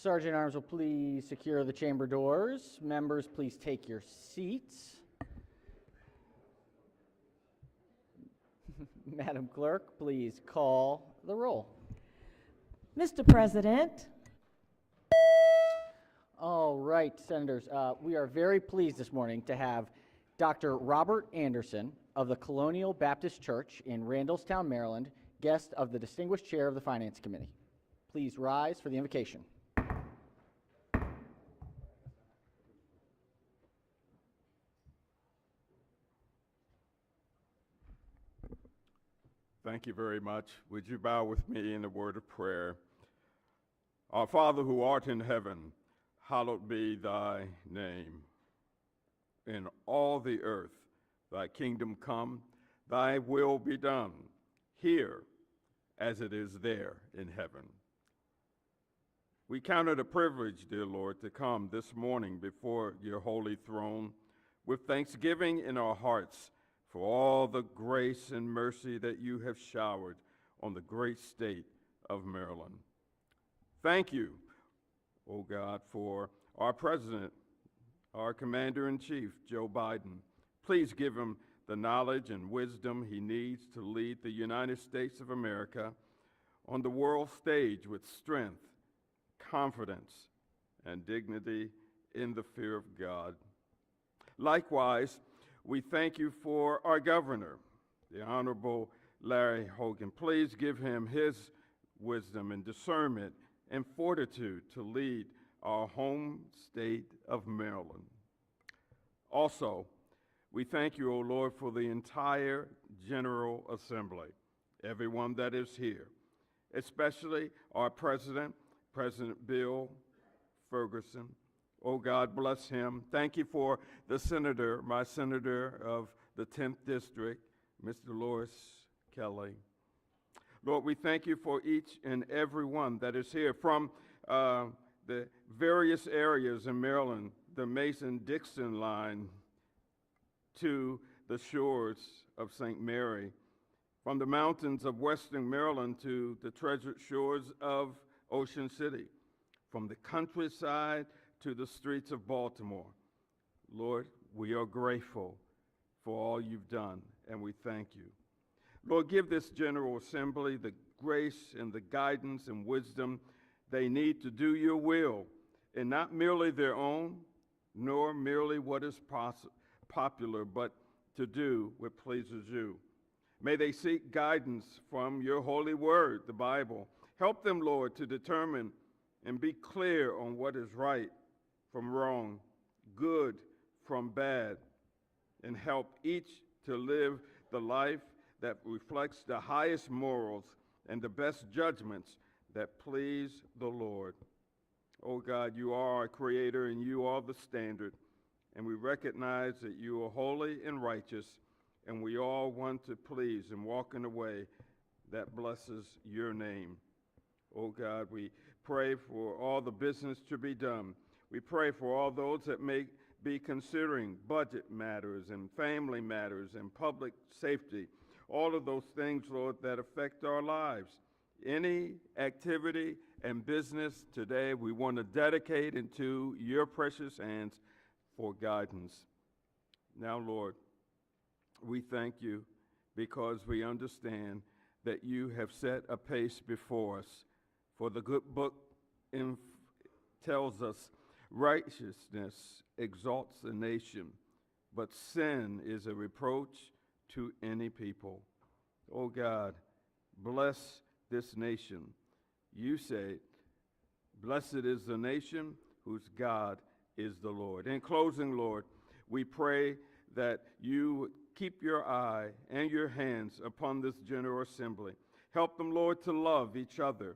Sergeant at Arms will please secure the chamber doors. Members, please take your seats. Madam Clerk, please call the roll. Mr. President. All right, Senators, we are very pleased this morning to have Dr. Robert Anderson of the Colonial Baptist Church in Randallstown, Maryland, guest of the Distinguished Chair of the Finance Committee. Please rise for the invocation. Thank you very much. Would you bow with me in a word of prayer? Our Father who art in heaven, hallowed be thy name. In all the earth, thy kingdom come, thy will be done, here as it is there in heaven. We count it a privilege, dear Lord, to come this morning before your holy throne with thanksgiving in our hearts for all the grace and mercy that you have showered on the great state of Maryland. Thank you, O God, for our president, our commander-in-chief, Joe Biden. Please give him the knowledge and wisdom he needs to lead the United States of America on the world stage with strength, confidence, and dignity in the fear of God. Likewise, we thank you for our governor, the Honorable Larry Hogan. Please give him his wisdom and discernment and fortitude to lead our home state of Maryland. Also, we thank you, O Lord, for the entire General Assembly, everyone that is here, especially our President, President Bill Ferguson. Oh God, bless him. Thank you for the senator, my senator of the 10th District, Mr. Loris Kelly. Lord, we thank you for each and every one that is here from the various areas in Maryland, the Mason-Dixon line to the shores of St. Mary, from the mountains of western Maryland to the treasured shores of Ocean City, from the countryside to the streets of Baltimore. Lord, we are grateful for all you've done, and we thank you. Lord, give this General Assembly the grace and the guidance and wisdom they need to do your will, and not merely their own, nor merely what is popular, but to do what pleases you. May they seek guidance from your holy word, the Bible. Help them, Lord, to determine and be clear on what is right from wrong, good from bad, and help each to live the life that reflects the highest morals and the best judgments that please the Lord. Oh God, you are our creator and you are the standard, and we recognize that you are holy and righteous, and we all want to please and walk in a way that blesses your name. Oh God, we pray for all the business to be done. We pray for all those that may be considering budget matters and family matters and public safety, all of those things, Lord, that affect our lives. Any activity and business today, we want to dedicate into your precious hands for guidance. Now, Lord, we thank you because we understand that you have set a pace before us. For the good book tells us righteousness exalts a nation, but sin is a reproach to any people. Oh God, bless this nation. You say, blessed is the nation whose God is the Lord. In closing, Lord, we pray that you keep your eye and your hands upon this General Assembly. Help them, Lord, to love each other,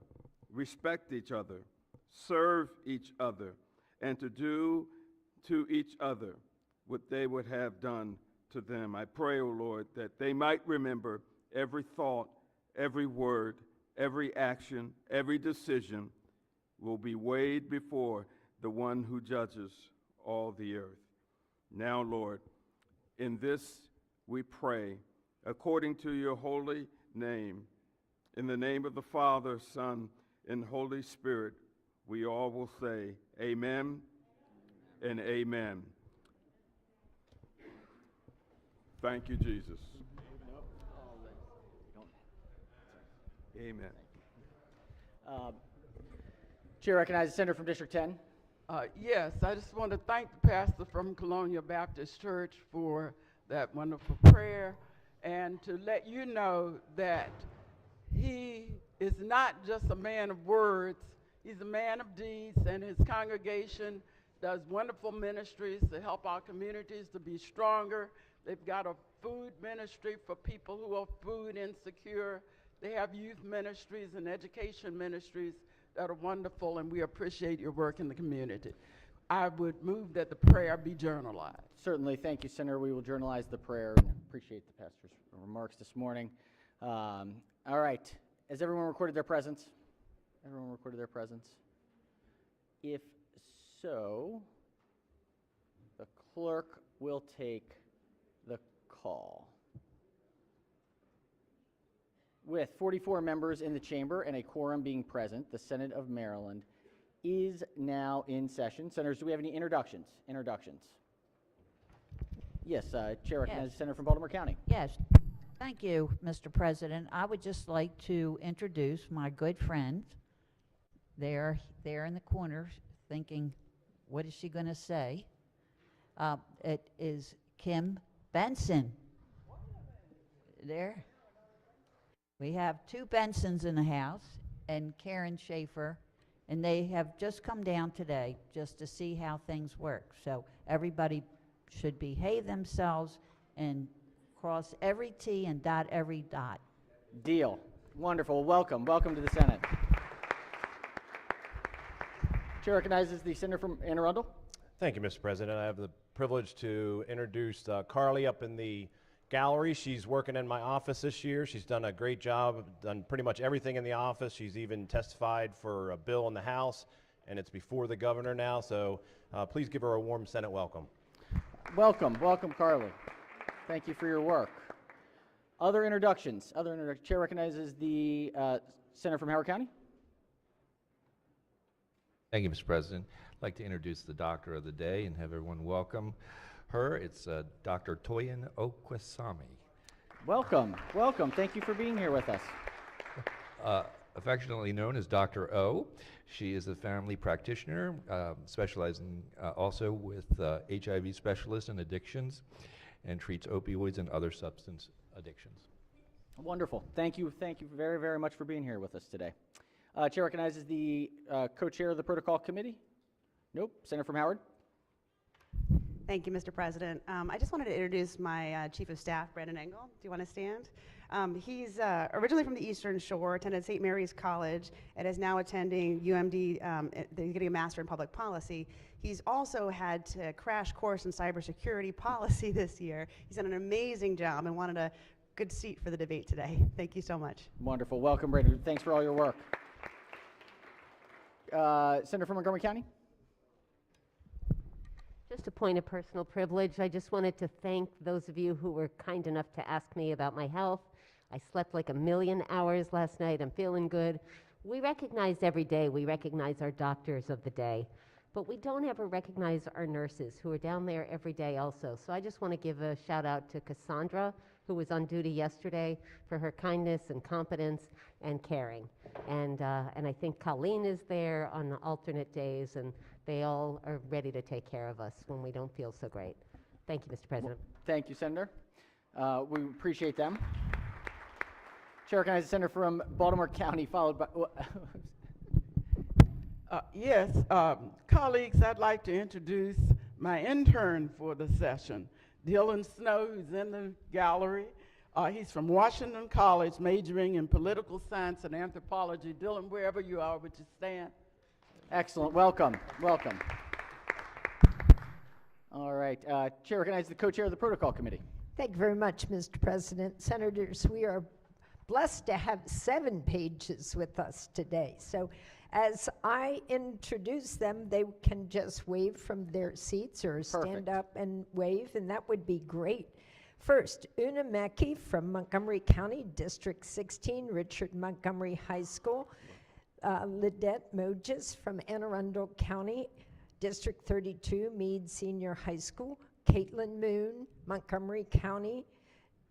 respect each other, serve each other, and to do to each other what they would have done to them. I pray, O Lord, that they might remember every thought, every word, every action, every decision will be weighed before the one who judges all the earth. Now, Lord, in this we pray, according to your holy name, in the name of the Father, Son, and Holy Spirit, We all will say amen and amen. Thank you, Jesus. Amen. Chair recognizes the senator from District 10. Yes, I just want to thank the pastor from Colonial Baptist Church for that wonderful prayer, and to let you know that he is not just a man of words, he's a man of deeds, and his congregation does wonderful ministries to help our communities to be stronger. They've got a food ministry for people who are food insecure. They have youth ministries and education ministries that are wonderful, and we appreciate your work in the community. I would move that the prayer be journalized. Certainly. Thank you, Senator. We will journalize the prayer and appreciate the pastor's remarks this morning. All right. Has everyone recorded their presence? Everyone recorded their presence? If so, the clerk will take the call. With 44 members in the chamber and a quorum being present, the Senate of Maryland is now in session. Senators, do we have any introductions? Yes, Chair recognizes the Senator from Baltimore County. Yes. Thank you, Mr. President. I would just like to introduce my good friend. They're there in the corner thinking, what is she going to say? It is Kim Benson. There. We have two Bensons in the house and Karen Schaefer, and they have just come down today just to see how things work. So everybody should behave themselves and cross every T and dot every dot. Deal. Wonderful. Welcome to the Senate. Chair recognizes the Senator from Anne Arundel. Thank you, Mr. President. I have the privilege to introduce Carly up in the gallery. She's working in my office this year. She's done a great job, done pretty much everything in the office. She's even testified for a bill in the House, and it's before the governor now, so please give her a warm Senate welcome. Welcome, Carly. Thank you for your work. Other introductions. Chair recognizes the Senator from Howard County. Thank you, Mr. President. I'd like to introduce the doctor of the day and have everyone welcome her. It's Dr. Toyin Okwesami. Welcome. Thank you for being here with us. Affectionately known as Dr. O. She is a family practitioner, specializing also with HIV specialists and addictions, and treats opioids and other substance addictions. Wonderful. Thank you very, very much for being here with us today. Chair recognizes the co-chair of the Protocol Committee. Nope. Senator from Howard. Thank you, Mr. President. I just wanted to introduce my Chief of Staff, Brandon Engel. Do you want to stand? He's originally from the Eastern Shore, attended St. Mary's College, and is now attending UMD, getting a Master in Public Policy. He's also had to crash course in cybersecurity policy this year. He's done an amazing job and wanted a good seat for the debate today. Thank you so much. Wonderful. Welcome, Brandon. Thanks for all your work. Senator from Montgomery County. Just a point of personal privilege. I just wanted to thank those of you who were kind enough to ask me about my health. I slept like 1,000,000 hours last night. I'm feeling good. We recognize every day, we recognize our doctors of the day, but we don't ever recognize our nurses who are down there every day also. So I just want to give a shout out to Cassandra, who was on duty yesterday, for her kindness and competence and caring. And I think Colleen is there on alternate days, and they all are ready to take care of us when we don't feel so great. Thank you, Mr. President. Thank you, Senator. We appreciate them. Chair recognizes the Senator from Baltimore County, followed by... Yes, colleagues, I'd like to introduce my intern for the session, Dylan Snow, who's in the gallery. He's from Washington College, majoring in political science and anthropology. Dylan, wherever you are, would you stand? Excellent. Welcome. All right. Chair recognizes the co-chair of the Protocol Committee. Thank you very much, Mr. President. Senators, we are blessed to have 7 pages with us today. So as I introduce them, they can just wave from their seats or stand up and wave, and that would be great. First, Una Mackey from Montgomery County, District 16, Richard Montgomery High School. Lydette Moges from Anne Arundel County, District 32, Meade Senior High School. Caitlin Moon, Montgomery County,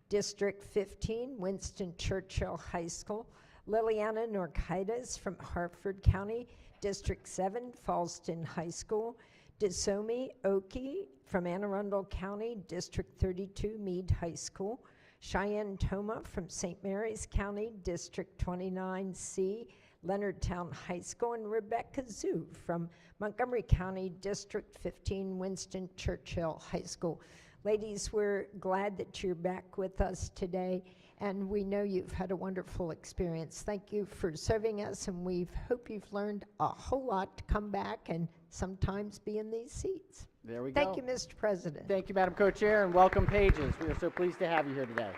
District 15, Winston Churchill High School. Liliana Norkitis from Hartford County, District 7, Fallston High School. Desomi Oki from Anne Arundel County, District 32, Meade High School. Cheyenne Toma from St. Mary's County, District 29C, Leonardtown High School. And Rebecca Zhu from Montgomery County, District 15, Winston Churchill High School. Ladies, we're glad that you're back with us today, and we know you've had a wonderful experience. Thank you for serving us, and we hope you've learned a whole lot to come back and sometimes be in these seats. There we go. Thank you, Mr. President. Thank you, Madam Co-Chair, and welcome, Pages. We are so pleased to have you here today.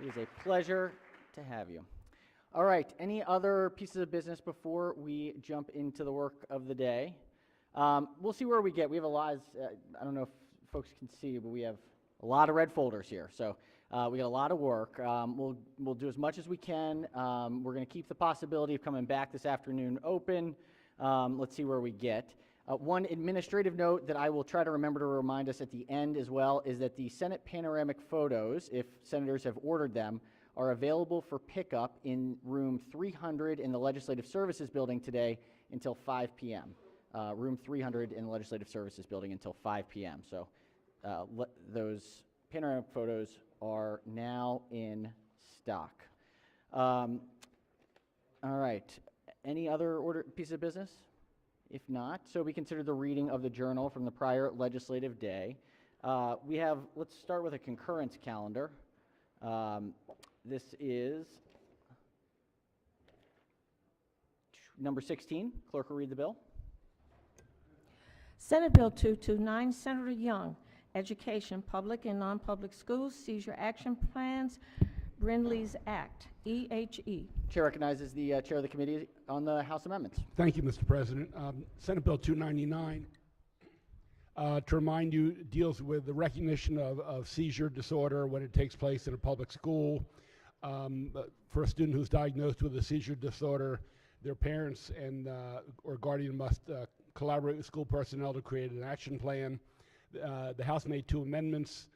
It is a pleasure to have you. All right, any other pieces of business before we jump into the work of the day? We'll see where we get. We have a lot, I don't know if folks can see, but we have a lot of red folders here. So we got a lot of work. We'll do as much as we can. We're going to keep the possibility of coming back this afternoon open. Let's see where we get. One administrative note that I will try to remember to remind us at the end as well is that the Senate panoramic photos, if senators have ordered them, are available for pickup in room 300 in the Legislative Services Building today until 5 p.m. Room 300 in the Legislative Services Building until 5 p.m. So those panoramic photos are now in stock. All right. Any other pieces of business? If not, so we consider the reading of the journal from the prior legislative day. Let's start with a concurrence calendar. This is number 16. Clerk will read the bill. Senate Bill 229, Senator Young, Education, Public and Non-Public Schools, Seizure Action Plans, Brindley's Act, EHE. Chair recognizes the chair of the committee on the House amendments. Thank you, Mr. President. Senate Bill 299, to remind you, deals with the recognition of seizure disorder when it takes place in a public school. For a student who's diagnosed with a seizure disorder, their parents and or guardian must collaborate with school personnel to create an action plan. The House made 2 amendments.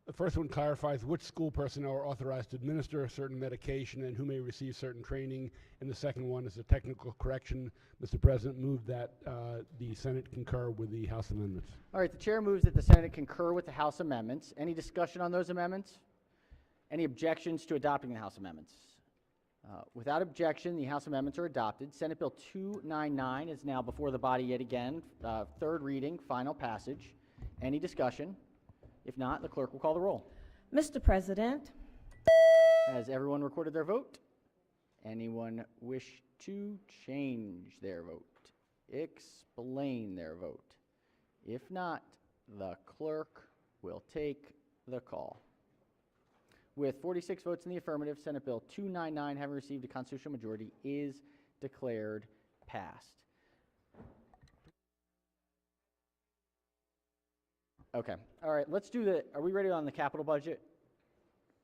The first one clarifies which school personnel are authorized to administer a certain medication and who may receive certain training. And the second one is a technical correction. Mr. President, move that the Senate concur with the House amendments. All right, the chair moves that the Senate concur with the House amendments. Any discussion on those amendments? Any objections to adopting the House amendments? Without objection, the House amendments are adopted. Senate Bill 299 is now before the body yet again. Third reading, final passage. Any discussion? If not, the clerk will call the roll. Mr. President, Has everyone recorded their vote? Anyone wish to change their vote? Explain their vote? If not, the clerk will take the call. With 46 votes in the affirmative, Senate Bill 299, having received a constitutional majority, is declared passed. Okay. All right. Let's do the. Are we ready on the capital budget?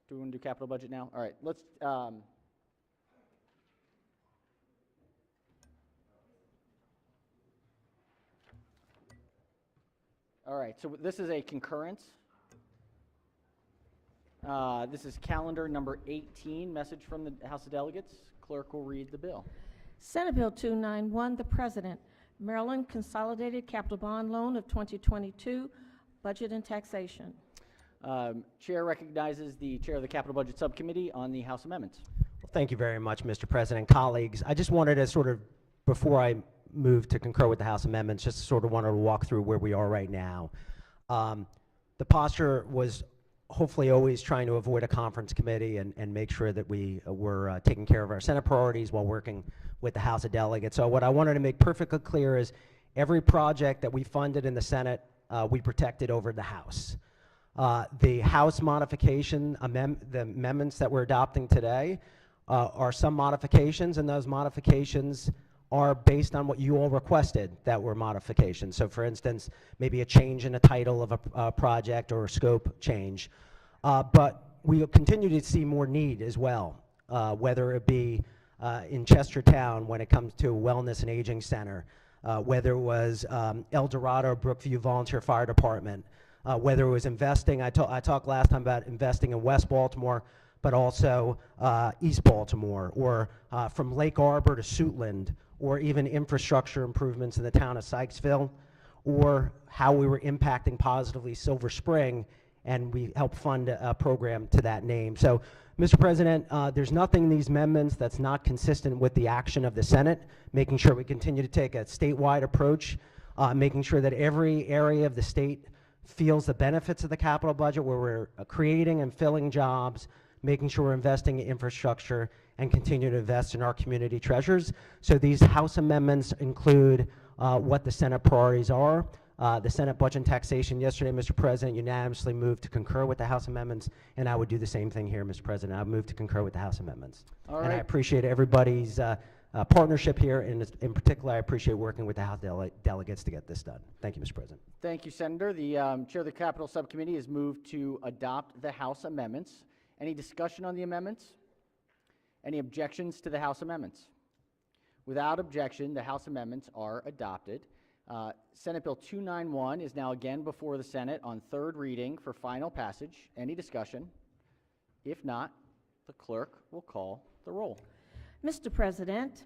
Do we want to do capital budget now? All right. Let's. All right. So this is a concurrence. This is calendar number 18. Message from the House of Delegates. Clerk will read the bill. Senate Bill 291, the President, Maryland Consolidated Capital Bond Loan of 2022, Budget and Taxation. Chair recognizes the chair of the Capital Budget Subcommittee on the House amendments. Well, thank you very much, Mr. President. Colleagues, I just wanted to sort of, before I move to concur with the House amendments, just sort of wanted to walk through where we are right now. The posture was hopefully always trying to avoid a conference committee and make sure that we were taking care of our Senate priorities while working with the House of Delegates. So what I wanted to make perfectly clear is every project that we funded in the Senate, we protected over the House. The House modification, the amendments that we're adopting today are some modifications, and those modifications are based on what you all requested that were modifications. So for instance, maybe a change in the title of a project or a scope change. But we will continue to see more need as well, whether it be in Chestertown when it comes to a wellness and aging center, whether it was El Dorado, Brookview Volunteer Fire Department, whether it was investing, I talked last time about investing in West Baltimore, but also East Baltimore, or from Lake Arbor to Suitland, or even infrastructure improvements in the town of Sykesville, or how we were impacting positively Silver Spring, and we helped fund a program to that name. So, Mr. President, there's nothing in these amendments that's not consistent with the action of the Senate, making sure we continue to take a statewide approach, making sure that every area of the state feels the benefits of the capital budget, where we're creating and filling jobs, making sure we're investing in infrastructure, and continue to invest in our community treasures. So these House amendments include what the Senate priorities are. The Senate Budget and Taxation yesterday, Mr. President, unanimously moved to concur with the House amendments, and I would do the same thing here, Mr. President. I would move to concur with the House amendments. All And I right. appreciate everybody's partnership here, and in particular, I appreciate working with the House delegates to get this done. Thank you, Mr. President. Thank you, Senator. The Chair of the Capital Subcommittee has moved to adopt the House amendments. Any discussion on the amendments? Any objections to the House amendments? Without objection, the House amendments are adopted. Senate Bill 291 is now again before the Senate on third reading for final passage. Any discussion? If not, the clerk will call the roll. Mr. President,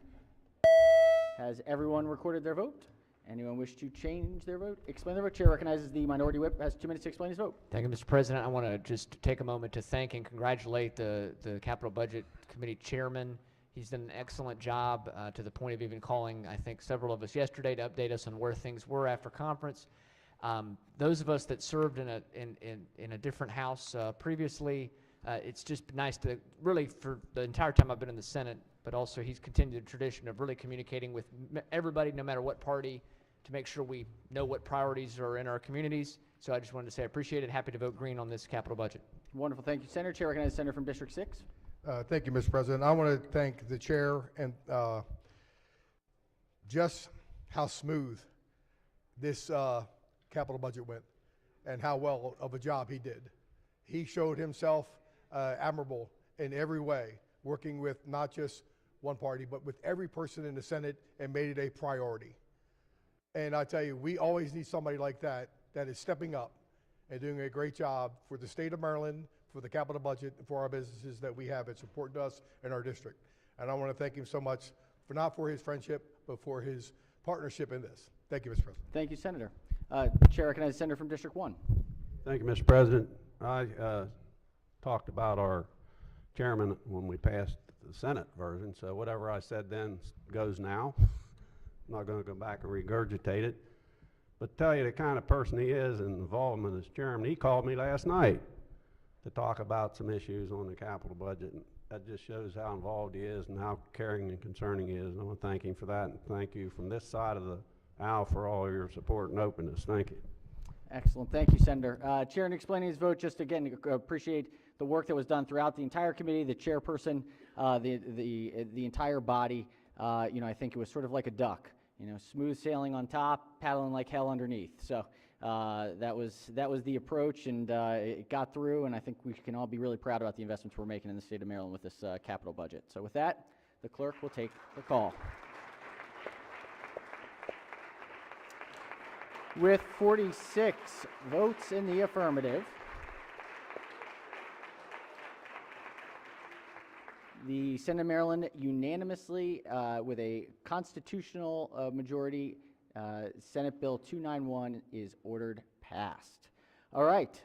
Has everyone recorded their vote? Anyone wish to change their vote? Explain their vote. Chair recognizes the minority whip has 2 minutes to explain his vote. Thank you, Mr. President. I want to just take a moment to thank and congratulate the Capital Budget Committee Chairman. He's done an excellent job to the point of even calling, I think, several of us yesterday to update us on where things were after conference. Those of us that served in a different house previously, it's just nice to really, for the entire time I've been in the Senate, but also he's continued the tradition of really communicating with everybody, no matter what party, to make sure we know what priorities are in our communities. So I just wanted to say I appreciate it. Happy to vote green on this capital budget. Wonderful. Thank you, Senator. Chair recognizes the Senator from District 6. Thank you, Mr. President. I want to thank the chair and just how smooth this capital budget went and how well of a job he did. He showed himself admirable in every way, working with not just one party, but with every person in the Senate, and made it a priority. And I tell you, we always need somebody like that is stepping up and doing a great job for the state of Maryland, for the capital budget, and for our businesses that we have. It's important to us in our district. And I want to thank him so much, not for his friendship, but for his partnership in this. Thank you, Mr. President. Thank you, Senator. Chair recognizes the Senator from District 1. Thank you, Mr. President. I talked about our chairman when we passed the Senate version, so whatever I said then goes now. I'm not going to go back and regurgitate it. But tell you the kind of person he is and involvement as chairman, he called me last night to talk about some issues on the capital budget. And that just shows how involved he is and how caring and concerning he is. And I want to thank him for that, and thank you from this side of the aisle for all your support and openness. Thank you. Excellent. Thank you, Senator. Chair, in explaining his vote, just again, appreciate the work that was done throughout the entire committee, the chairperson, the entire body. I think it was sort of like a duck, smooth sailing on top, paddling like hell underneath. So that was the approach, and it got through, and I think we can all be really proud about the investments we're making in the state of Maryland with this capital budget. So with that, the clerk will take the call. With 46 votes in the affirmative, the Senate of Maryland unanimously, with a constitutional majority, Senate Bill 291 is ordered passed. All right,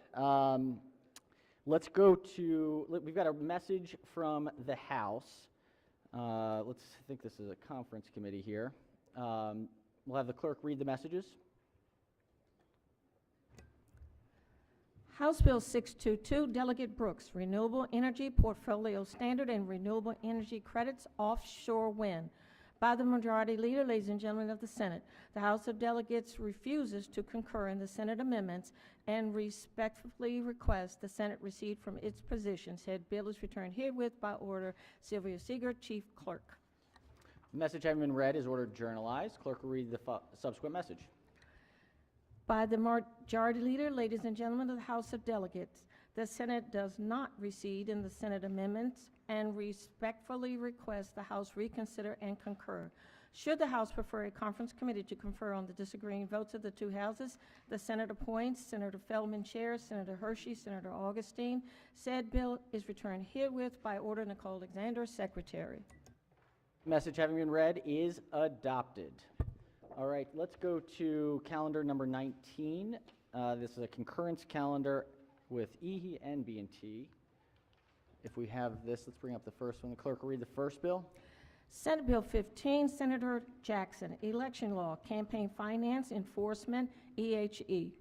let's go to, we've got a message from the House. I think this is a conference committee here. We'll have the clerk read the messages. House Bill 622, Delegate Brooks, Renewable Energy Portfolio Standard and Renewable Energy Credits Offshore Wind. By the Majority Leader, ladies and gentlemen of the Senate, the House of Delegates refuses to concur in the Senate amendments and respectfully requests the Senate recede from its position. Said bill is returned herewith by order. Sylvia Seeger, Chief Clerk. The message having been read is ordered journalized. Clerk will read the subsequent message. By the Majority Leader, ladies and gentlemen of the House of Delegates, the Senate does not recede in the Senate amendments and respectfully request the House reconsider and concur. Should the House prefer a conference committee to confer on the disagreeing votes of the two houses, the Senate appoints, Senator Feldman chairs, Senator Hershey, Senator Augustine. Said bill is returned herewith by order Nicole Alexander, Secretary. Message having been read is adopted. All right, let's go to calendar number 19. This is a concurrence calendar with E and B and T. If we have this, let's bring up the first one. The clerk will read the first bill. Senate Bill 15, Senator Jackson, Election Law, Campaign Finance, Enforcement, EHE.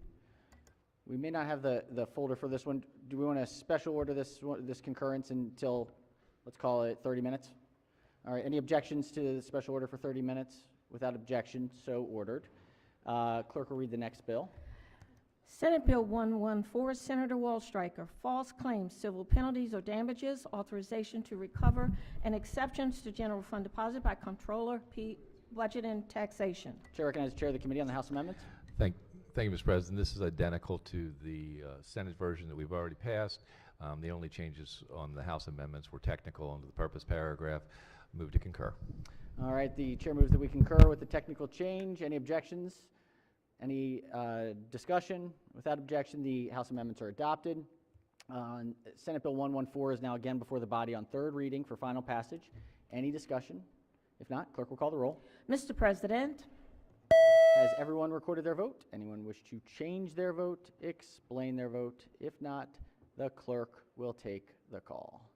We may not have the folder for this one. Do we want to special order this concurrence until, let's call it 30 minutes? All right, any objections to the special order for 30 minutes? Without objection, so ordered. Clerk will read the next bill. Senate Bill 114, Senator Wallstreicher, False Claims, Civil Penalties or Damages, Authorization to Recover, and Exceptions to General Fund Deposit by Comptroller, Budget and Taxation. Chair recognizes the Chair of the Committee on the House Amendments. Thank you, Mr. President. This is identical to the Senate version that we've already passed. The only changes on the House amendments were technical under the purpose paragraph. Move to concur. All right, the Chair moves that we concur with the technical change. Any objections? Any discussion? Without objection, the House amendments are adopted. Senate Bill 114 is now again before the body on third reading for final passage. Any discussion? If not, clerk will call the roll. Mr. President, Has everyone recorded their vote? Anyone wish to change their vote, explain their vote? If not, the clerk will take the call.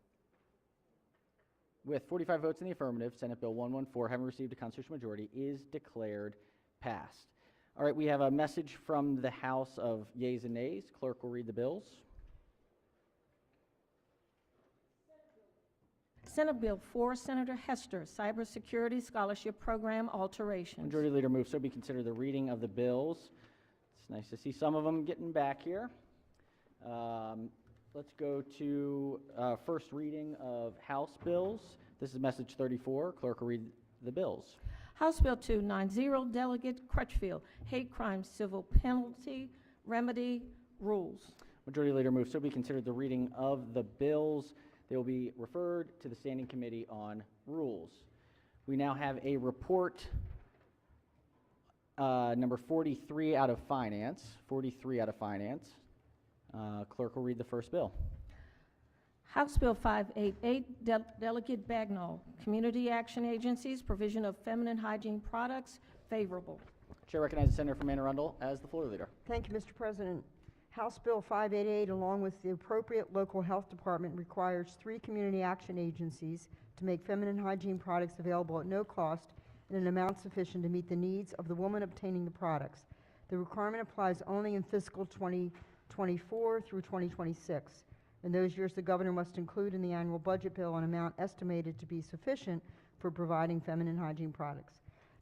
With 45 votes in the affirmative, Senate Bill 114, having received a constitutional majority, is declared passed. All right, we have a message from the House of yeas and nays. Clerk will read the bills. Senate Bill 4, Senator Hester, Cybersecurity Scholarship Program Alterations. Majority Leader moves so be considered the reading of the bills. It's nice to see some of them getting back here. Let's go to first reading of House bills. This is message 34. Clerk will read the bills. House Bill 290, Delegate Crutchfield, Hate Crime Civil Penalty Remedy Rules. Majority Leader moves so be considered the reading of the bills. They will be referred to the Standing Committee on Rules. We now have a report number 43 out of Finance. 43 out of Finance. Clerk will read the first bill. House Bill 588, Delegate Bagnall, Community Action Agencies, Provision of Feminine Hygiene Products, favorable. Chair recognizes Senator from Anne Arundel as the floor leader. Thank you, Mr. President. House Bill 588, along with the appropriate local health department, requires 3 community action agencies to make feminine hygiene products available at no cost in an amount sufficient to meet the needs of the woman obtaining the products. The requirement applies only in fiscal 2024 through 2026. In those years, the governor must include in the annual budget bill an amount estimated to be sufficient for providing feminine hygiene products.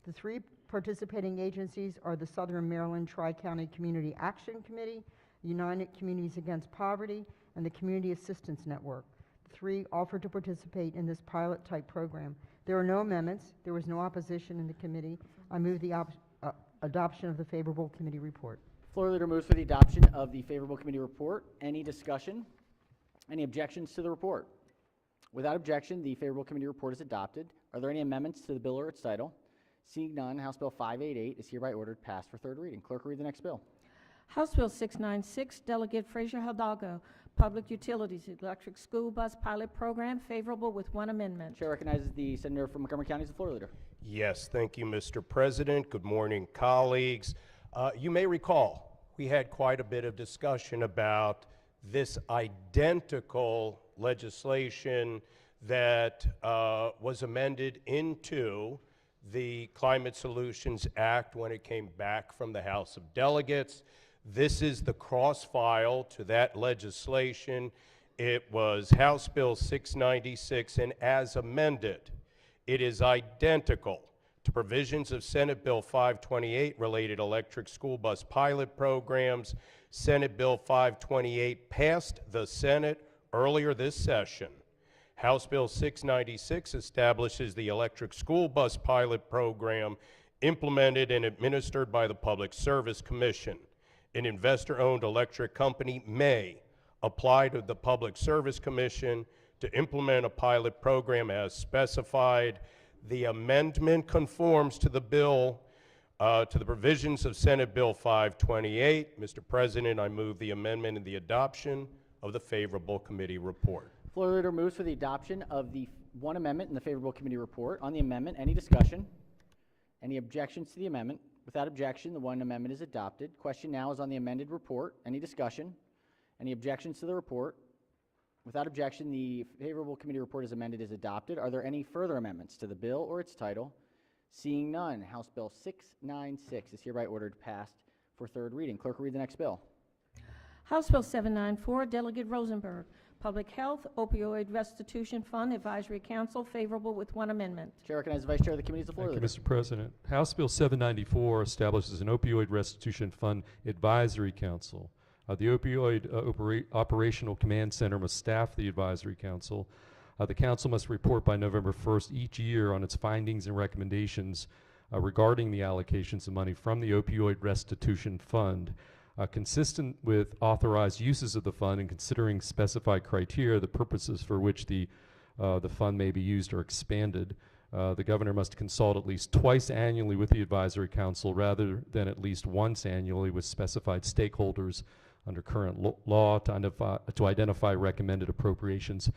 The 3 participating agencies are the Southern Maryland Tri-County Community Action Committee, United Communities Against Poverty, and the Community Assistance Network. The 3 offered to participate in this pilot-type program. There are no amendments. There was no opposition in the committee. I move the adoption of the favorable committee report. Floor leader moves for the adoption of the favorable committee report. Any discussion? Any objections to the report? Without objection, the favorable committee report is adopted. Are there any amendments to the bill or its title? Seeing none, House Bill 588 is hereby ordered passed for third reading. Clerk will read the next bill. House Bill 696, Delegate Frazier Hidalgo, Public Utilities Electric School Bus Pilot Program, favorable with 1 amendment. Chair recognizes the senator from Montgomery County as the floor leader. Yes, thank you, Mr. President. Good morning, colleagues. You may recall we had quite a bit of discussion about this identical legislation that was amended into the Climate Solutions Act when it came back from the House of Delegates. This is the cross-file to that legislation. It was House Bill 696, and as amended, it is identical to provisions of Senate Bill 528 related electric school bus pilot programs. Senate Bill 528 passed the Senate earlier this session. House Bill 696 establishes the electric school bus pilot program implemented and administered by the Public Service Commission. An investor-owned electric company may apply to the Public Service Commission to implement a pilot program as specified. The amendment conforms to the bill, to the provisions of Senate Bill 528. Mr. President, I move the amendment and the adoption of the favorable committee report. Floor leader moves for the adoption of the one amendment in the favorable committee report. On the amendment, any discussion? Any objections to the amendment? Without objection, the one amendment is adopted. Question now is on the amended report. Any discussion? Any objections to the report? Without objection, the favorable committee report as amended is adopted. Are there any further amendments to the bill or its title? Seeing none, House Bill 696 is hereby ordered passed for third reading. Clerk will read the next bill. House Bill 794, Delegate Rosenberg, Public Health Opioid Restitution Fund Advisory Council, favorable with one amendment. Chair recognizes the Vice Chair of the Committee. The floor Thank you, leader. Mr. President. House Bill 794 establishes an Opioid Restitution Fund Advisory Council. The Opioid Operational Command Center must staff the Advisory Council. The Council must report by November 1st each year on its findings and recommendations regarding the allocations of money from the Opioid Restitution Fund. Consistent with authorized uses of the fund and considering specified criteria, the purposes for which the fund may be used are expanded. The governor must consult at least twice annually with the Advisory Council rather than at least once annually with specified stakeholders under current law to identify recommended appropriations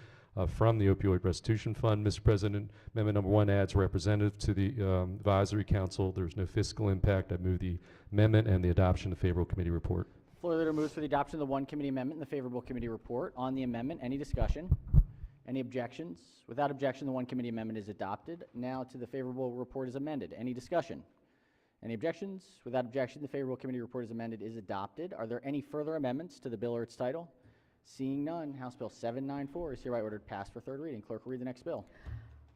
from the Opioid Restitution Fund. Mr. President, Amendment number 1 adds representative to the Advisory Council. There's no fiscal impact. I move the amendment and the adoption of the favorable committee report. Floor leader moves for the adoption of the one committee amendment in the favorable committee report. On the amendment, any discussion? Any objections? Without objection, the one committee amendment is adopted. Now to the favorable report is amended. Any discussion? Any objections? Without objection, the favorable committee report is amended is adopted. Are there any further amendments to the bill or its title? Seeing none, House Bill 794 is hereby ordered passed for third reading. Clerk will read the next bill.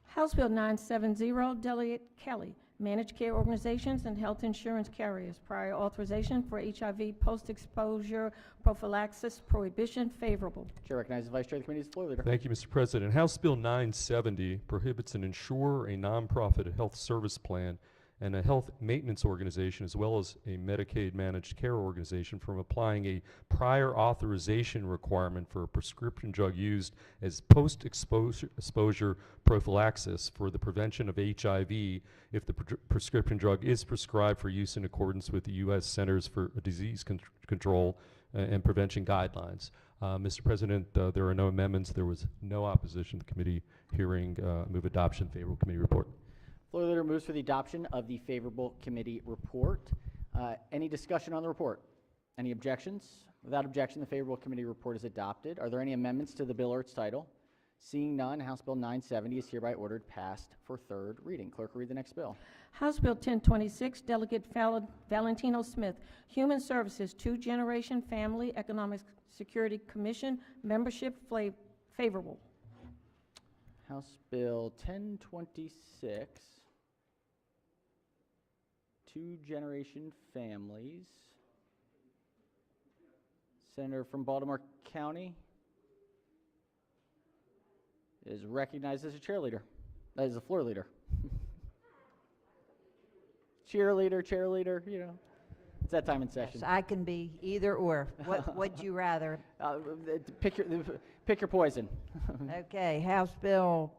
House Bill 970, Delegate Kelly, Managed Care Organizations and Health Insurance Carriers, prior authorization for HIV post-exposure prophylaxis prohibition, favorable. Chair recognizes the Vice Chair of the Committee. The floor leader. Thank you, Mr. President. House Bill 970 prohibits an insurer, a nonprofit health service plan, and a health maintenance organization, as well as a Medicaid managed care organization, from applying a prior authorization requirement for a prescription drug used as post-exposure prophylaxis for the prevention of HIV if the prescription drug is prescribed for use in accordance with the U.S. Centers for Disease Control and Prevention guidelines. Mr. President, there are no amendments. There was no opposition to the committee hearing. Move adoption, favorable committee report. Floor leader moves for the adoption of the favorable committee report. Any discussion on the report? Any objections? Without objection, the favorable committee report is adopted. Are there any amendments to the bill or its title? Seeing none, House Bill 970 is hereby ordered passed for third reading. Clerk will read the next bill. House Bill 1026, Delegate Valentino Smith, Human Services, Two-Generation Family Economic Security Commission, membership favorable. House Bill 1026, Two-Generation Families. Senator from Baltimore County is recognized as a cheerleader. That is a floor leader. Cheerleader, you know. It's that time in session. Yes, I can be either or. What would you rather? Pick your poison. Okay, House Bill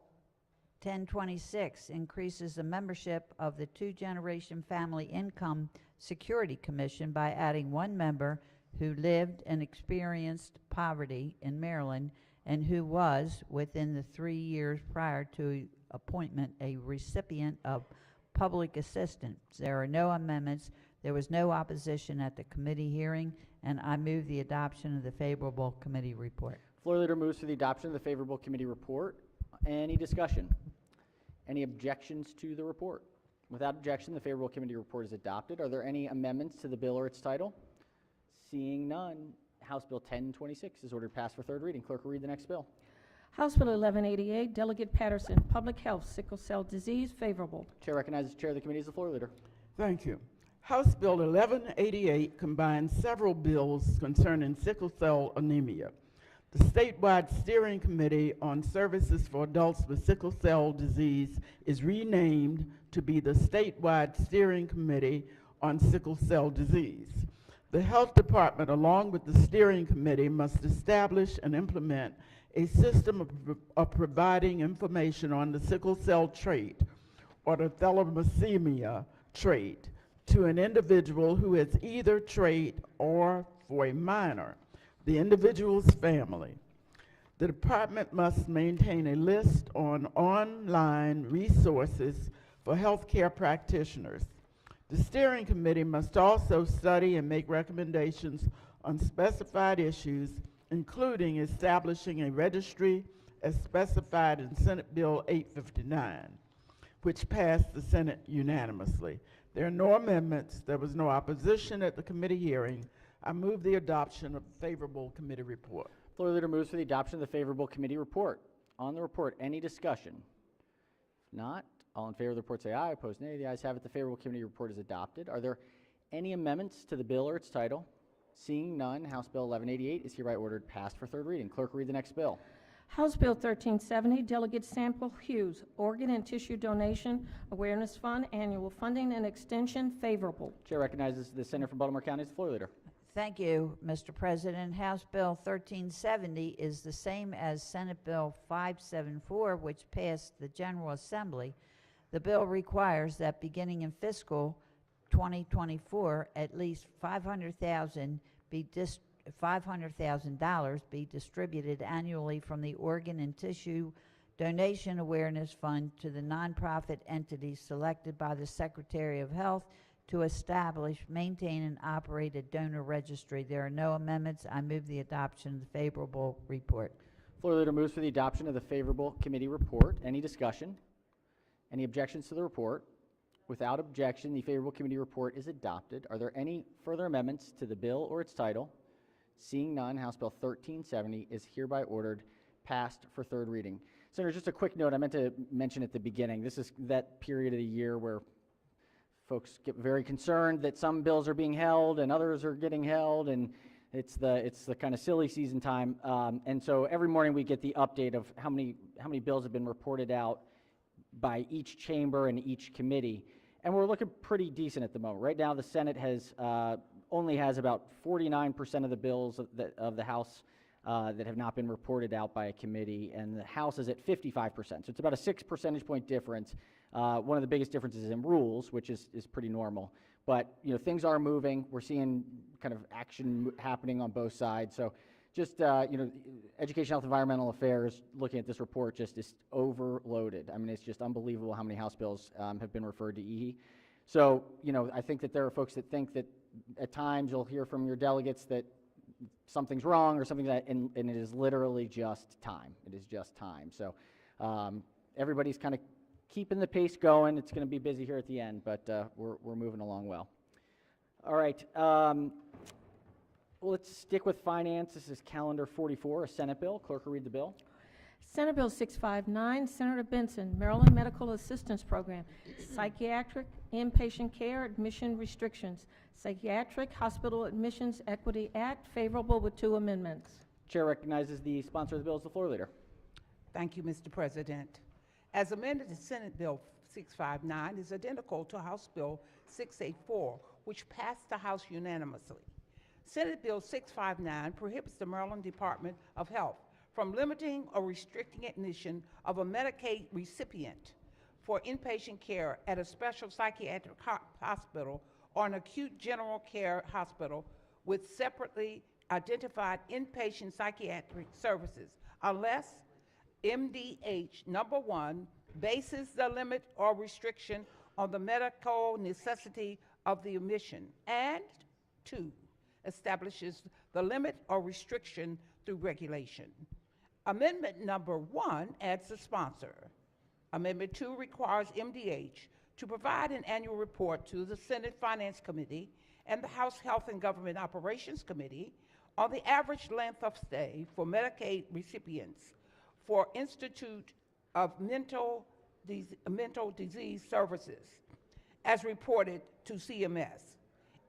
1026 increases the membership of the Two-Generation Family Income Security Commission by adding one member who lived and experienced poverty in Maryland and who was, within the 3 years prior to appointment, a recipient of public assistance. There are no amendments. There was no opposition at the committee hearing, and I move the adoption of the favorable committee report. Floor leader moves for the adoption of the favorable committee report. Any discussion? Any objections to the report? Without objection, the favorable committee report is adopted. Are there any amendments to the bill or its title? Seeing none, House Bill 1026 is ordered passed for third reading. Clerk will read the next bill. House Bill 1188, Delegate Patterson, Public Health, Sickle Cell Disease, favorable. Chair recognizes the Chair of the Committee as the floor leader. Thank you. House Bill 1188 combines several bills concerning sickle cell anemia. The statewide steering committee on services for adults with sickle cell disease is renamed to be the statewide steering committee on sickle cell disease. The health department, along with the steering committee, must establish and implement a system of providing information on the sickle cell trait or the thalassemia trait to an individual who has either trait or for a minor, the individual's family. The department must maintain a list on online resources for healthcare practitioners. The steering committee must also study and make recommendations on specified issues, including establishing a registry as specified in Senate Bill 859, which passed the Senate unanimously. There are no amendments. There was no opposition at the committee hearing. I move the adoption of the favorable committee report. Floor leader moves for the adoption of the favorable committee report. On the report, any discussion? If not, all in favor of the report say aye. Opposed, nay. The ayes have it. The favorable committee report is adopted. Are there any amendments to the bill or its title? Seeing none, House Bill 1188 is hereby ordered passed for third reading. Clerk, read the next bill. House Bill 1370, Delegate Sample Hughes, Organ and Tissue Donation Awareness Fund, Annual Funding and Extension, favorable. Chair recognizes the senator from Baltimore County as the floor leader. Thank you, Mr. President. House Bill 1370 is the same as Senate Bill 574, which passed the General Assembly. The bill requires that beginning in fiscal 2024, at least $500,000 be distributed annually from the Organ and Tissue Donation Awareness Fund to the nonprofit entities selected by the Secretary of Health to establish, maintain, and operate a donor registry. There are no amendments. I move the adoption of the favorable report. Floor leader moves for the adoption of the favorable committee report. Any discussion? Any objections to the report? Without objection, the favorable committee report is adopted. Are there any further amendments to the bill or its title? Seeing none, House Bill 1370 is hereby ordered passed for third reading. Senator, just a quick note I meant to mention at the beginning. This is that period of the year where folks get very concerned that some bills are being held and others are getting held, and it's the kind of silly season time. And so every morning we get the update of how many bills have been reported out by each chamber and each committee, and we're looking pretty decent at the moment. Right now, the Senate has only has about 49% of the bills of the House that have not been reported out by a committee, and the House is at 55%. So it's about a 6 percentage point difference. One of the biggest differences is in rules, which is pretty normal. But things are moving. We're seeing kind of action happening on both sides. So just Education, Health, Environmental Affairs, looking at this report, just is overloaded. I mean, it's just unbelievable how many House bills have been referred to EHE. So I think that there are folks that think that at times you'll hear from your delegates that something's wrong or something and it is literally just time. It is just time. So everybody's kind of keeping the pace going. It's going to be busy here at the end, but we're moving along well. All right. Let's stick with finance. This is Calendar 44, a Senate bill. Clerk will read the bill. Senate Bill 659, Senator Benson, Maryland Medical Assistance Program, Psychiatric Inpatient Care Admission Restrictions, Psychiatric Hospital Admissions Equity Act, favorable with 2 amendments. Chair recognizes the sponsor of the bill as the floor leader. Thank you, Mr. President. As amended, the Senate Bill 659 is identical to House Bill 684, which passed the House unanimously. Senate Bill 659 prohibits the Maryland Department of Health from limiting or restricting admission of a Medicaid recipient for inpatient care at a special psychiatric hospital or an acute general care hospital with separately identified inpatient psychiatric services unless MDH, number 1, bases the limit or restriction on the medical necessity of the admission, and 2, establishes the limit or restriction through regulation. Amendment number 1 adds the sponsor. Amendment 2 requires MDH to provide an annual report to the Senate Finance Committee and the House Health and Government Operations Committee on the average length of stay for Medicaid recipients for Institute of Mental Disease Services as reported to CMS.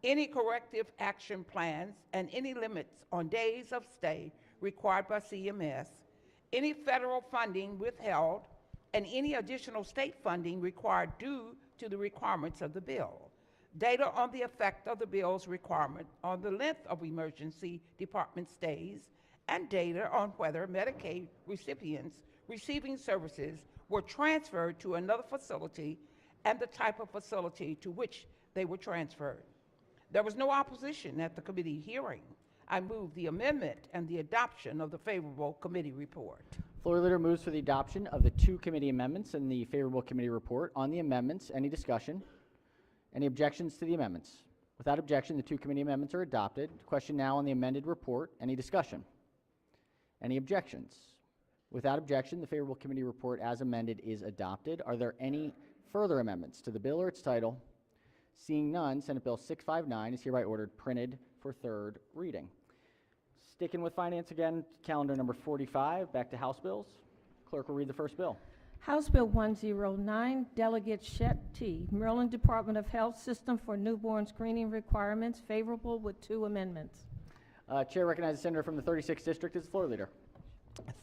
Any corrective action plans and any limits on days of stay required by CMS, any federal funding withheld, and any additional state funding required due to the requirements of the bill. Data on the effect of the bill's requirement on the length of emergency department stays and data on whether Medicaid recipients receiving services were transferred to another facility and the type of facility to which they were transferred. There was no opposition at the committee hearing. I move the amendment and the adoption of the favorable committee report. Floor leader moves for the adoption of the 2 committee amendments and the favorable committee report. On the amendments, any discussion? Any objections to the amendments? Without objection, the 2 committee amendments are adopted. Question now on the amended report. Any discussion? Any objections? Without objection, the favorable committee report as amended is adopted. Are there any further amendments to the bill or its title? Seeing none, Senate Bill 659 is hereby ordered printed for 3rd reading. Sticking with finance again, calendar number 45, back to House bills. Clerk will read the first bill. House Bill 109, Delegate Shetty, Maryland Department of Health System for Newborn Screening Requirements, favorable with 2 amendments. Chair recognizes the senator from the 36th district as the floor leader.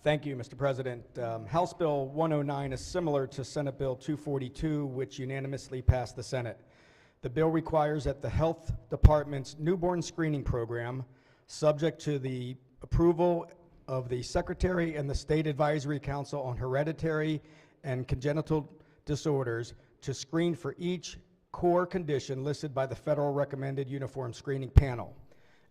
Thank you, Mr. President. House Bill 109 is similar to Senate Bill 242, which unanimously passed the Senate. The bill requires that the Health Department's newborn screening program, subject to the approval of the Secretary and the State Advisory Council on Hereditary and Congenital Disorders, to screen for each core condition listed by the Federal Recommended Uniform Screening Panel.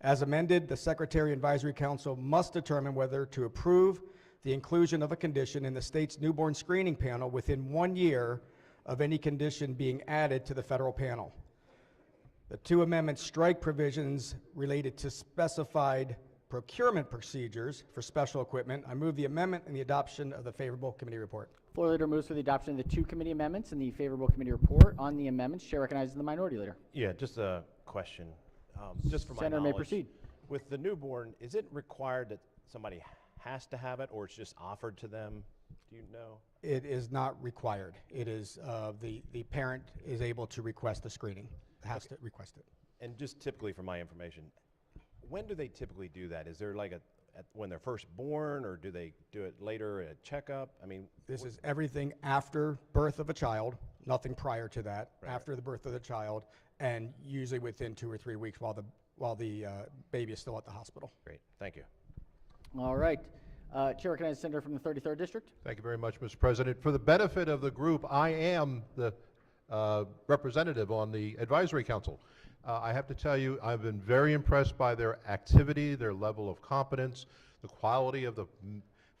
As amended, the Secretary and Advisory Council must determine whether to approve the inclusion of a condition in the state's newborn screening panel within 1 year of any condition being added to the federal panel. The 2 amendments strike provisions related to specified procurement procedures for special equipment. I move the amendment and the adoption of the favorable committee report. Floor leader moves for the adoption of the 2 committee amendments and the favorable committee report. On the amendments, chair recognizes the minority leader. Yeah, just a question. Just for my Senator knowledge. may proceed. With the newborn, is it required that somebody has to have it, or it's just offered to them? Do you know? It is not required. It is, the parent is able to request the screening, has to request it. And just typically for my information, when do they typically do that? Is there like when they're first born, or do they do it later at a checkup? I mean, This is everything after birth of a child, nothing prior to that, Right. after the birth of the child, and usually within 2 or 3 weeks while the baby is still at the hospital. Great, thank you. All right. Chair recognizes the senator from the 33rd district. Thank you very much, Mr. President. For the benefit of the group, I am the representative on the advisory council. I have to tell you, I've been very impressed by their activity, their level of competence, the quality of the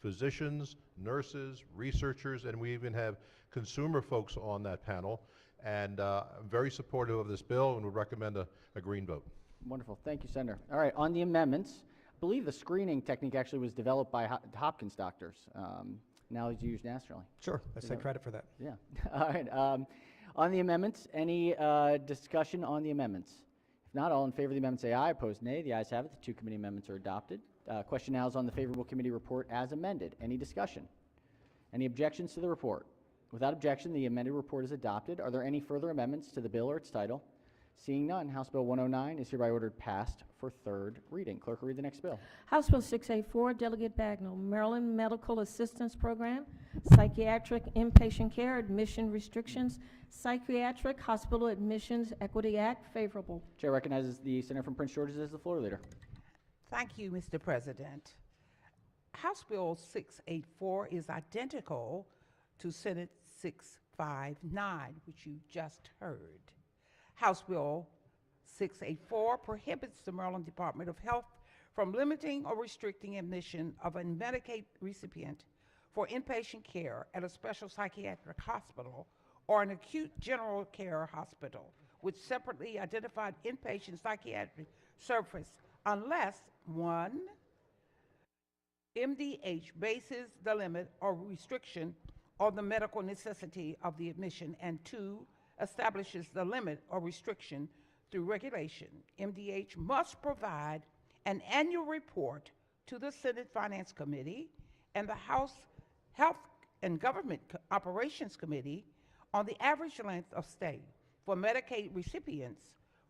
physicians, nurses, researchers, and we even have consumer folks on that panel. And I'm very supportive of this bill and would recommend a green vote. Wonderful. Thank you, Senator. All right. On the amendments, I believe the screening technique actually was developed by Hopkins doctors. Now it's used nationally. Sure, I take credit for that. Yeah. All right. On the amendments, any discussion on the amendments? If not, all in favor of the amendment say aye. Opposed, nay. The ayes have it. The 2 committee amendments are adopted. Question now is on the favorable committee report as amended. Any discussion? Any objections to the report? Without objection, the amended report is adopted. Are there any further amendments to the bill or its title? Seeing none, House Bill 109 is hereby ordered passed for 3rd reading. Clerk will read the next bill. House Bill 684, Delegate Bagnall, Maryland Medical Assistance Program, Psychiatric Inpatient Care Admission Restrictions, Psychiatric Hospital Admissions Equity Act, favorable. Chair recognizes the senator from Prince George's as the floor leader. Thank you, Mr. President. House Bill 684 is identical to Senate 659, which you just heard. House Bill 684 prohibits the Maryland Department of Health from limiting or restricting admission of a Medicaid recipient for inpatient care at a special psychiatric hospital or an acute general care hospital with separately identified inpatient psychiatric service unless, 1, MDH bases the limit or restriction on the medical necessity of the admission, and 2, establishes the limit or restriction through regulation. MDH must provide an annual report to the Senate Finance Committee and the House Health and Government Operations Committee on the average length of stay for Medicaid recipients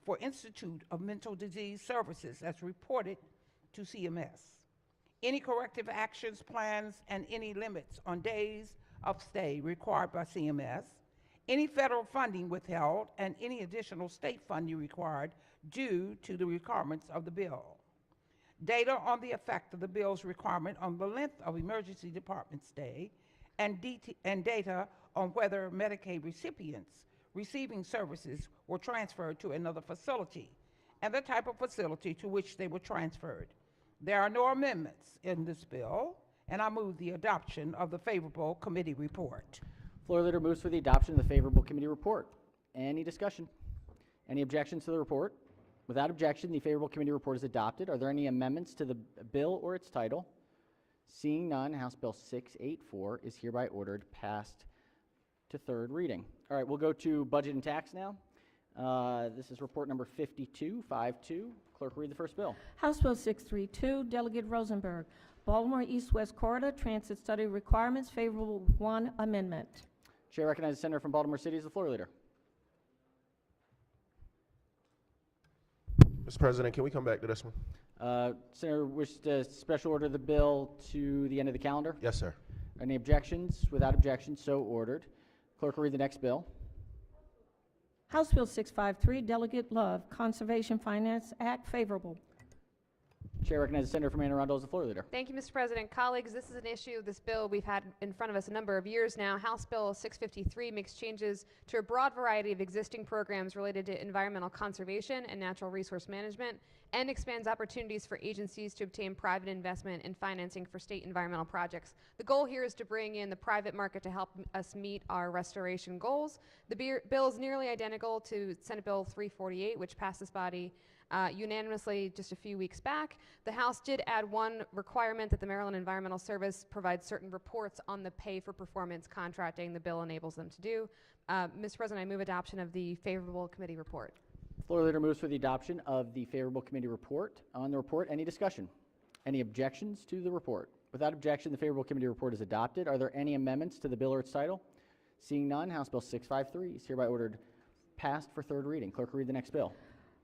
for Institute of Mental Disease Services as reported to CMS. Any corrective actions, plans, and any limits on days of stay required by CMS, any federal funding withheld, and any additional state funding required due to the requirements of the bill. data on the effect of the bill's requirement on the length of emergency department stay, and data on whether Medicaid recipients receiving services were transferred to another facility, and the type of facility to which they were transferred. There are no amendments in this bill, and I move the adoption of the favorable committee report. Floor leader moves for the adoption of the favorable committee report. Any discussion? Any objections to the report? Without objection, the favorable committee report is adopted. Are there any amendments to the bill or its title? Seeing none, House Bill 684 is hereby ordered passed to third reading. All right, we'll go to budget and tax now. This is report number 5252. Clerk, read the first bill. House Bill 632, Delegate Rosenberg, Baltimore East-West Corridor Transit Study Requirements, favorable one amendment. Chair recognizes the senator from Baltimore City as the floor leader. Mr. President, can we come back to this one? Senator wishes to special order the bill to the end of the calendar? Yes, sir. Any objections? Without objection, so ordered. Clerk will read the next bill. House Bill 653, Delegate Love, Conservation Finance Act, favorable. Chair recognizes the senator from Anne Arundel as the floor leader. Thank you, Mr. President. Colleagues, this is an issue, this bill we've had in front of us a number of years now. House Bill 653 makes changes to a broad variety of existing programs related to environmental conservation and natural resource management, and expands opportunities for agencies to obtain private investment and financing for state environmental projects. The goal here is to bring in the private market to help us meet our restoration goals. The bill is nearly identical to Senate Bill 348, which passed this body unanimously just a few weeks back. The House did add one requirement that the Maryland Environmental Service provide certain reports on the pay-for-performance contracting the bill enables them to do. Mr. President, I move adoption of the favorable committee report. Floor leader moves for the adoption of the favorable committee report. On the report, any discussion? Any objections to the report? Without objection, the favorable committee report is adopted. Are there any amendments to the bill or its title? Seeing none, House Bill 653 is hereby ordered passed for third reading. Clerk will read the next bill.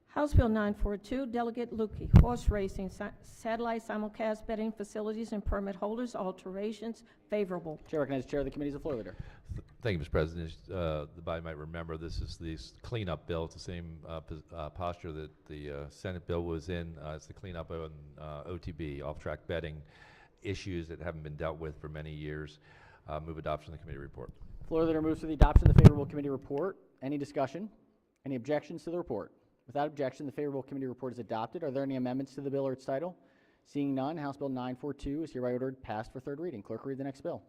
House Bill 942, Delegate Lukey, Horse Racing, Satellite Simulcast Betting Facilities and Permit Holders, alterations, favorable. Chair recognizes the chair of the committee as the floor leader. Thank you, Mr. President. The body might remember this is the cleanup bill. It's the same posture that the Senate bill was in. It's the cleanup on OTB, off-track betting issues that haven't been dealt with for many years. Move adoption of the committee report. Floor leader moves for the adoption of the favorable committee report. Any discussion? Any objections to the report? Without objection, the favorable committee report is adopted. Are there any amendments to the bill or its title? Seeing none, House Bill 942 is hereby ordered passed for third reading. Clerk will read the next bill.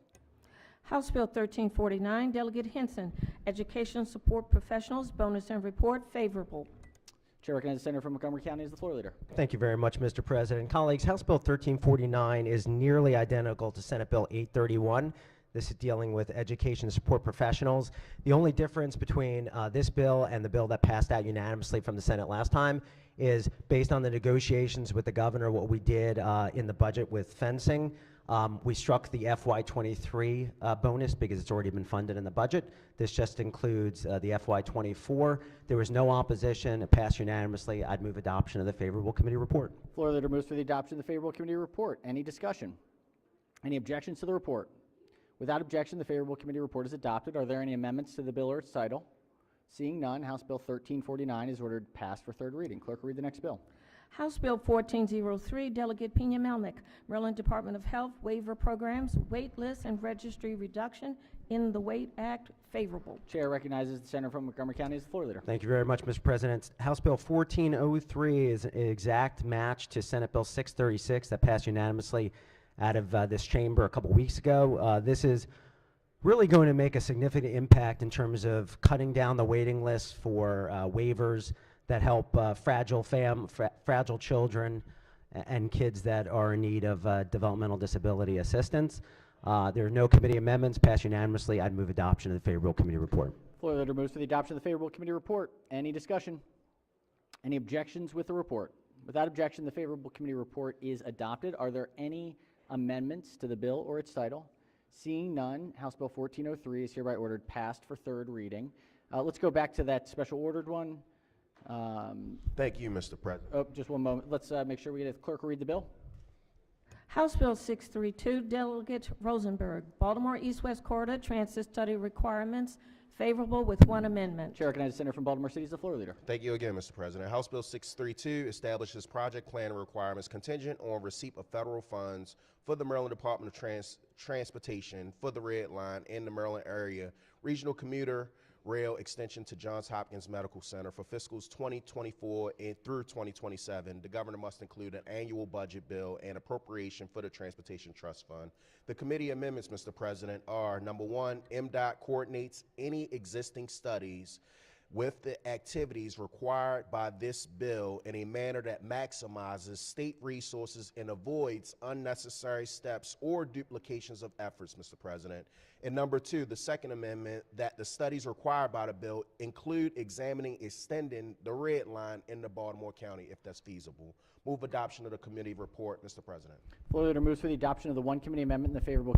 House Bill 1349, Delegate Henson, Education Support Professionals, bonus and report, favorable. Chair recognizes the senator from Montgomery County as the floor leader. Thank you very much, Mr. President. Colleagues, House Bill 1349 is nearly identical to Senate Bill 831. This is dealing with education support professionals. The only difference between this bill and the bill that passed out unanimously from the Senate last time is based on the negotiations with the governor, what we did in the budget with fencing. We struck the FY23 bonus because it's already been funded in the budget. This just includes the FY24. There was no opposition. It passed unanimously. I'd move adoption of the favorable committee report. Floor leader moves for the adoption of the favorable committee report. Any discussion? Any objections to the report? Without objection, the favorable committee report is adopted. Are there any amendments to the bill or its title? Seeing none, House Bill 1349 is ordered passed for third reading. Clerk will read the next bill. House Bill 1403, Delegate Pena-Melnick, Maryland Department of Health Waiver Programs, Wait List and Registry Reduction in the WAIT Act, favorable. Chair recognizes the senator from Montgomery County as the floor leader. Thank you very much, Mr. President. House Bill 1403 is an exact match to Senate Bill 636 that passed unanimously out of this chamber a couple weeks ago. This is really going to make a significant impact in terms of cutting down the waiting list for waivers that help fragile children and kids that are in need of developmental disability assistance. There are no committee amendments. Passed unanimously. I'd move adoption of the favorable committee report. Floor leader moves for the adoption of the favorable committee report. Any discussion? Any objections with the report? Without objection, the favorable committee report is adopted. Are there any amendments to the bill or its title? Seeing none, House Bill 1403 is hereby ordered passed for third reading. Let's go back to that special ordered one. Thank you, Mr. President. Oh, just one moment. Let's make sure we get a clerk to read the bill. House Bill 632, Delegate Rosenberg, Baltimore East-West Corridor Transit Study Requirements, Favorable with one amendment. Chair recognizes the senator from Baltimore City as the floor leader. Thank you again, Mr. President. House Bill 632 establishes project planning requirements contingent on receipt of federal funds for the Maryland Department of Transportation for the Red Line in the Maryland area regional commuter rail extension to Johns Hopkins Medical Center for fiscals 2024 and through 2027. The governor must include an annual budget bill and appropriation for the Transportation Trust Fund. The committee amendments, Mr. President, are number one, MDOT coordinates any existing studies with the activities required by this bill in a manner that maximizes state resources and avoids unnecessary steps or duplications of efforts, Mr. President. And number two, the second amendment, that the studies required by the bill include examining extending the red line into Baltimore County if that's feasible. Move adoption of the committee report, Mr. President. Floor leader moves for the adoption of the one committee amendment and the favorable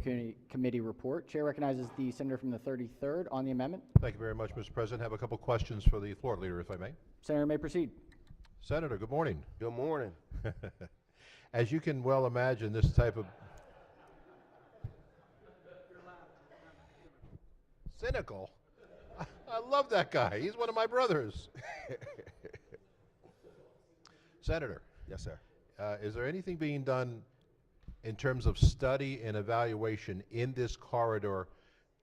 committee report. Chair recognizes the senator from the 33rd on the amendment. Thank you very much, Mr. President. I have a couple questions for the floor leader, if I may. Senator may proceed. Senator, good morning. Good morning. As you can well imagine, this type of cynical. I love that guy. He's one of my brothers. Senator. Yes, sir. Is there anything being done in terms of study and evaluation in this corridor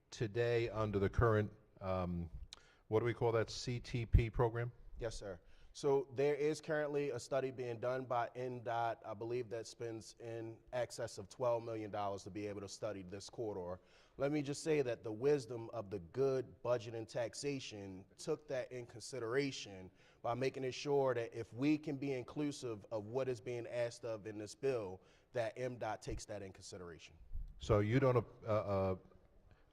today under the current, what do we call that, CTP program? Yes, sir. So there is currently a study being done by NDOT, I believe, that spends in excess of $12 million to be able to study this corridor. Let me just say that the wisdom of the good budget and taxation took that in consideration by making it sure that if we can be inclusive of what is being asked of in this bill, that MDOT takes that in consideration. So you don't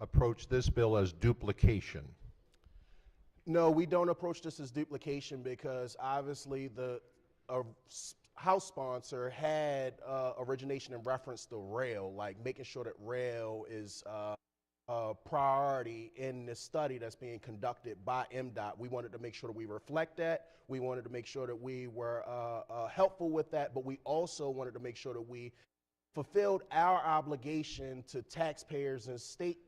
approach this bill as duplication? No, we don't approach this as duplication because obviously the House sponsor had origination in reference to rail, like making sure that rail is a priority in the study that's being conducted by MDOT. We wanted to make sure that we reflect that. We wanted to make sure that we were helpful with that, but we also wanted to make sure that we fulfilled our obligation to taxpayers and state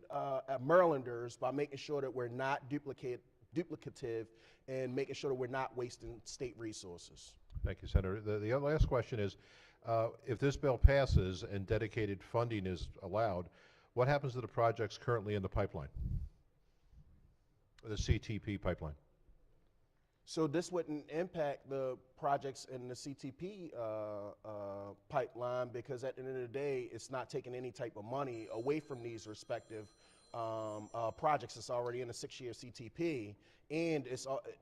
Marylanders by making sure that we're not duplicative and making sure that we're not wasting state resources. Thank you, Senator. The last question is, if this bill passes and dedicated funding is allowed, what happens to the projects currently in the pipeline, the CTP pipeline? So this wouldn't impact the projects in the CTP pipeline because at the end of the day, it's not taking any type of money away from these respective projects that's already in the 6-year CTP. And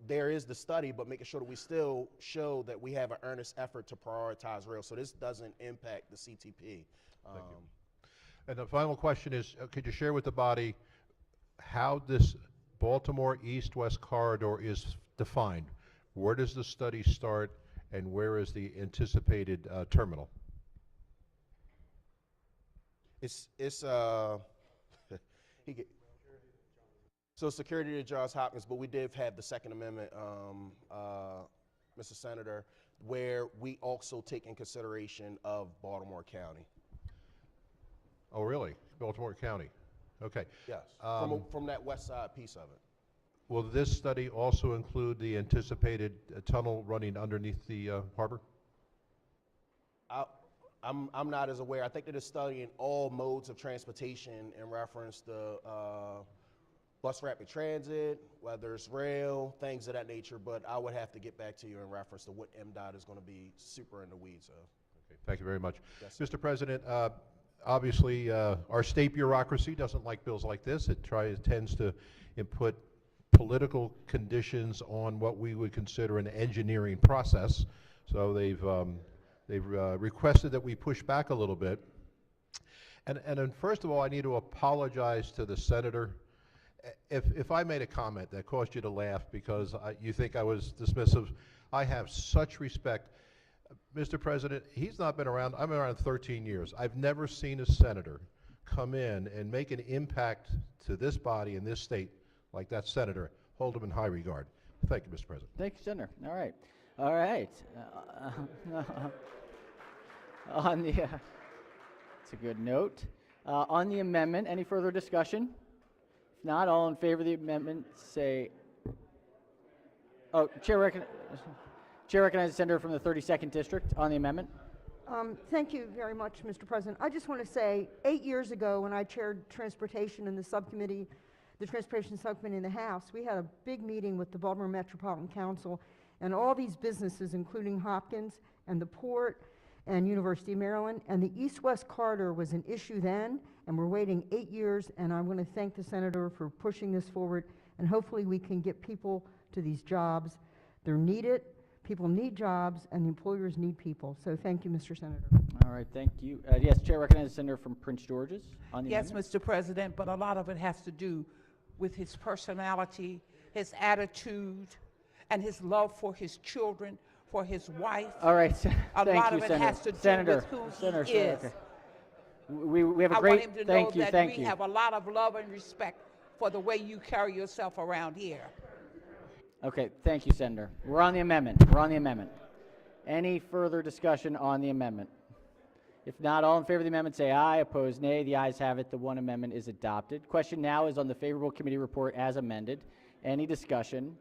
there is the study, but making sure that we still show that we have an earnest effort to prioritize rail. So this doesn't impact the CTP. Thank you. And the final question is, could you share with the body how this Baltimore East-West corridor is defined? Where does the study start and where is the anticipated terminal? So security to Johns Hopkins, but we did have the Second Amendment, Mr. Senator, where we also take in consideration of Baltimore County. Oh, really? Baltimore County? Okay. Yes, from that west side piece of it. Will this study also include the anticipated tunnel running underneath the harbor? I'm not as aware. I think that it's studying all modes of transportation in reference to bus rapid transit, whether it's rail, things of that nature, but I would have to get back to you in reference to what MDOT is going to be super in the weeds of. Okay, thank you very much. Yes, Mr. President, obviously our state bureaucracy doesn't like bills like this. It tends to input political conditions on what we would consider an engineering process. So they've requested that we push back a little bit. And then first of all, I need to apologize to the senator. If I made a comment that caused you to laugh because you think I was dismissive, I have such respect. Mr. President, he's not been around. I've been around 13 years. I've never seen a senator come in and make an impact to this body in this state like that senator. Hold him in high regard. Thank you, Mr. President. Thank you, Senator. All right. All right. On the, it's a good note. On the amendment, any further discussion? If not, all in favor of the amendment say, oh, Chair recognizes the senator from the 32nd District on the amendment. Thank you very much, Mr. President. I just want to say, 8 years ago when I chaired transportation in the subcommittee, the transportation subcommittee in the House, we had a big meeting with the Baltimore Metropolitan Council and all these businesses, including Hopkins and the Port and University of Maryland, and the East-West Corridor was an issue then, and we're waiting 8 years, and I want to thank the senator for pushing this forward, and hopefully we can get people to these jobs. They're needed. People need jobs, and the employers need people. So thank you, Mr. Senator. All right, thank you. Yes, Chair recognizes the senator from Prince George's on the Yes, amendment. Mr. President, but a lot of it has to do with his personality, his attitude, and his love for his children, for his wife. All right, a thank lot you, of it Senator. has to do Senator, with who Senator, he is. okay. We have a I great, want him to thank know you, that we have a lot of love and respect for the way you carry yourself around here. Okay, thank you, Senator. We're on the amendment. We're on the amendment. Any further discussion on the amendment? If not, all in favor of the amendment say aye. Opposed, nay. The ayes have it. The one amendment is adopted. Question now is on the favorable committee report as amended. Any discussion?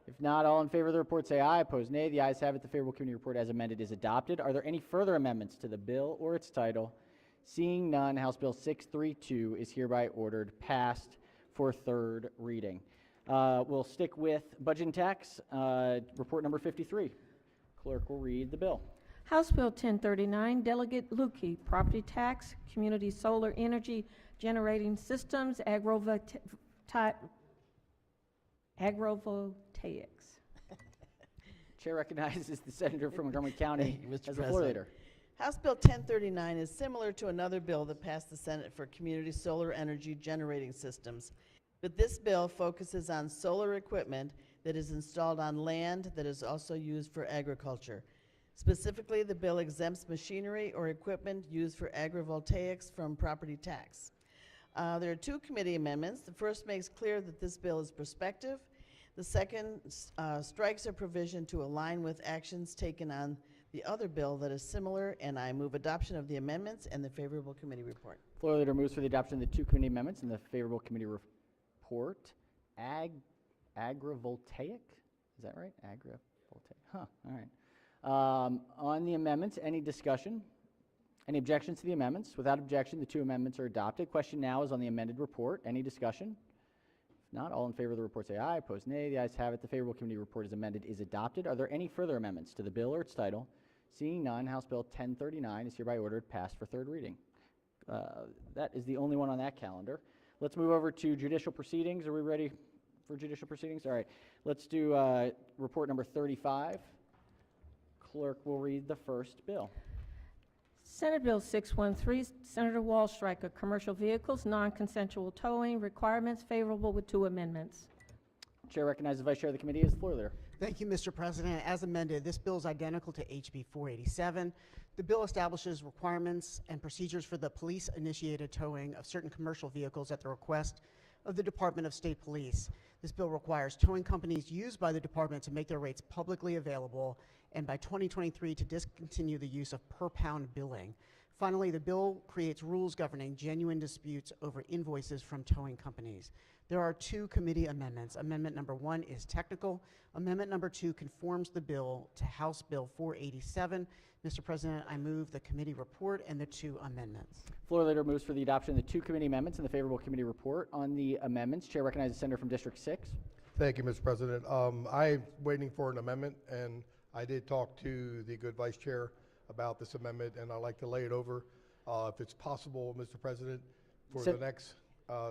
If not, all in favor of the report say aye. Opposed, nay. The ayes have it. The favorable committee report as amended is adopted. Are there any further amendments to the bill or its title? Seeing none, House Bill 632 is hereby ordered passed for third reading. We'll stick with budget and tax, report number 53. Clerk will read the bill. House Bill 1039, Delegate Lukey, Property Tax, Community Solar Energy Generating Systems, Agrovoltaics. Chair recognizes the senator from Montgomery County Thank you, Mr. as the President. floor leader. House Bill 1039 is similar to another bill that passed the Senate for community solar energy generating systems, but this bill focuses on solar equipment that is installed on land that is also used for agriculture. Specifically, the bill exempts machinery or equipment used for agrivoltaics from property tax. There are two committee amendments. The first makes clear that this bill is prospective. The second strikes a provision to align with actions taken on the other bill that is similar, and I move adoption of the amendments and the favorable committee report. Floor leader moves for the adoption of the two committee amendments and the favorable committee report. Agrivoltaic? Is that right? Agrivoltaic. Huh, all right. On the amendments, any discussion? Any objections to the amendments? Without objection, the two amendments are adopted. Question now is on the amended report. Any discussion? If not, all in favor of the report say aye. Opposed, nay. The ayes have it. The favorable committee report as amended is adopted. Are there any further amendments to the bill or its title? Seeing none, House Bill 1039 is hereby ordered passed for third reading. That is the only one on that calendar. Let's move over to judicial proceedings. Are we ready for judicial proceedings? All right. Let's do report number 35. Clerk will read the first bill. Senate Bill 613, Senator Wallstreicher, Commercial Vehicles, Non-Consensual Towing Requirements, favorable with two amendments. Chair recognizes the Vice Chair of the committee as floor leader. Thank you, Mr. President. As amended, this bill is identical to HB 487. The bill establishes requirements and procedures for the police-initiated towing of certain commercial vehicles at the request of the Department of State Police. This bill requires towing companies used by the department to make their rates publicly available, and by 2023 to discontinue the use of per-pound billing. Finally, the bill creates rules governing genuine disputes over invoices from towing companies. There are two committee amendments. Amendment number 1 is technical. Amendment number 2 conforms the bill to House Bill 487. Mr. President, I move the committee report and the two amendments. Floor leader moves for the adoption of the two committee amendments and the favorable committee report. On the amendments, Chair recognizes the senator from District 6. Thank you, Mr. President. I'm waiting for an amendment, and I did talk to the good Vice Chair about this amendment, and I'd like to lay it over, if it's possible, Mr. President, for the next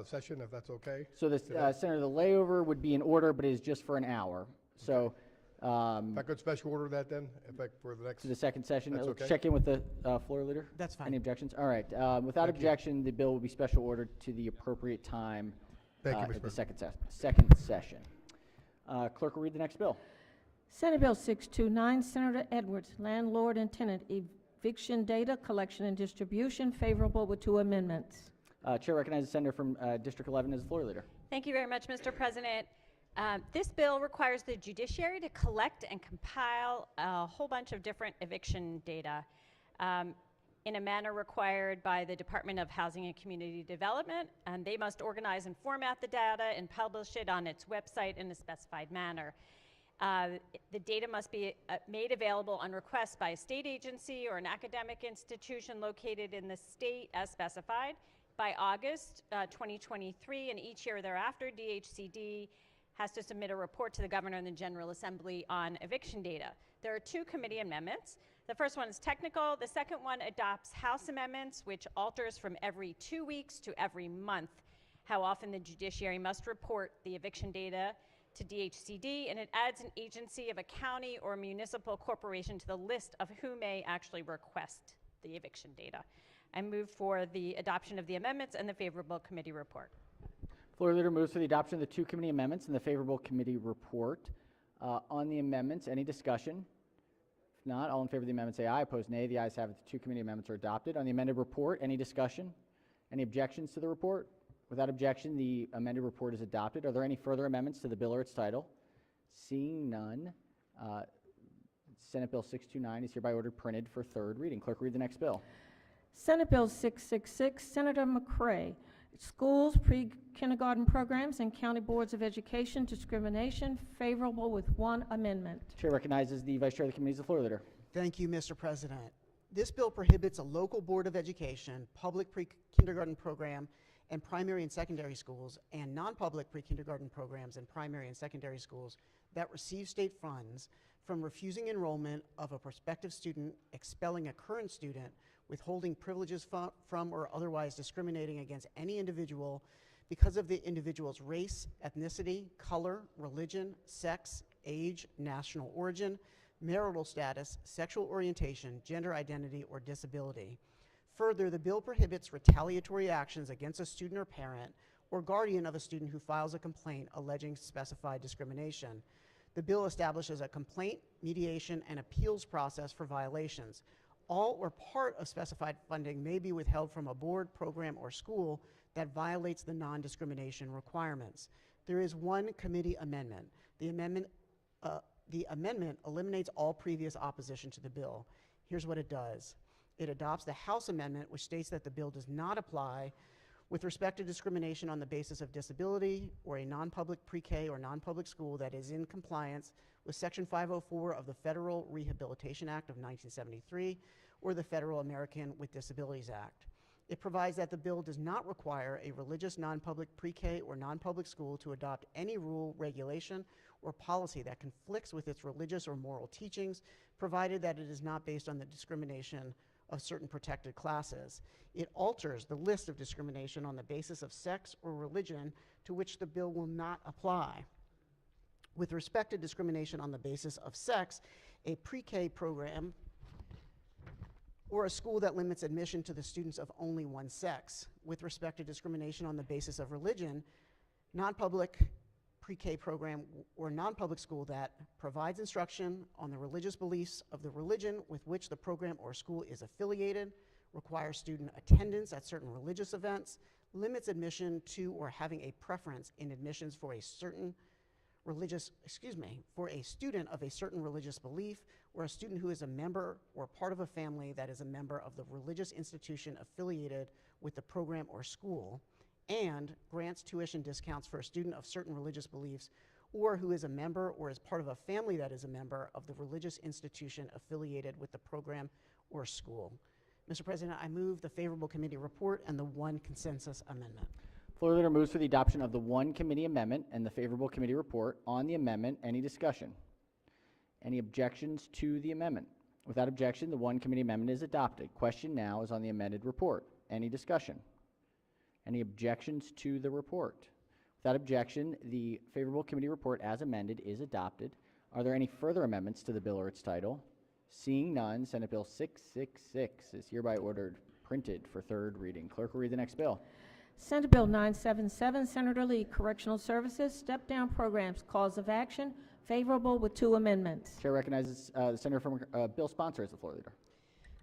session, if that's okay. So the Senator, the layover would be in order, but it is just for an hour. So if I could special order that then, for the next. To the second session. That's Let's okay. check in with the floor leader. That's fine. Any objections? All right. Without objection, the bill will be special ordered to the appropriate time at the second session. Clerk will read the next bill. Senate Bill 629, Senator Edwards, Landlord and Tenant Eviction Data Collection and Distribution, favorable with two amendments. Chair recognizes the senator from District 11 as the floor leader. Thank you very much, Mr. President. This bill requires the judiciary to collect and compile a whole bunch of different eviction data. in a manner required by the Department of Housing and Community Development, and they must organize and format the data and publish it on its website in a specified manner. The data must be made available on request by a state agency or an academic institution located in the state as specified by August 2023, and each year thereafter, DHCD has to submit a report to the Governor and the General Assembly on eviction data. There are 2 committee amendments. The first one is technical. The second one adopts House amendments, which alters from every 2 weeks to every month how often the judiciary must report the eviction data to DHCD, and it adds an agency of a county or municipal corporation to the list of who may actually request the eviction data. I move for the adoption of the amendments and the favorable committee report. Floor Leader moves for the adoption of the 2 committee amendments and the favorable committee report. On the amendments, any discussion? If not, all in favor of the amendment say aye. Opposed, nay. The ayes have it. The 2 committee amendments are adopted. On the amended report, any discussion? Any objections to the report? Without objection, the amended report is adopted. Are there any further amendments to the bill or its title? Seeing none, Senate Bill 629 is hereby ordered printed for 3rd reading. Clerk, read the next bill. Senate Bill 666, Senator McCray. Schools, pre-kindergarten programs, and county boards of education discrimination, favorable with 1 amendment. Chair recognizes the Vice Chair of the Committee, the floor leader. Thank you, Mr. President. This bill prohibits a local board of education, public pre-kindergarten program, and primary and secondary schools, and non-public pre-kindergarten programs and primary and secondary schools that receive state funds from refusing enrollment of a prospective student, expelling a current student, withholding privileges from or otherwise discriminating against any individual because of the individual's race, ethnicity, color, religion, sex, age, national origin, marital status, sexual orientation, gender identity, or disability. Further, the bill prohibits retaliatory actions against a student or parent or guardian of a student who files a complaint alleging specified discrimination. The bill establishes a complaint, mediation, and appeals process for violations. All or part of specified funding may be withheld from a board, program, or school that violates the non-discrimination requirements. There is 1 committee amendment. The amendment eliminates all previous opposition to the bill. Here's what it does. It adopts the House amendment, which states that the bill does not apply with respect to discrimination on the basis of disability or a non-public pre-K or non-public school that is in compliance with Section 504 of the Federal Rehabilitation Act of 1973 or the Federal American with Disabilities Act. It provides that the bill does not require a religious non-public pre-K or non-public school to adopt any rule, regulation, or policy that conflicts with its religious or moral teachings, provided that it is not based on the discrimination of certain protected classes. It alters the list of discrimination on the basis of sex or religion to which the bill will not apply. With respect to discrimination on the basis of sex, a pre-K program or a school that limits admission to the students of only one sex. With respect to discrimination on the basis of religion, non-public pre-K program or non-public school that provides instruction on the religious beliefs of the religion with which the program or school is affiliated, requires student attendance at certain religious events, limits admission to or having a preference in admissions for a certain for a student of a certain religious belief, or a student who is a member or part of a family that is a member of the religious institution affiliated with the program or school, and grants tuition discounts for a student of certain religious beliefs, or who is a member or is part of a family that is a member of the religious institution affiliated with the program or school. Mr. President, I move the favorable committee report and the 1 consensus amendment. Floor leader moves for the adoption of the 1 committee amendment and the favorable committee report. On the amendment, any discussion? Any objections to the amendment? Without objection, the 1 committee amendment is adopted. Question now is on the amended report. Any discussion? Any objections to the report? Without objection, the favorable committee report as amended is adopted. Are there any further amendments to the bill or its title? Seeing none, Senate Bill 666 is hereby ordered printed for 3rd reading. Clerk will read the next bill. Senate Bill 977, Senator Lee, Correctional Services, Step-Down Programs, Cause of Action, favorable with 2 amendments. Chair recognizes the senator from bill sponsor as the floor leader.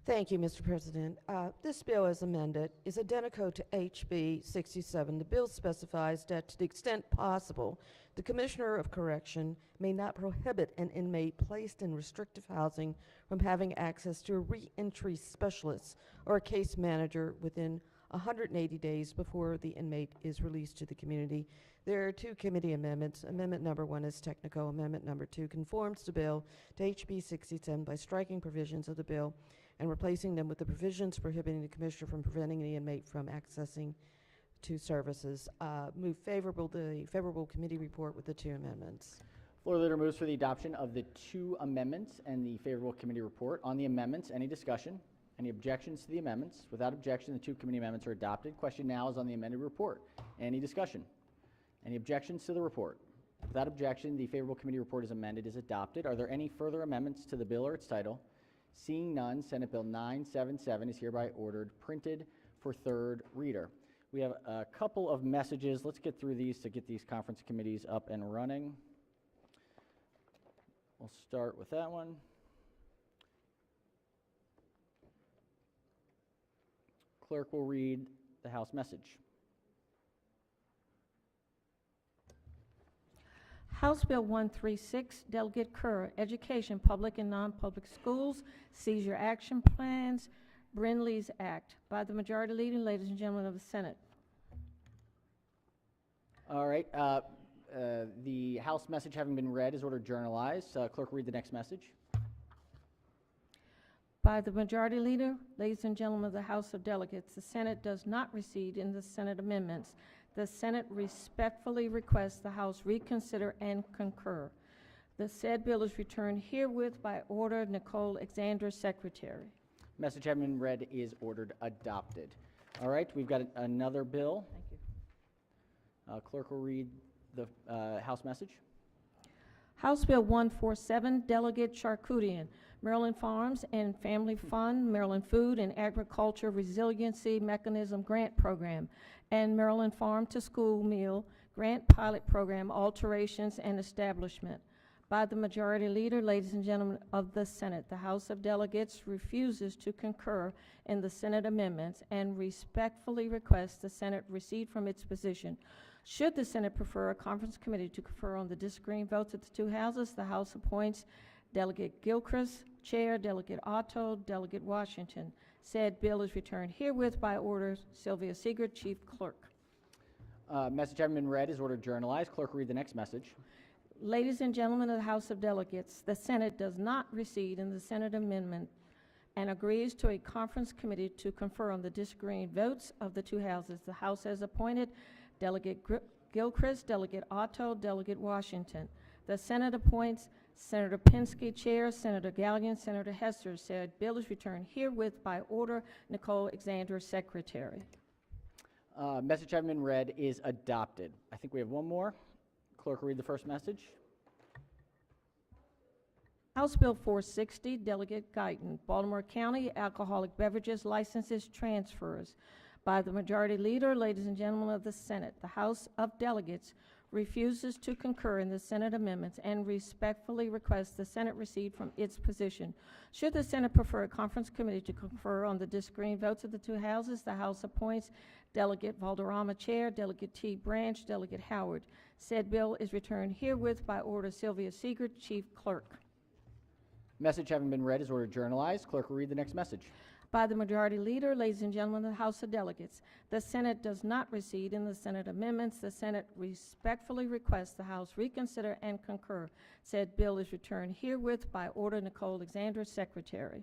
Thank you, Mr. President. This bill, as amended, is identical to HB 67. The bill specifies that to the extent possible, the Commissioner of Correction may not prohibit an inmate placed in restrictive housing from having access to a reentry specialist or a case manager within 180 days before the inmate is released to the community. There are two committee amendments. Amendment number 1 is technical. Amendment number 2 conforms the bill to HB 67 by striking provisions of the bill and replacing them with the provisions prohibiting the Commissioner from preventing the inmate from accessing to services. Move the favorable committee report with the two amendments. Floor leader moves for the adoption of the two amendments and the favorable committee report. On the amendments, any discussion? Any objections to the amendments? Without objection, the two committee amendments are adopted. Question now is on the amended report. Any discussion? Any objections to the report? Without objection, the favorable committee report is amended, is adopted. Are there any further amendments to the bill or its title? Seeing none, Senate Bill 977 is hereby ordered printed for third reader. We have a couple of messages. Let's get through these to get these conference committees up and running. We'll start with that one. Clerk will read the House message. House Bill 136, Delegate Kerr, Education, Public and Non-Public Schools, Seizure Action Plans, Brindley's Act. By the Majority Leader, ladies and gentlemen of the Senate. All right. The House message having been read is ordered journalized. Clerk will read the next message. By the Majority Leader, ladies and gentlemen of the House of Delegates, the Senate does not recede in the Senate amendments. The Senate respectfully requests the House reconsider and concur. The said bill is returned herewith by order of Nicole Alexander, Secretary. Message having been read is ordered adopted. All right, we've got another bill. Thank you. Clerk will read the House message. House Bill 147, Delegate Charkoudian, Maryland Farms and Family Fund, Maryland Food and Agriculture Resiliency Mechanism Grant Program, and Maryland Farm to School Meal Grant Pilot Program alterations and establishment. By the Majority Leader, ladies and gentlemen of the Senate, the House of Delegates refuses to concur in the Senate amendments and respectfully requests the Senate recede from its position. Should the Senate prefer a conference committee to confer on the disagreeing votes of the two houses, the House appoints Delegate Gilchrist, Chair, Delegate Otto, Delegate Washington. Said bill is returned herewith by order Sylvia Seeger, Chief Clerk. Message having been read is ordered journalized. Clerk will read the next message. Ladies and gentlemen of the House of Delegates, the Senate does not recede in the Senate amendment and agrees to a conference committee to confer on the disagreeing votes of the two houses. The House has appointed Delegate Gilchrist, Delegate Otto, Delegate Washington. The Senate appoints Senator Penske, Chair, Senator Gallion, Senator Hester. Said bill is returned herewith by order Nicole Alexander, Secretary. Message having been read is adopted. I think we have one more. Clerk will read the first message. House Bill 460, Delegate Guyton, Baltimore County Alcoholic Beverages Licenses Transfers. By the Majority Leader, ladies and gentlemen of the Senate, the House of Delegates refuses to concur in the Senate amendments and respectfully requests the Senate recede from its position. Should the Senate prefer a conference committee to confer on the disagreeing votes of the two houses, the House appoints Delegate Valderrama, Chair, Delegate T. Branch, Delegate Howard. Said bill is returned herewith by order Sylvia Seeger, Chief Clerk. Message having been read is ordered journalized. Clerk will read the next message. By the Majority Leader, ladies and gentlemen of the House of Delegates, the Senate does not recede in the Senate amendments. The Senate respectfully requests the House reconsider and concur. Said bill is returned herewith by order Nicole Alexander, Secretary.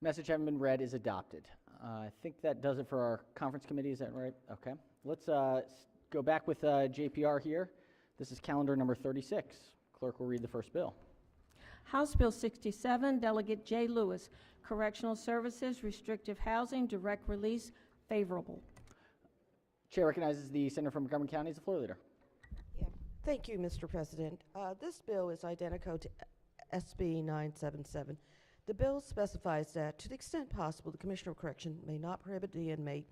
Message having been read is adopted. I think that does it for our conference committee. Is that right? Okay. Let's go back with JPR here. This is calendar number 36. Clerk will read the first bill. House Bill 67, Delegate J. Lewis, Correctional Services, Restrictive Housing, Direct Release, favorable. Chair recognizes the Senator from Montgomery County as the floor leader. Thank you, Mr. President. This bill is identical to SB 977. The bill specifies that, to the extent possible, the Commissioner of Correction may not prohibit the inmate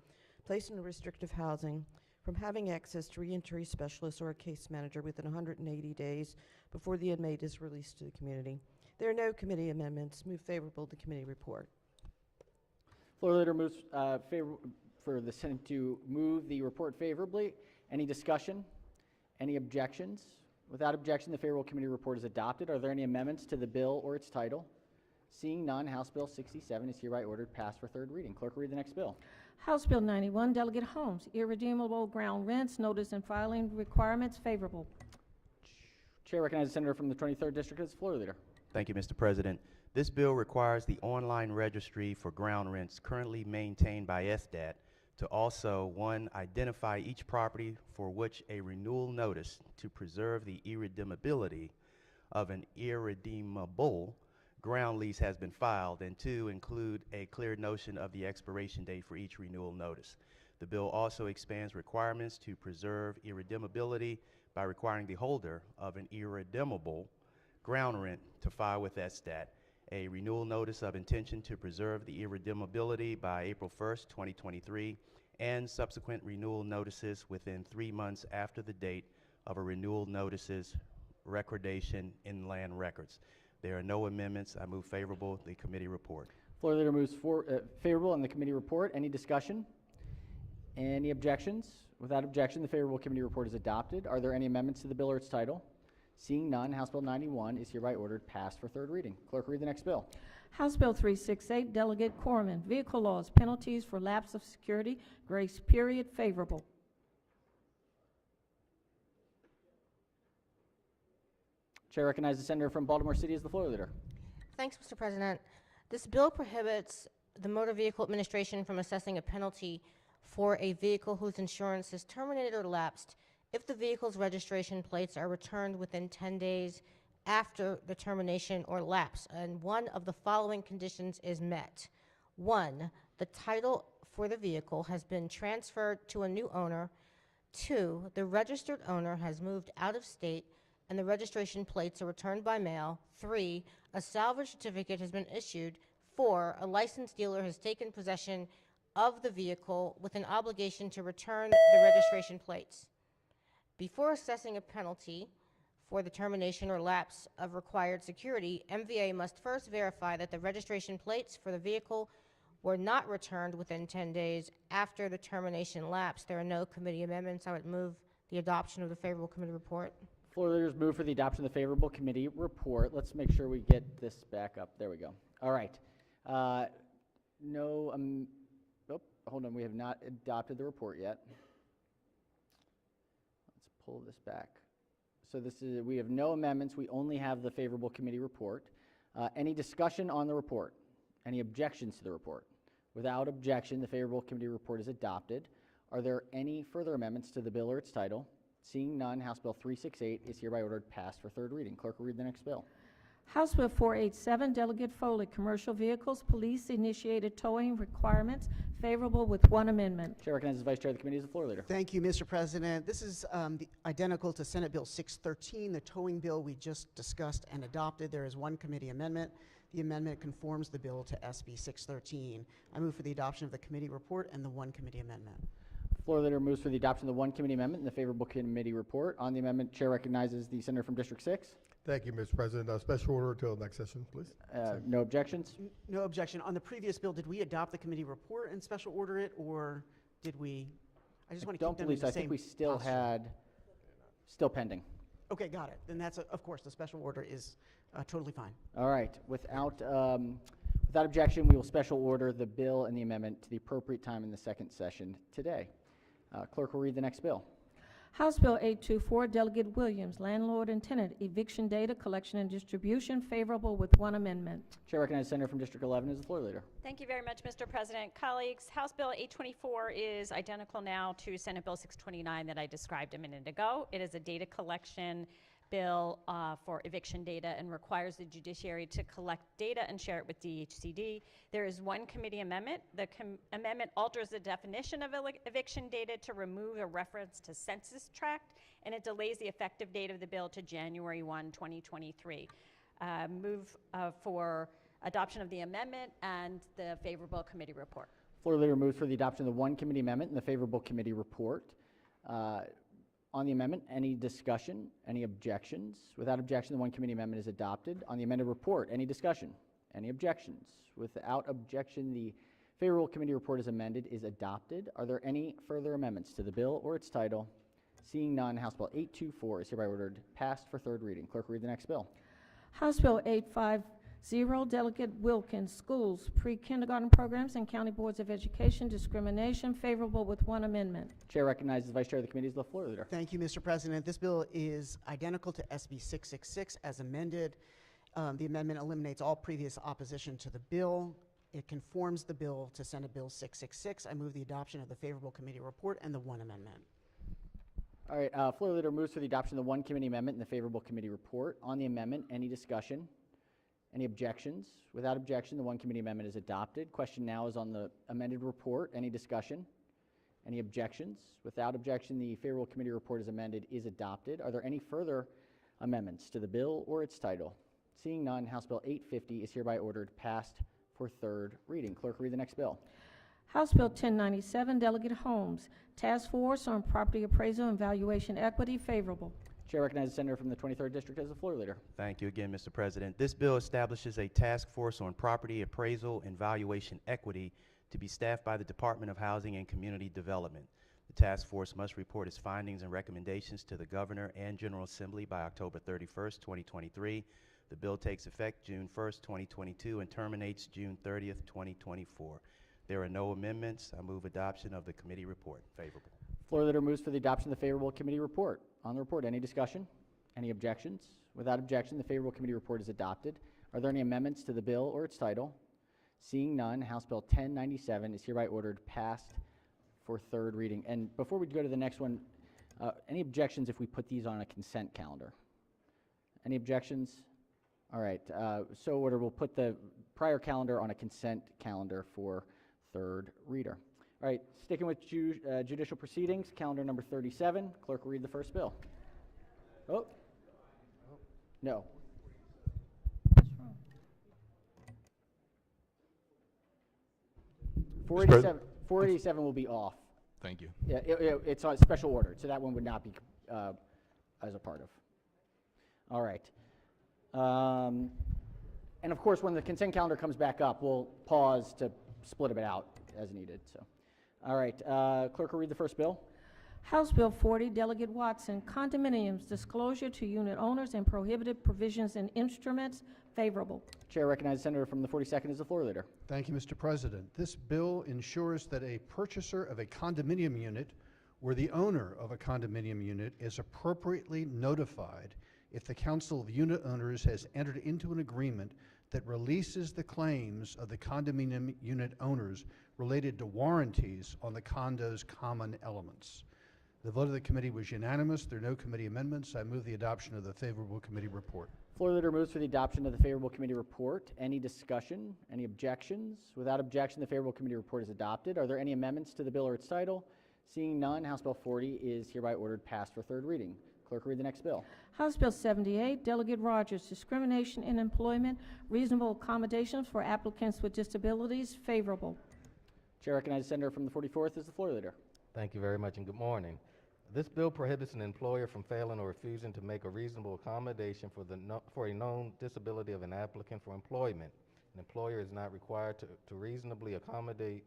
placed in restrictive housing from having access to reentry specialists or a case manager within 180 days before the inmate is released to the community. There are no committee amendments. Move favorable to committee report. Floor leader moves for the Senate to move the report favorably. Any discussion? Any objections? Without objection, the favorable committee report is adopted. Are there any amendments to the bill or its title? Seeing none, House Bill 67 is hereby ordered passed for third reading. Clerk will read the next bill. House Bill 91, Delegate Holmes, irredeemable ground rents, notice and filing requirements, favorable. Chair recognizes the senator from the 23rd District as floor leader. Thank you, Mr. President. This bill requires the online registry for ground rents currently maintained by SDAT to also, one, identify each property for which a renewal notice to preserve the irredeemability of an irredeemable ground lease has been filed, and two, include a clear notion of the expiration date for each renewal notice. The bill also expands requirements to preserve irredeemability by requiring the holder of an irredeemable ground rent to file with SDAT a renewal notice of intention to preserve the irredeemability by April 1st, 2023, and subsequent renewal notices within 3 months after the date of a renewal notice's recordation in land records. There are no amendments. I move favorable the committee report. Floor leader moves favorable on the committee report. Any discussion? Any objections? Without objection, the favorable committee report is adopted. Are there any amendments to the bill or its title? Seeing none, House Bill 91 is hereby ordered passed for third reading. Clerk, read the next bill. House Bill 368, Delegate Corman, vehicle laws, penalties for lapse of security, grace period, favorable. Chair recognizes the senator from Baltimore City as the floor leader. Thanks, Mr. President. This bill prohibits the Motor Vehicle Administration from assessing a penalty for a vehicle whose insurance is terminated or lapsed if the vehicle's registration plates are returned within 10 days after the termination or lapse, and one of the following conditions is met. 1, the title for the vehicle has been transferred to a new owner. 2, the registered owner has moved out of state and the registration plates are returned by mail. 3, a salvage certificate has been issued. 4, a licensed dealer has taken possession of the vehicle with an obligation to return the registration plates. Before assessing a penalty for the termination or lapse of required security, MVA must first verify that the registration plates for the vehicle were not returned within 10 days after the termination lapse. There are no committee amendments. I would move the adoption of the favorable committee report. Floor leaders move for the adoption of the favorable committee report. Let's make sure we get this back up. There we go. All right. Hold on. We have not adopted the report yet. Let's pull this back. So we have no amendments. We only have the favorable committee report. Any discussion on the report? Any objections to the report? Without objection, the favorable committee report is adopted. Are there any further amendments to the bill or its title? Seeing none, House Bill 368 is hereby ordered passed for third reading. Clerk will read the next bill. House Bill 487, Delegate Foley, commercial vehicles, police-initiated towing requirements, favorable with one amendment. Chair recognizes Vice Chair of the committee as the floor leader. Thank you, Mr. President. This is identical to Senate Bill 613, the towing bill we just discussed and adopted. There is one committee amendment. The amendment conforms the bill to SB 613. I move for the adoption of the committee report and the one committee amendment. Floor leader moves for the adoption of the one committee amendment and the favorable committee report. On the amendment, Chair recognizes the senator from District 6. Thank you, Mr. President. Special order until next session, please. No objections? No objection. On the previous bill, did we adopt the committee report and special order it, or did we? I just want to keep them in the same I think we still posture. still pending. Okay, got it. Then that's, of course, the special order is totally fine. All right. Without objection, we will special order the bill and the amendment to the appropriate time in the second session today. Clerk will read the next bill. House Bill 824, Delegate Williams, landlord and tenant eviction data collection and distribution, favorable with one amendment. Chair recognizes Senator from District 11 as the floor leader. Thank you very much, Mr. President. Colleagues, House Bill 824 is identical now to Senate Bill 629 that I described a minute ago. It is a data collection bill for eviction data and requires the judiciary to collect data and share it with DHCD. There is one committee amendment. The amendment alters the definition of eviction data to remove a reference to census tract, and it delays the effective date of the bill to January 1, 2023. Move for adoption of the amendment and the favorable committee report. Floor leader moves for the adoption of the one committee amendment and the favorable committee report. On the amendment, any discussion, any objections? Without objection, the one committee amendment is adopted. On the amended report, any discussion, any objections? Without objection, the Favorable committee report as amended is adopted. Are there any further amendments to the bill or its title? Seeing none, House Bill 824 is hereby ordered passed for third reading. Clerk will read the next bill. House Bill 850, Delegate Wilkins, Schools, Pre-Kindergarten Programs, and County Boards of Education Discrimination, favorable with one amendment. Chair recognizes the Vice Chair of the Committee as the floor leader. Thank you, Mr. President. This bill is identical to SB 666 as amended. The amendment eliminates all previous opposition to the bill. It conforms the bill to Senate Bill 666. I move the adoption of the favorable committee report and the one amendment. All right, floor leader moves for the adoption of the one committee amendment and the favorable committee report. On the amendment, any discussion? Any objections? Without objection, the one committee amendment is adopted. Question now is on the amended report. Any discussion? Any objections? Without objection, the favorable committee report as amended is adopted. Are there any further amendments to the bill or its title? Seeing none, House Bill 850 is hereby ordered passed for third reading. Clerk, read the next bill. House Bill 1097, Delegate Holmes, Task Force on Property Appraisal and Valuation Equity, favorable. Chair recognizes the senator from the 23rd District as the floor leader. Thank you again, Mr. President. This bill establishes a task force on property appraisal and valuation equity to be staffed by the Department of Housing and Community Development. The task force must report its findings and recommendations to the Governor and General Assembly by October 31st, 2023. The bill takes effect June 1st, 2022 and terminates June 30th, 2024. There are no amendments. I move adoption of the committee report. Favorable. Floor leader moves for the adoption of the favorable committee report. On the report, any discussion? Any objections? Without objection, the favorable committee report is adopted. Are there any amendments to the bill or its title? Seeing none, House Bill 1097 is hereby ordered passed for third reading. And before we go to the next one, any objections if we put these on a consent calendar? Any objections? All right, so order, we'll put the prior calendar on a consent calendar for third reader. All right, sticking with judicial proceedings, calendar number 37. Clerk will read the first bill. Oh, no. What's wrong? 487 will be off. Thank you. Yeah, it's on special order, so that one would not be as a part of. All right. And of course, when the consent calendar comes back up, we'll pause to split it out as needed. So, all right, clerk will read the first bill. House Bill 40, Delegate Watson, Condominiums, Disclosure to Unit Owners and Prohibited Provisions and Instruments, favorable. Chair recognizes the senator from the 42nd as the floor leader. Thank you, Mr. President. This bill ensures that a purchaser of a condominium unit or the owner of a condominium unit is appropriately notified if the Council of Unit Owners has entered into an agreement that releases the claims of the condominium unit owners related to warranties on the condo's common elements. The vote of the committee was unanimous. There are no committee amendments. I move the adoption of the favorable committee report. Floor leader moves for the adoption of the favorable committee report. Any discussion? Any objections? Without objection, the favorable committee report is adopted. Are there any amendments to the bill or its title? Seeing none, House Bill 40 is hereby ordered passed for third reading. Clerk, read the next bill. House Bill 78, Delegate Rogers, Discrimination in Employment, Reasonable Accommodations for Applicants with Disabilities, favorable. Chair recognizes the senator from the 44th as the floor leader. Thank you very much and good morning. This bill prohibits an employer from failing or refusing to make a reasonable accommodation for a known disability of an applicant for employment. An employer is not required to reasonably accommodate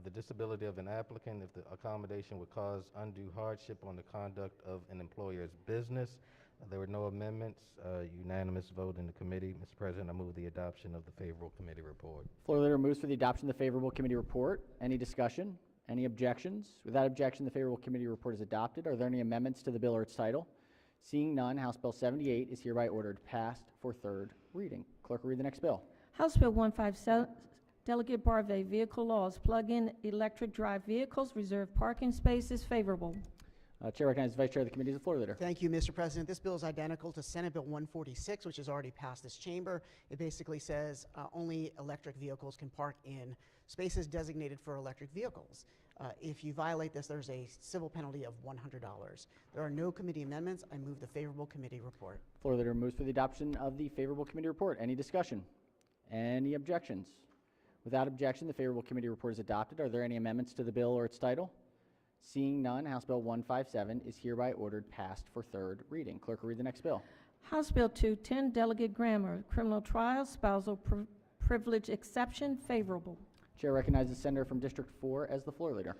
the disability of an applicant if the accommodation would cause undue hardship on the conduct of an employer's business. There were no amendments. Unanimous vote in the committee. Mr. President, I move the adoption of the favorable committee report. Floor leader moves for the adoption of the favorable committee report. Any discussion? Any objections? Without objection, the favorable committee report is adopted. Are there any amendments to the bill or its title? Seeing none, House Bill 78 is hereby ordered passed for third reading. Clerk will read the next bill. House Bill 157, Delegate Barvey, Vehicle Laws, Plug-in Electric Drive Vehicles, Reserved Parking Spaces, favorable. Chair recognizes the Vice Chair of the Committee as the floor leader. Thank you, Mr. President. This bill is identical to Senate Bill 146, which has already passed this chamber. It basically says only electric vehicles can park in spaces designated for electric vehicles. If you violate this, there's a civil penalty of $100. There are no committee amendments. I move the favorable committee report. Floor leader moves for the adoption of the favorable committee report. Any discussion? Any objections? Without objection, the favorable committee report is adopted. Are there any amendments to the bill or its title? Seeing none, House Bill 157 is hereby ordered passed for third reading. Clerk will read the next bill. House Bill 210, Delegate Grammer, Criminal Trial, Spousal Privilege Exception, favorable. Chair recognizes the senator from District 4 as the floor leader.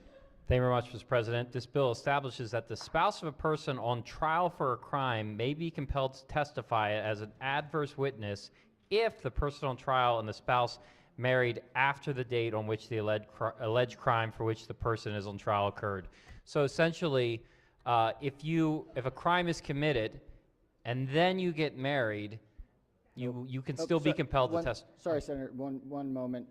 Thank you very much, Mr. President. This bill establishes that the spouse of a person on trial for a crime may be compelled to testify as an adverse witness if the person on trial and the spouse married after the date on which the alleged crime for which the person is on trial occurred. So essentially, if a crime is committed and then you get married, you can still be compelled to testify. Sorry, Senator, one moment.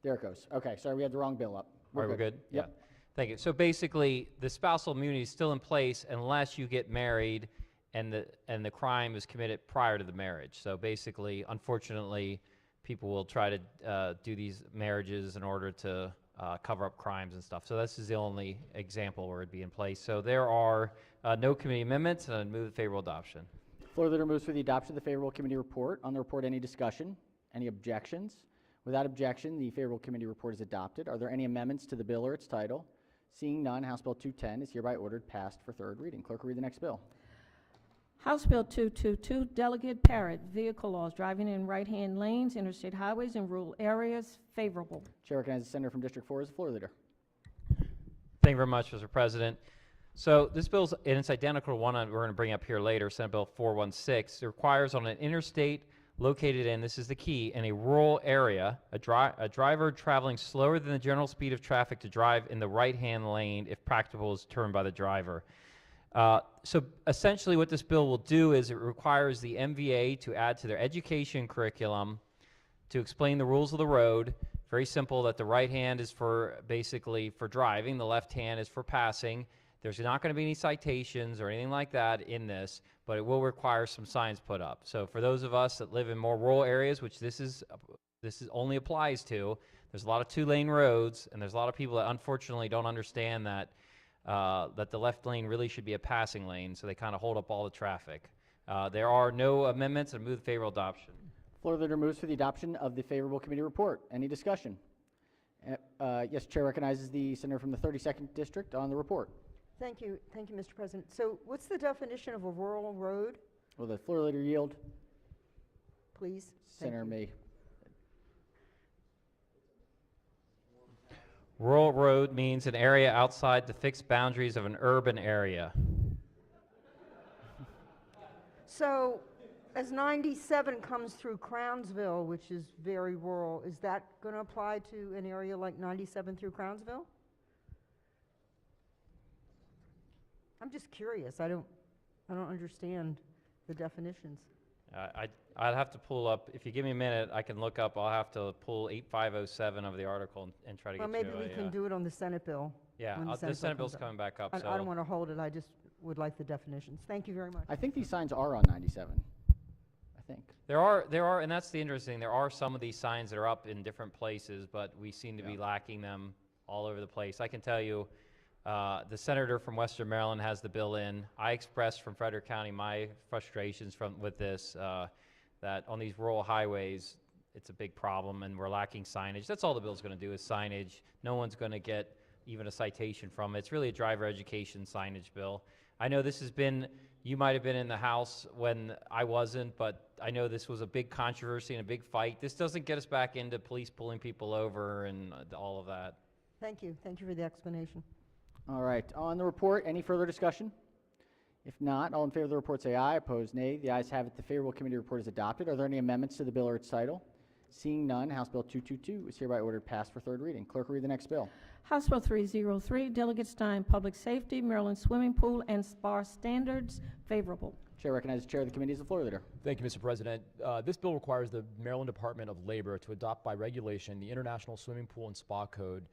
There it goes. Okay, sorry, we had the wrong bill up. All right, we're good? Yep. Yeah. Thank you. So basically, the spousal immunity is still in place unless you get married and the crime is committed prior to the marriage. So basically, unfortunately, people will try to do these marriages in order to cover up crimes and stuff. So this is the only example where it'd be in place. So there are no committee amendments, and I'd move favorable adoption. Floor leader moves for the adoption of the favorable committee report. On the report, any discussion? Any objections? Without objection, the favorable committee report is adopted. Are there any amendments to the bill or its title? Seeing none, House Bill 210 is hereby ordered passed for third reading. Clerk will read the next bill. House Bill 222, Delegate Parrott, Vehicle Laws, Driving in Right-Hand Lanes, Interstate Highways, and Rural Areas, favorable. Chair recognizes the senator from District 4 as the floor leader. Thank you very much, Mr. President. So this bill's, and it's identical to one we're going to bring up here later, Senate Bill 416. It requires on an interstate located in, this is the key, in a rural area, a driver traveling slower than the general speed of traffic to drive in the right-hand lane if practicable is determined by the driver. So essentially what this bill will do is it requires the MVA to add to their education curriculum to explain the rules of the road. Very simple, that the right hand is for basically for driving, the left hand is for passing. There's not going to be any citations or anything like that in this, but it will require some signs put up. So for those of us that live in more rural areas, which this is only applies to, there's a lot of two-lane roads, and there's a lot of people that unfortunately don't understand that that the left lane really should be a passing lane, so they kind of hold up all the traffic. There are no amendments, and move favorable adoption. Floor leader moves for the adoption of the favorable committee report. Any discussion? Yes, Chair recognizes the senator from the 32nd District on the report. Thank you, Mr. President. So what's the definition of a rural road, Will the floor leader yield? please? Thank Senator you. May. Rural road means an area outside the fixed boundaries of an urban area. So as 97 comes through Crownsville, which is very rural, is that going to apply to an area like 97 through Crownsville? I'm just curious. I don't understand the definitions. I'd have to pull up, if you give me a minute, I can look up, I'll have to pull 8507 of the article and try to Well, get maybe you we can do it on the Senate bill. Yeah, when the Senate bill bill's comes coming back up. I so don't want to hold it. I just would like the definitions. Thank you very much. I think these signs are on 97. I think. There are, and that's the interesting, there are some of these signs that are up in different places, but we seem to be lacking them all over the place. I can tell you, the senator from Western Maryland has the bill in. I expressed from Frederick County my frustrations with this, that on these rural highways, it's a big problem and we're lacking signage. That's all the bill's going to do is signage. No one's going to get even a citation from it. It's really a driver education signage bill. I know this has been, you might have been in the House when I wasn't, but I know this was a big controversy and a big fight. This doesn't get us back into police pulling people over and all of that. Thank you. Thank you for the explanation. All right. On the report, any further discussion? If not, all in favor of the report say aye. Opposed, nay. The ayes have it. The favorable committee report is adopted. Are there any amendments to the bill or its title? Seeing none, House Bill 222 is hereby ordered passed for third reading. Clerk will read the next bill. House Bill 303, Delegate Stein, Public Safety, Maryland Swimming Pool and Spa Standards, favorable. Chair recognizes the chair of the committee as the floor leader. Thank you, Mr. President. This bill requires the Maryland Department of Labor to adopt by regulation the International Swimming Pool and Spa Code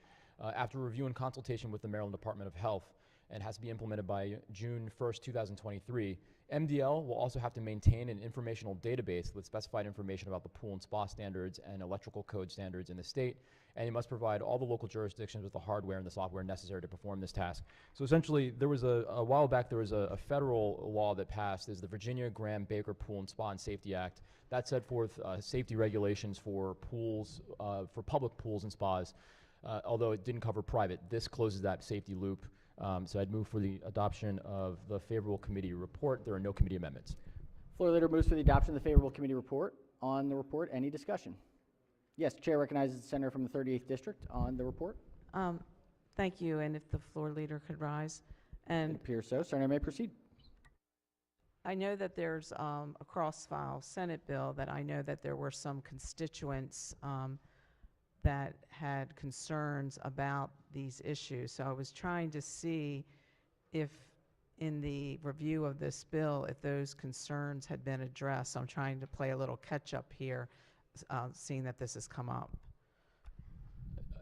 after review and consultation with the Maryland Department of Health, and has to be implemented by June 1st, 2023. MDL will also have to maintain an informational database with specified information about the pool and spa standards and electrical code standards in the state, and it must provide all the local jurisdictions with the hardware and the software necessary to perform this task. So essentially, there was a while back, there was a federal law that passed, is the Virginia Graham-Baker Pool and Spa and Safety Act. That set forth safety regulations for pools, for public pools and spas, although it didn't cover private. This closes that safety loop. So I'd move for the adoption of the favorable committee report. There are no committee amendments. Floor leader moves for the adoption of the favorable committee report. On the report, any discussion? Yes, Chair recognizes the senator from the 38th District on the report. Thank you, and if the floor leader could rise. It And appears so. Senator may proceed. I know that there's a cross-file Senate bill that I know that there were some constituents that had concerns about these issues. So I was trying to see if in the review of this bill, if those concerns had been addressed. So I'm trying to play a little catch-up here, seeing that this has come up.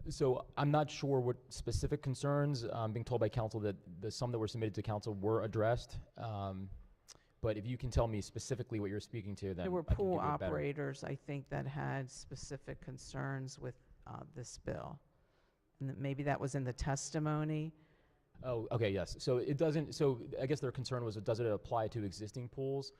So I'm not sure what specific concerns. I'm being told by council that some that were submitted to council were addressed. But if you can tell me specifically what you're speaking to, then There were I can pool give you a better- operators, I think, that had specific concerns with this bill. And maybe that was in the testimony. Oh, okay, yes. So it doesn't, so I guess their concern was, does it apply to existing pools?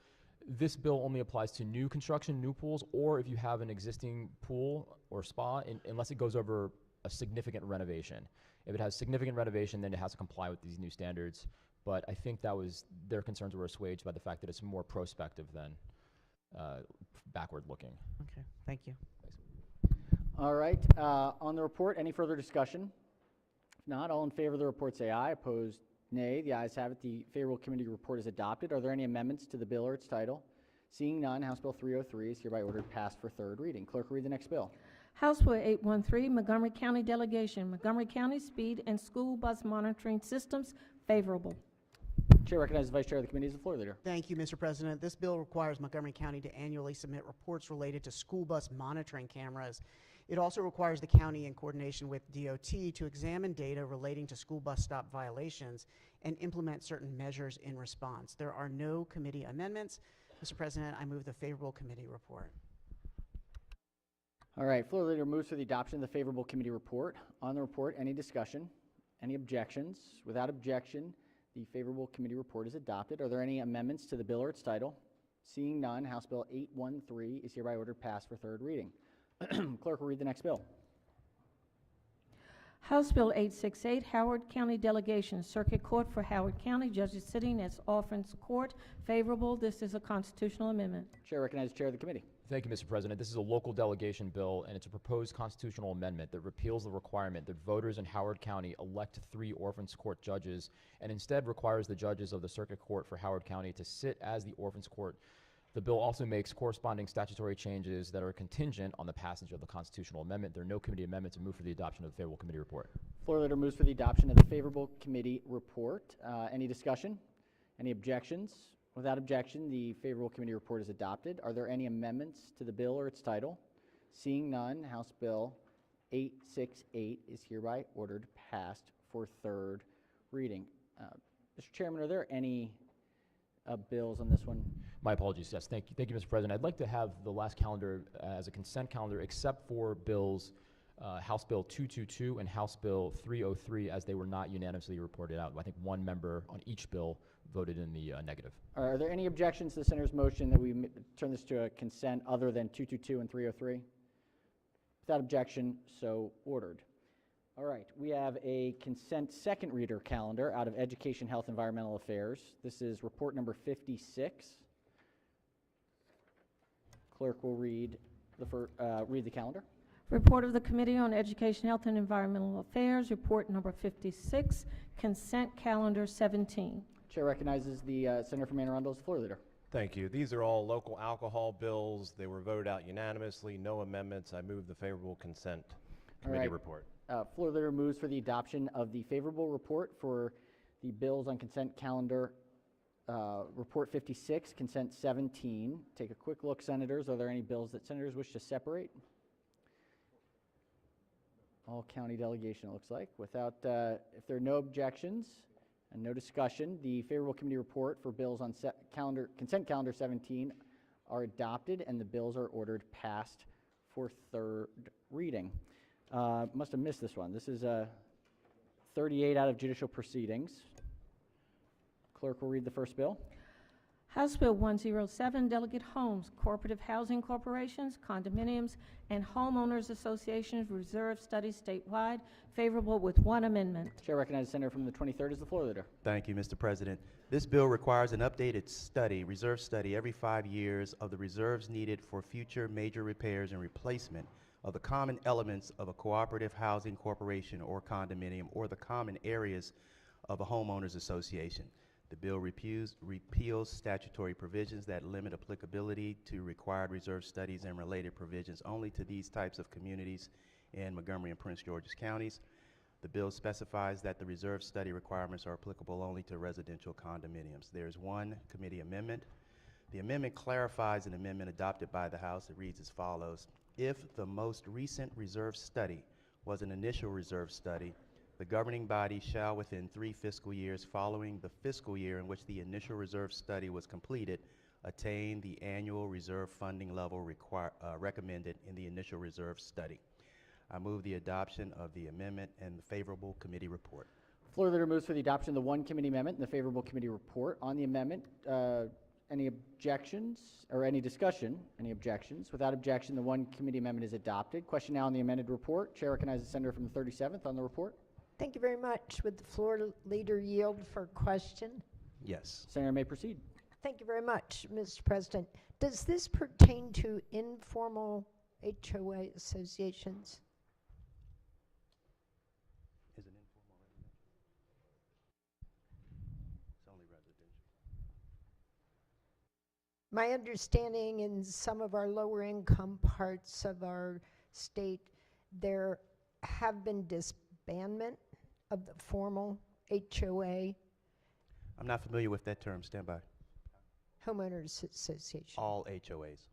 This bill only applies to new construction, new pools, or if you have an existing pool or spa, unless it goes over a significant renovation. If it has significant renovation, then it has to comply with these new standards. But I think that was, their concerns were assuaged by the fact that it's more prospective than backward looking. Okay, thank you. All right. On the report, any further discussion? If not, all in favor of the report say aye. Opposed, nay. The ayes have it. The favorable committee report is adopted. Are there any amendments to the bill or its title? Seeing none, House Bill 303 is hereby ordered passed for third reading. Clerk will read the next bill. House Bill 813, Montgomery County Delegation, Montgomery County Speed and School Bus Monitoring Systems, favorable. Chair recognizes the Vice Chair of the committee as the floor leader. Thank you, Mr. President. This bill requires Montgomery County to annually submit reports related to school bus monitoring cameras. It also requires the county, in coordination with DOT, to examine data relating to school bus stop violations and implement certain measures in response. There are no committee amendments. Mr. President, I move the favorable committee report. All right. Floor leader moves for the adoption of the favorable committee report. On the report, any discussion? Any objections? Without objection, the favorable committee report is adopted. Are there any amendments to the bill or its title? Seeing none, House Bill 813 is hereby ordered passed for third reading. Clerk will read the next bill. House Bill 868, Howard County Delegation, Circuit Court for Howard County, judges sitting as Orphans Court, favorable. This is a constitutional amendment. Chair recognizes Chair of the committee. Thank you, Mr. President. This is a local delegation bill, and it's a proposed constitutional amendment that repeals the requirement that voters in Howard County elect 3 Orphans Court judges, and instead requires the judges of the Circuit Court for Howard County to sit as the Orphans Court. The bill also makes corresponding statutory changes that are contingent on the passage of the constitutional amendment. There are no committee amendments, and move for the adoption of the favorable committee report. Floor leader moves for the adoption of the favorable committee report. Any discussion? Any objections? Without objection, the favorable committee report is adopted. Are there any amendments to the bill or its title? Seeing none, House Bill 868 is hereby ordered passed for third reading. Mr. Chairman, are there any bills on this one? My apologies, yes. Thank you, Mr. President. I'd like to have the last calendar as a consent calendar, except for bills House Bill 222 and House Bill 303, as they were not unanimously reported out. I think one member on each bill voted in the negative. Are there any objections to the senator's motion that we turn this to a consent other than 222 and 303? Without objection, so ordered. All right, we have a consent second reader calendar out of Education, Health, Environmental Affairs. This is report number 56. Clerk will read the calendar. Report of the Committee on Education, Health, and Environmental Affairs, report number 56, consent calendar 17. Chair recognizes the senator from Anne Arundel as the floor leader. Thank you. These are all local alcohol bills. They were voted out unanimously. No amendments. I move the favorable consent committee report. Floor leader moves for the adoption of the favorable report for the bills on consent calendar report 56, consent 17. Take a quick look, senators. Are there any bills that senators wish to separate? All county delegation, it looks like. Without, if there are no objections and no discussion, the favorable committee report for bills on consent calendar 17 are adopted, and the bills are ordered passed for third reading. Must have missed this one. This is 38 out of judicial proceedings. Clerk will read the first bill. House Bill 107, Delegate Homes, Cooperative Housing Corporations, Condominiums, and Homeowners Associations Reserve Study statewide, favorable with one amendment. Chair recognizes the senator from the 23rd as the floor leader. Thank you, Mr. President. This bill requires an updated study, reserve study, every 5 years of the reserves needed for future major repairs and replacement of the common elements of a cooperative housing corporation or condominium or the common areas of a homeowners association. The bill repeals statutory provisions that limit applicability to required reserve studies and related provisions only to these types of communities in Montgomery and Prince George's counties. The bill specifies that the reserve study requirements are applicable only to residential condominiums. There is one committee amendment. The amendment clarifies an amendment adopted by the House. It reads as follows. If the most recent reserve study was an initial reserve study, the governing body shall, within 3 fiscal years following the fiscal year in which the initial reserve study was completed, attain the annual reserve funding level recommended in the initial reserve study. I move the adoption of the amendment and the favorable committee report. Floor leader moves for the adoption of the one committee amendment and the favorable committee report. On the amendment, any objections or any discussion? Any objections? Without objection, the one committee amendment is adopted. Question now on the amended report. Chair recognizes the senator from the 37th on the report. Thank you very much. Would the floor leader yield for question? Yes. Senator may proceed. Thank you very much, Mr. President. Does this pertain to informal HOA associations? Is it informal residential? It's only residential. My understanding in some of our lower income parts of our state, there have been disbandment of the formal HOA. I'm not familiar with that term. Stand by. Homeowners Association. All HOAs.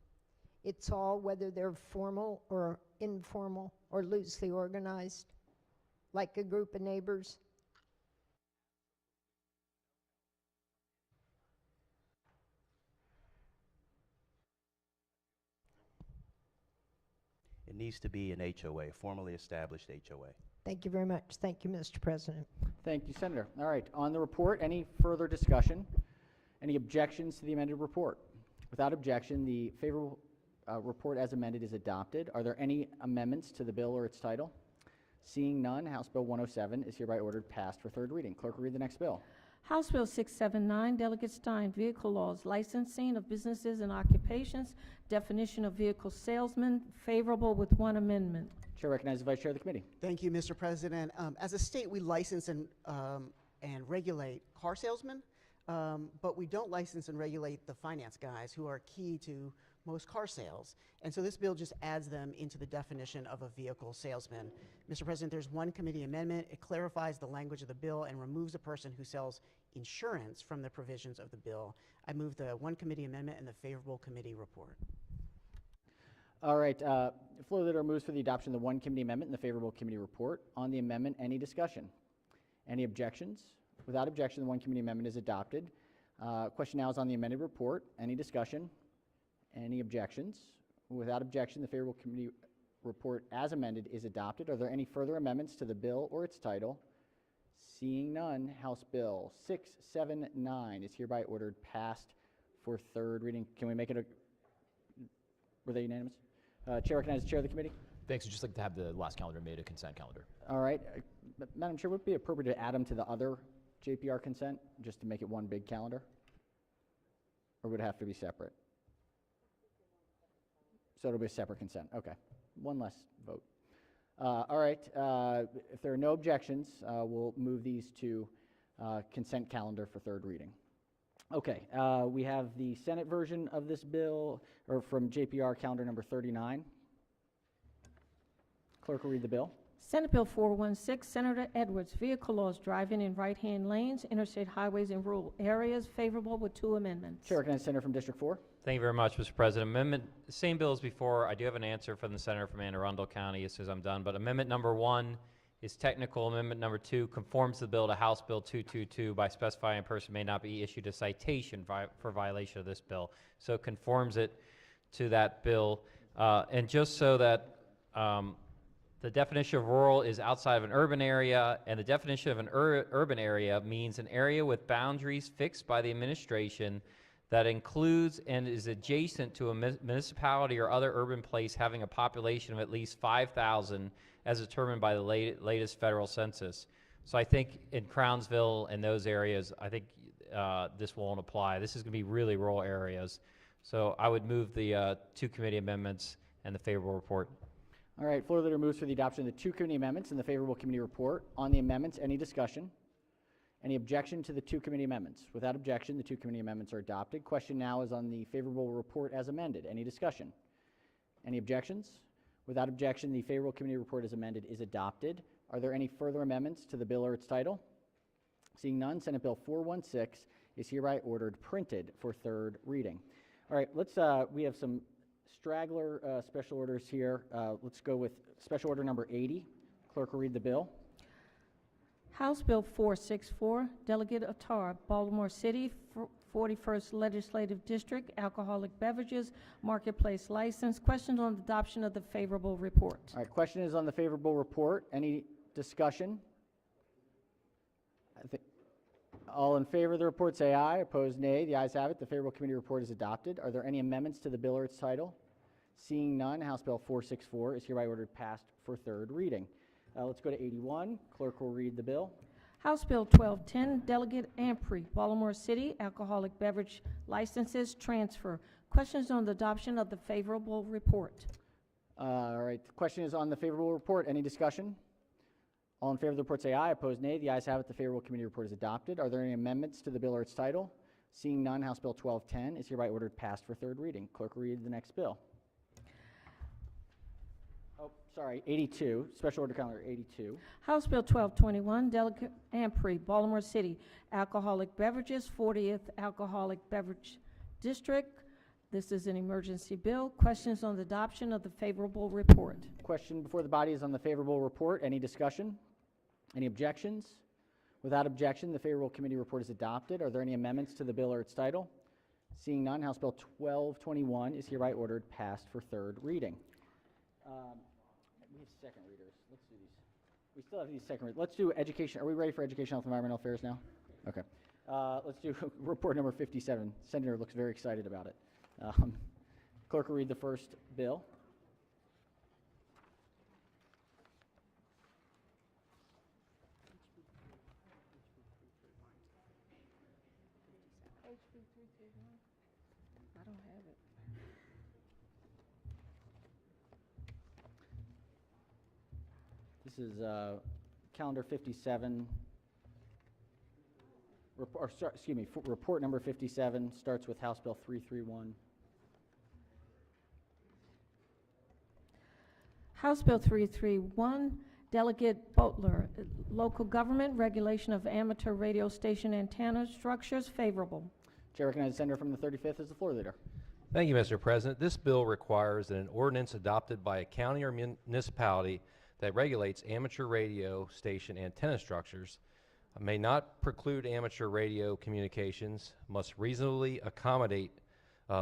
It's all, whether they're formal or informal or loosely organized, like a group of neighbors. It needs to be an HOA, a formally established HOA. Thank you very much. Thank you, Mr. President. Thank you, Senator. All right, on the report, any further discussion? Any objections to the amended report? Without objection, the favorable report as amended is adopted. Are there any amendments to the bill or its title? Seeing none, House Bill 107 is hereby ordered passed for third reading. Clerk will read the next bill. House Bill 679, Delegate Stein, Vehicle Laws, Licensing of Businesses and Occupations, Definition of Vehicle Salesman, favorable with one amendment. Chair recognizes the Vice Chair of the committee. Thank you, Mr. President. As a state, we license and regulate car salesmen, but we don't license and regulate the finance guys who are key to most car sales. And so this bill just adds them into the definition of a vehicle salesman. Mr. President, there's one committee amendment. It clarifies the language of the bill and removes a person who sells insurance from the provisions of the bill. I move the one committee amendment and the favorable committee report. All right, floor leader moves for the adoption of the one committee amendment and the favorable committee report. On the amendment, any discussion? Any objections? Without objection, the one committee amendment is adopted. Question now is on the amended report. Any discussion? Any objections? Without objection, the favorable committee report as amended is adopted. Are there any further amendments to the bill or its title? Seeing none, House Bill 679 is hereby ordered passed for third reading. Can we make it a... Were they unanimous? Chair recognizes the chair of the committee. Thanks. I'd just like to have the last calendar made a consent calendar. All right. Madam Chair, would it be appropriate to add them to the other JPR consent, just to make it one big calendar? Or would it have to be separate? So it'll be a separate consent. Okay. One less vote. All right. If there are no objections, we'll move these to consent calendar for third reading. Okay. We have the Senate version of this bill, or from JPR calendar number 39. Clerk will read the bill. Senate Bill 416, Senator Edwards, Vehicle Laws, Driving in Right-Hand Lanes, Interstate Highways in Rural Areas, favorable with two amendments. Chair recognizes Senator from District 4. Thank you very much, Mr. President. Amendment, same bill as before. I do have an answer from the senator from Anne Arundel County as soon as I'm done. But amendment number 1 is technical. Amendment number 2 conforms the bill to House Bill 222 by specifying a person may not be issued a citation for violation of this bill. So it conforms it to that bill. And just so that the definition of rural is outside of an urban area, and the definition of an urban area means an area with boundaries fixed by the administration that includes and is adjacent to a municipality or other urban place having a population of at least 5,000 as determined by the latest federal census. So I think in Crownsville and those areas, I think this won't apply. This is going to be really rural areas. So I would move the two committee amendments and the favorable report. All right, floor leader moves for the adoption of the two committee amendments and the favorable committee report. On the amendments, any discussion? Any objection to the two committee amendments? Without objection, the two committee amendments are adopted. Question now is on the favorable report as amended. Any discussion? Any objections? Without objection, the favorable committee report as amended is adopted. Are there any further amendments to the bill or its title? Seeing none, Senate Bill 416 is hereby ordered printed for third reading. All right, we have some straggler special orders here. Let's go with special order number 80. Clerk will read the bill. House Bill 464, Delegate Attar, Baltimore City, 41st Legislative District, alcoholic beverages, marketplace license. Questions on the adoption of the favorable report? All right, question is on the favorable report. Any discussion? All in favor of the report say aye. Opposed, nay. The ayes have it. The favorable committee report is adopted. Are there any amendments to the bill or its title? Seeing none, House Bill 464 is hereby ordered passed for third reading. Let's go to 81. Clerk will read the bill. House Bill 1210, Delegate Ampry, Baltimore City, alcoholic beverage licenses transfer. Questions on the adoption of the favorable report? All right, the question is on the favorable report. Any discussion? All in favor of the report say aye. Opposed, nay. The ayes have it. The favorable committee report is adopted. Are there any amendments to the bill or its title? Seeing none, House Bill 1210 is hereby ordered passed for third reading. Clerk will read the next bill. Oh, sorry, 82, special order calendar 82. House Bill 1221, Delegate Ampry, Baltimore City, alcoholic beverages, 40th Alcoholic Beverage District. This is an emergency bill. Questions on the adoption of the favorable report? Question before the body is on the favorable report. Any discussion? Any objections? Without objection, the favorable committee report is adopted. Are there any amendments to the bill or its title? Seeing none, House Bill 1221 is hereby ordered passed for third reading. We have second readers. Let's do these. We still have these second readers. Let's do education. Are we ready for education, health, and environmental affairs now? Okay. Let's do report number 57. Senator looks very excited about it. Clerk will read the first bill. I don't have it. This is calendar 57. Report number 57 starts with House Bill 331. House Bill 331, Delegate Butler, local government regulation of amateur radio station antenna structures, favorable. Chair recognizes the senator from the 35th as the floor leader. Thank you, Mr. President. This bill requires that an ordinance adopted by a county or municipality that regulates amateur radio station antenna structures may not preclude amateur radio communications, must reasonably accommodate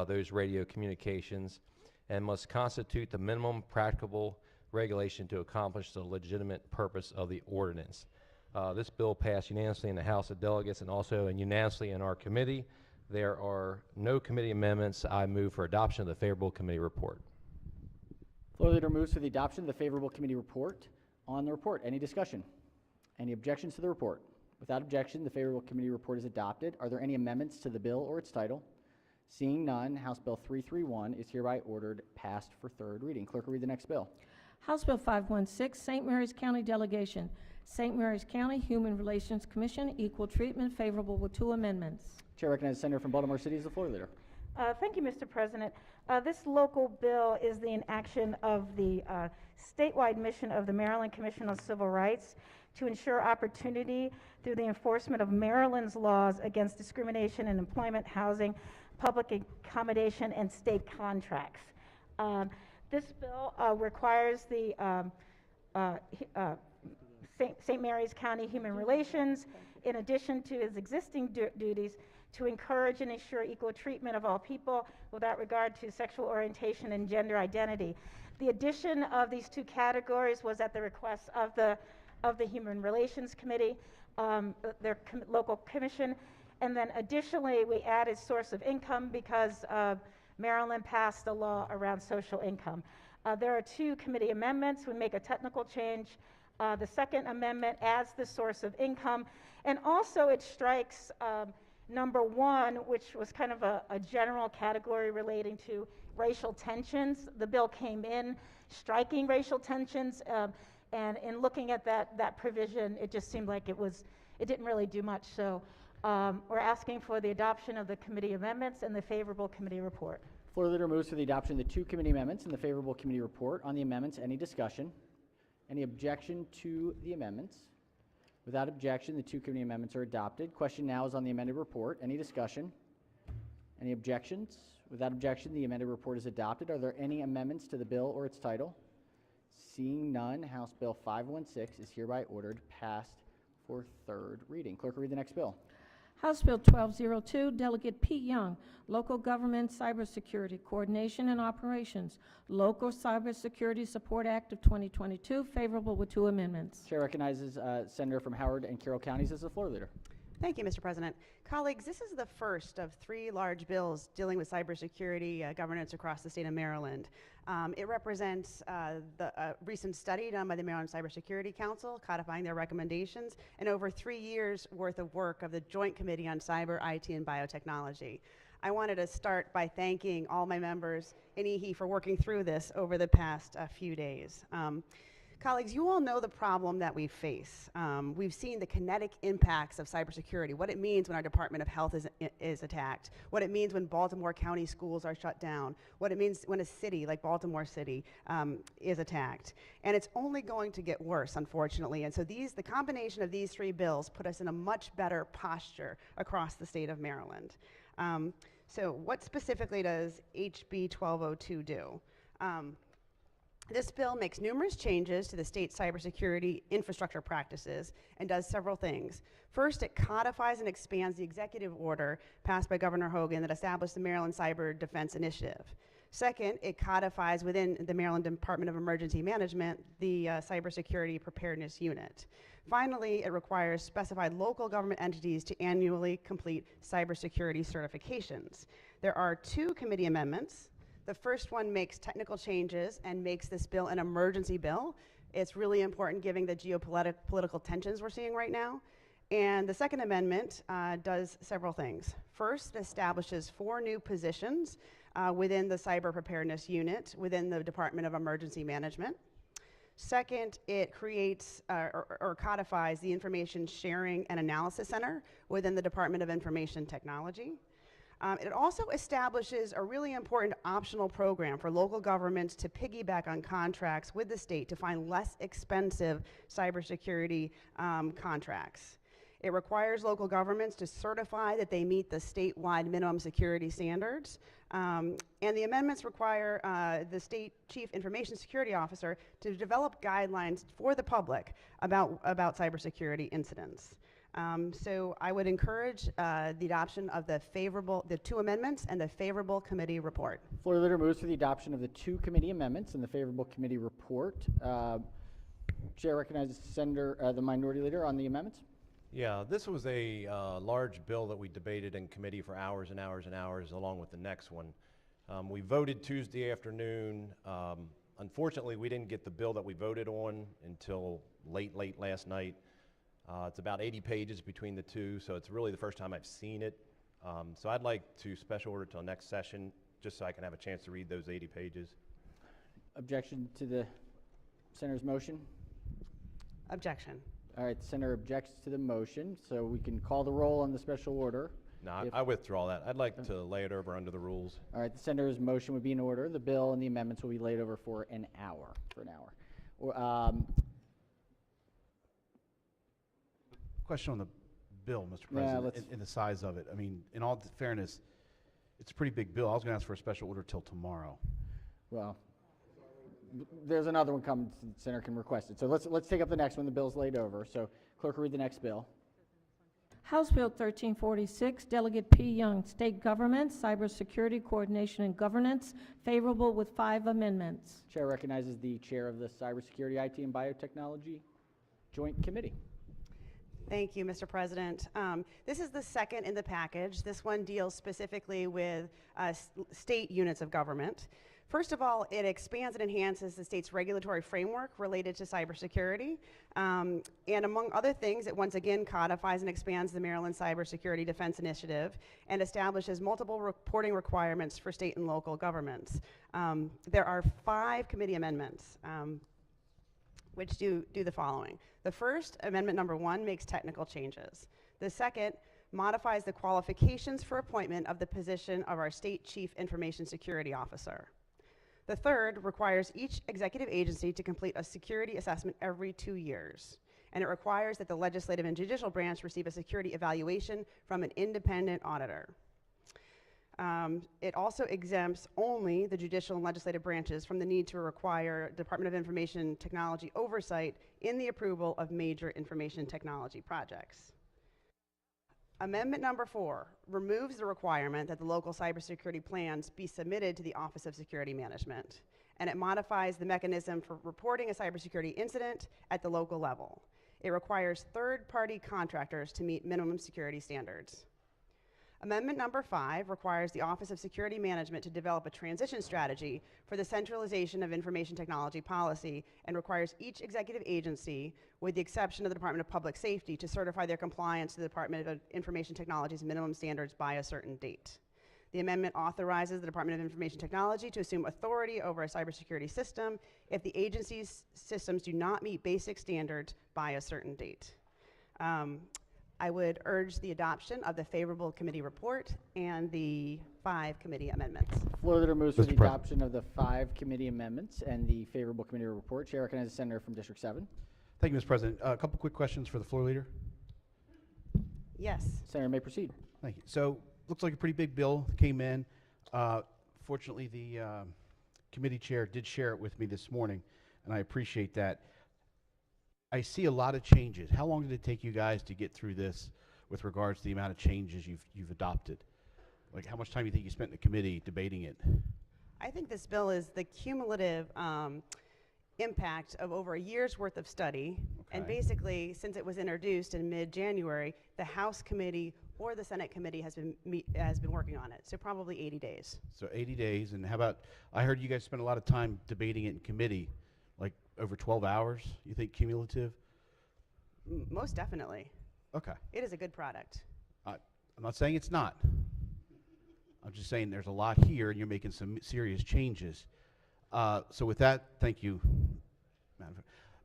those radio communications, and must constitute the minimum practicable regulation to accomplish the legitimate purpose of the ordinance. This bill passed unanimously in the House of Delegates and also unanimously in our committee. There are no committee amendments. I move for adoption of the favorable committee report. Floor leader moves for the adoption of the favorable committee report. On the report, any discussion? Any objections to the report? Without objection, the favorable committee report is adopted. Are there any amendments to the bill or its title? Seeing none, House Bill 331 is hereby ordered passed for third reading. Clerk will read the next bill. House Bill 516, St. Mary's County Delegation. St. Mary's County Human Relations Commission, equal treatment, favorable with two amendments. Chair recognizes the senator from Baltimore City as the floor leader. Thank you, Mr. President. This local bill is the enaction of the statewide mission of the Maryland Commission on Civil Rights to ensure opportunity through the enforcement of Maryland's laws against discrimination in employment, housing, public accommodation, and state contracts. This bill requires the St. Mary's County Human Relations, in addition to his existing duties, to encourage and ensure equal treatment of all people without regard to sexual orientation and gender identity. The addition of these two categories was at the request of the Human Relations Committee, their local commission, and then additionally we added source of income because Maryland passed a law around social income. There are two committee amendments. We make a technical change. The second amendment adds the source of income, and also it strikes number one, which was kind of a general category relating to racial tensions. The bill came in striking racial tensions, and in looking at that provision, it just seemed like it didn't really do much. So we're asking for the adoption of the committee amendments and the favorable committee report. Floor leader moves for the adoption of the 2 committee amendments and the favorable committee report. On the amendments, any discussion? Any objection to the amendments? Without objection, the 2 committee amendments are adopted. Question now is on the amended report. Any discussion? Any objections? Without objection, the amended report is adopted. Are there any amendments to the bill or its title? Seeing none, House Bill 516 is hereby ordered passed for 3rd reading. Clerk will read the next bill. House Bill 1202, Delegate P. Young, Local Government Cybersecurity Coordination and Operations, Local Cybersecurity Support Act of 2022, favorable with 2 amendments. Chair recognizes Senator from Howard and Carroll Counties as the floor leader. Thank you, Mr. President. Colleagues, this is the first of 3 large bills dealing with cybersecurity governance across the state of Maryland. It represents the recent study done by the Maryland Cybersecurity Council, codifying their recommendations, and over 3 years' worth of work of the Joint Committee on Cyber, IT, and Biotechnology. I wanted to start by thanking all my members in EHE for working through this over the past few days. Colleagues, you all know the problem that we face. We've seen the kinetic impacts of cybersecurity, what it means when our Department of Health is attacked, what it means when Baltimore County schools are shut down, what it means when a city like Baltimore City is attacked. And it's only going to get worse, unfortunately. And so the combination of these 3 bills put us in a much better posture across the state of Maryland. So what specifically does HB 1202 do? This bill makes numerous changes to the state's cybersecurity infrastructure practices and does several things. First, it codifies and expands the executive order passed by Governor Hogan that established the Maryland Cyber Defense Initiative. Second, it codifies within the Maryland Department of Emergency Management the Cybersecurity Preparedness Unit. Finally, it requires specified local government entities to annually complete cybersecurity certifications. There are 2 committee amendments. The first one makes technical changes and makes this bill an emergency bill. It's really important given the geopolitical tensions we're seeing right now. And the second amendment does several things. First, it establishes 4 new positions within the Cyber Preparedness Unit within the Department of Emergency Management. Second, it creates or codifies the Information Sharing and Analysis Center within the Department of Information Technology. It also establishes a really important optional program for local governments to piggyback on contracts with the state to find less expensive cybersecurity contracts. It requires local governments to certify that they meet the statewide minimum security standards. And the amendments require the state chief information security officer to develop guidelines for the public about cybersecurity incidents. So I would encourage the adoption of the 2 amendments and the favorable committee report. Floor leader moves for the adoption of the 2 committee amendments and the favorable committee report. Chair recognizes the minority leader on the amendments. Yeah, this was a large bill that we debated in committee for hours and hours and hours, along with the next one. We voted Tuesday afternoon. Unfortunately, we didn't get the bill that we voted on until late last night. It's about 80 pages between the 2, so it's really the first time I've seen it. So I'd like to special order till next session, just so I can have a chance to read those 80 pages. Objection to the senator's motion? Objection. All right, the senator objects to the motion, so we can call the roll on the special order. No, I withdraw that. I'd like to lay it over under the rules. All right, the senator's motion would be in order. The bill and the amendments will be laid over for an hour. Question on the bill, Mr. President, and the size of it. I mean, in all fairness, it's a pretty big bill. I was going to ask for a special order till tomorrow. Well, there's another one coming. The senator can request it. So let's take up the next one. The bill's laid over. So clerk will read the next bill. House Bill 1346, Delegate P. Young, State Government, Cybersecurity Coordination and Governance, favorable with 5 amendments. Chair recognizes the chair of the Cybersecurity, IT, and Biotechnology Joint Committee. Thank you, Mr. President. This is the second in the package. This one deals specifically with state units of government. First of all, it expands and enhances the state's regulatory framework related to cybersecurity. And among other things, it once again codifies and expands the Maryland Cybersecurity Defense Initiative and establishes multiple reporting requirements for state and local governments. There are 5 committee amendments which do the following. The first, amendment number 1, makes technical changes. The second modifies the qualifications for appointment of the position of our State Chief Information Security Officer. The third requires each executive agency to complete a security assessment every 2 years. And it requires that the legislative and judicial branch receive a security evaluation from an independent auditor. It also exempts only the judicial and legislative branches from the need to require Department of Information Technology oversight in the approval of major information technology projects. Amendment number 4 removes the requirement that the local cybersecurity plans be submitted to the Office of Security Management, and it modifies the mechanism for reporting a cybersecurity incident at the local level. It requires third-party contractors to meet minimum security standards. Amendment number 5 requires the Office of Security Management to develop a transition strategy for the centralization of information technology policy and requires each executive agency, with the exception of the Department of Public Safety, to certify their compliance to the Department of Information Technology's minimum standards by a certain date. The amendment authorizes the Department of Information Technology to assume authority over a cybersecurity system if the agency's systems do not meet basic standards by a certain date. I would urge the adoption of the favorable committee report and the 5 committee amendments. Floor leader moves for the adoption of the 5 committee amendments and the favorable committee report. Chair recognizes the senator from District 7. Thank you, Mr. President. A couple quick questions for the floor leader. Yes. Senator may proceed. Thank you. So, looks like a pretty big bill that came in. Fortunately, the committee chair did share it with me this morning, and I appreciate that. I see a lot of changes. How long did it take you guys to get through this with regards to the amount of changes you've adopted? Like, how much time do you think you spent in the committee debating it? I think this bill is the cumulative impact of over a year's worth of study. Okay. And basically, since it was introduced in mid-January, the House committee or the Senate committee has been working on it. So probably 80 days. So 80 days. And how about, I heard you guys spent a lot of time debating it in committee, like over 12 hours, you think, cumulative? Most definitely. Okay. It is a good product. I'm not saying it's not. I'm just saying there's a lot here, and you're making some serious changes. So with that, thank you, Madam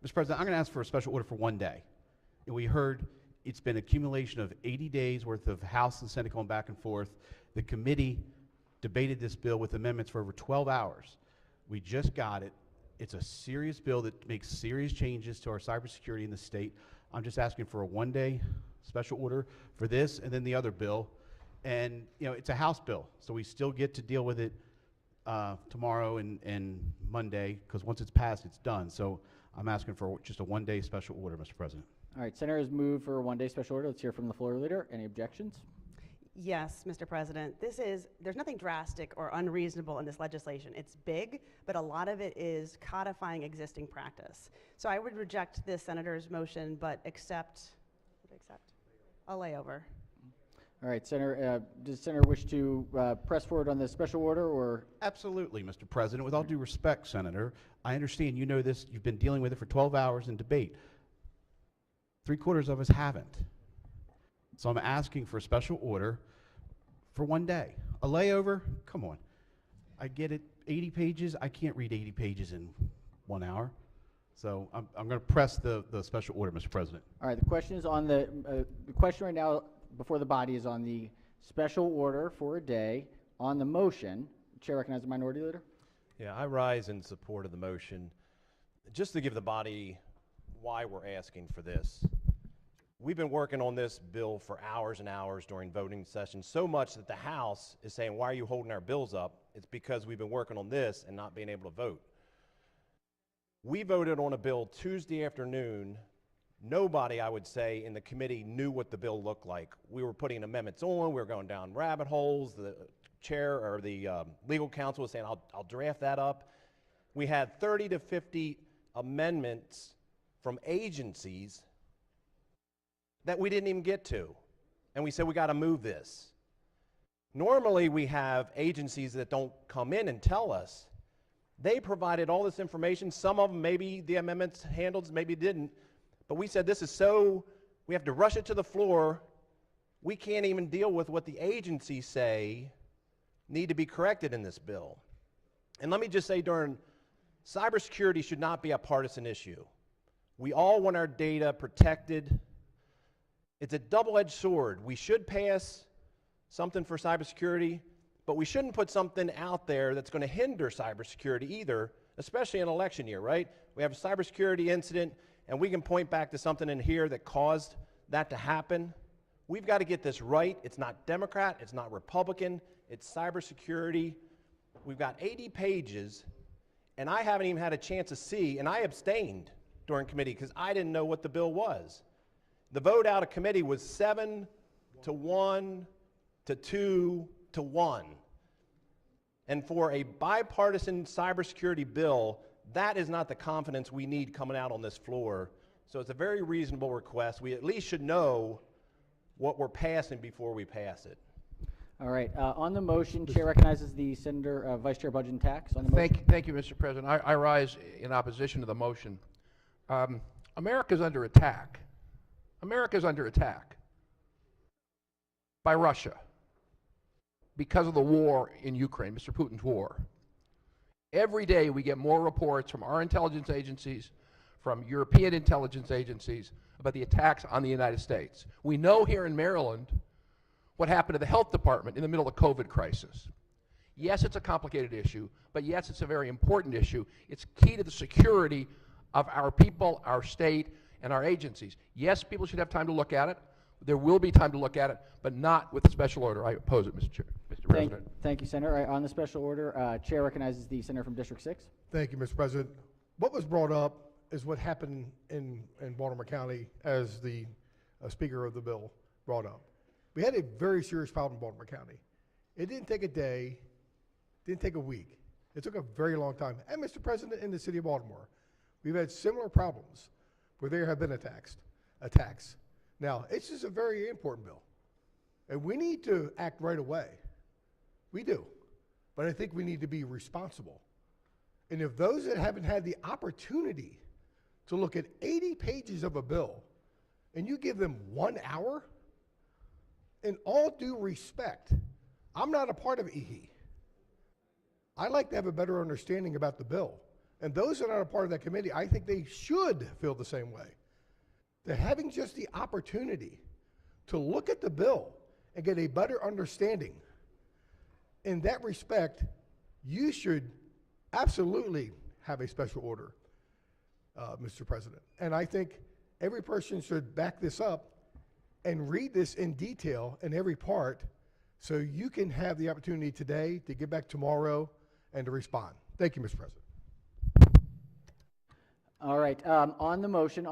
Mr. President. I'm going to ask for a special order for 1 day. And we heard it's been accumulation of 80 days worth of House and Senate going back and forth. The committee debated this bill with amendments for over 12 hours. We just got it. It's a serious bill that makes serious changes to our cybersecurity in the state. I'm just asking for a 1 day special order for this and then the other bill. And, you know, it's a House bill, so we still get to deal with it tomorrow and Monday, because once it's passed, it's done. So I'm asking for just a 1 day special order, Mr. President. All right, Senator has moved for a 1 day special order. Let's hear from the floor leader. Any objections? Yes, Mr. President. There's nothing drastic or unreasonable in this legislation. It's big, but a lot of it is codifying existing practice. So I would reject this senator's motion, but accept a layover. All right, Senator, does the Senator wish to press forward on this special order, or? Absolutely, Mr. President. With all due respect, Senator, I understand you know this. You've been dealing with it for 12 hours in debate. 3/4 of us haven't. So I'm asking for a special order for 1 day. A layover? Come on. I get it. 80 pages? I can't read 80 pages in 1 hour. So I'm going to press the special order, Mr. President. All right, the question is on the question right now before the body is on the special order for a day. On the motion, Chair recognizes the minority leader. Yeah, I rise in support of the motion. Just to give the body why we're asking for this. We've been working on this bill for hours and hours during voting sessions, so much that the House is saying, why are you holding our bills up? It's because we've been working on this and not being able to vote. We voted on a bill Tuesday afternoon. Nobody, I would say, in the committee knew what the bill looked like. We were putting amendments on. We were going down rabbit holes. The chair or the legal counsel was saying, I'll draft that up. We had 30 to 50 amendments from agencies that we didn't even get to. And we said, we got to move this. Normally, we have agencies that don't come in and tell us. They provided all this information. Some of them, maybe the amendments handled, maybe didn't. But we said this is so, we have to rush it to the floor. We can't even deal with what the agencies say need to be corrected in this bill. And let me just say, cybersecurity should not be a partisan issue. We all want our data protected. It's a double-edged sword. We should pass something for cybersecurity, but we shouldn't put something out there that's going to hinder cybersecurity either, especially in election year, right? We have a cybersecurity incident, and we can point back to something in here that caused that to happen. We've got to get this right. It's not Democrat, it's not Republican, it's cybersecurity. We've got 80 pages, and I haven't even had a chance to see, and I abstained during committee because I didn't know what the bill was. The vote out of committee was 7 to 1 to 2 to 1. And for a bipartisan cybersecurity bill, that is not the confidence we need coming out on this floor. So it's a very reasonable request. We at least should know what we're passing before we pass it. All right. On the motion, Chair recognizes the Senator, Vice Chair Budget and Tax. On the motion. Thank you, Mr. President. I rise in opposition to the motion. America's under attack. America's under attack by Russia because of the war in Ukraine, Mr. Putin's war. Every day we get more reports from our intelligence agencies, from European intelligence agencies about the attacks on the United States. We know here in Maryland what happened to the health department in the middle of the COVID crisis. Yes, it's a complicated issue, but yes, it's a very important issue. It's key to the security of our people, our state, and our agencies. Yes, people should have time to look at it. There will be time to look at it, but not with a special order. I oppose it, Mr. President. Thank you, Senator. All right, on the special order, Chair recognizes the Senator from District 6. Thank you, Mr. President. What was brought up is what happened in Baltimore County, as the Speaker of the bill brought up. We had a very serious problem in Baltimore County. It didn't take a day, didn't take a week. It took a very long time. And Mr. President, in the city of Baltimore, we've had similar problems where there have been attacks. Now, it's just a very important bill, and we need to act right away. We do, but I think we need to be responsible. And if those that haven't had the opportunity to look at 80 pages of a bill, and you give them 1 hour, in all due respect, I'm not a part of EHE. I like to have a better understanding about the bill. And those that are not a part of that committee, I think they should feel the same way. That having just the opportunity to look at the bill and get a better understanding, in that respect, you should absolutely have a special order, Mr. President. And I think every person should back this up and read this in detail in every part, so you can have the opportunity today to get back tomorrow and to respond. Thank you, Mr. President. All right. On the motion,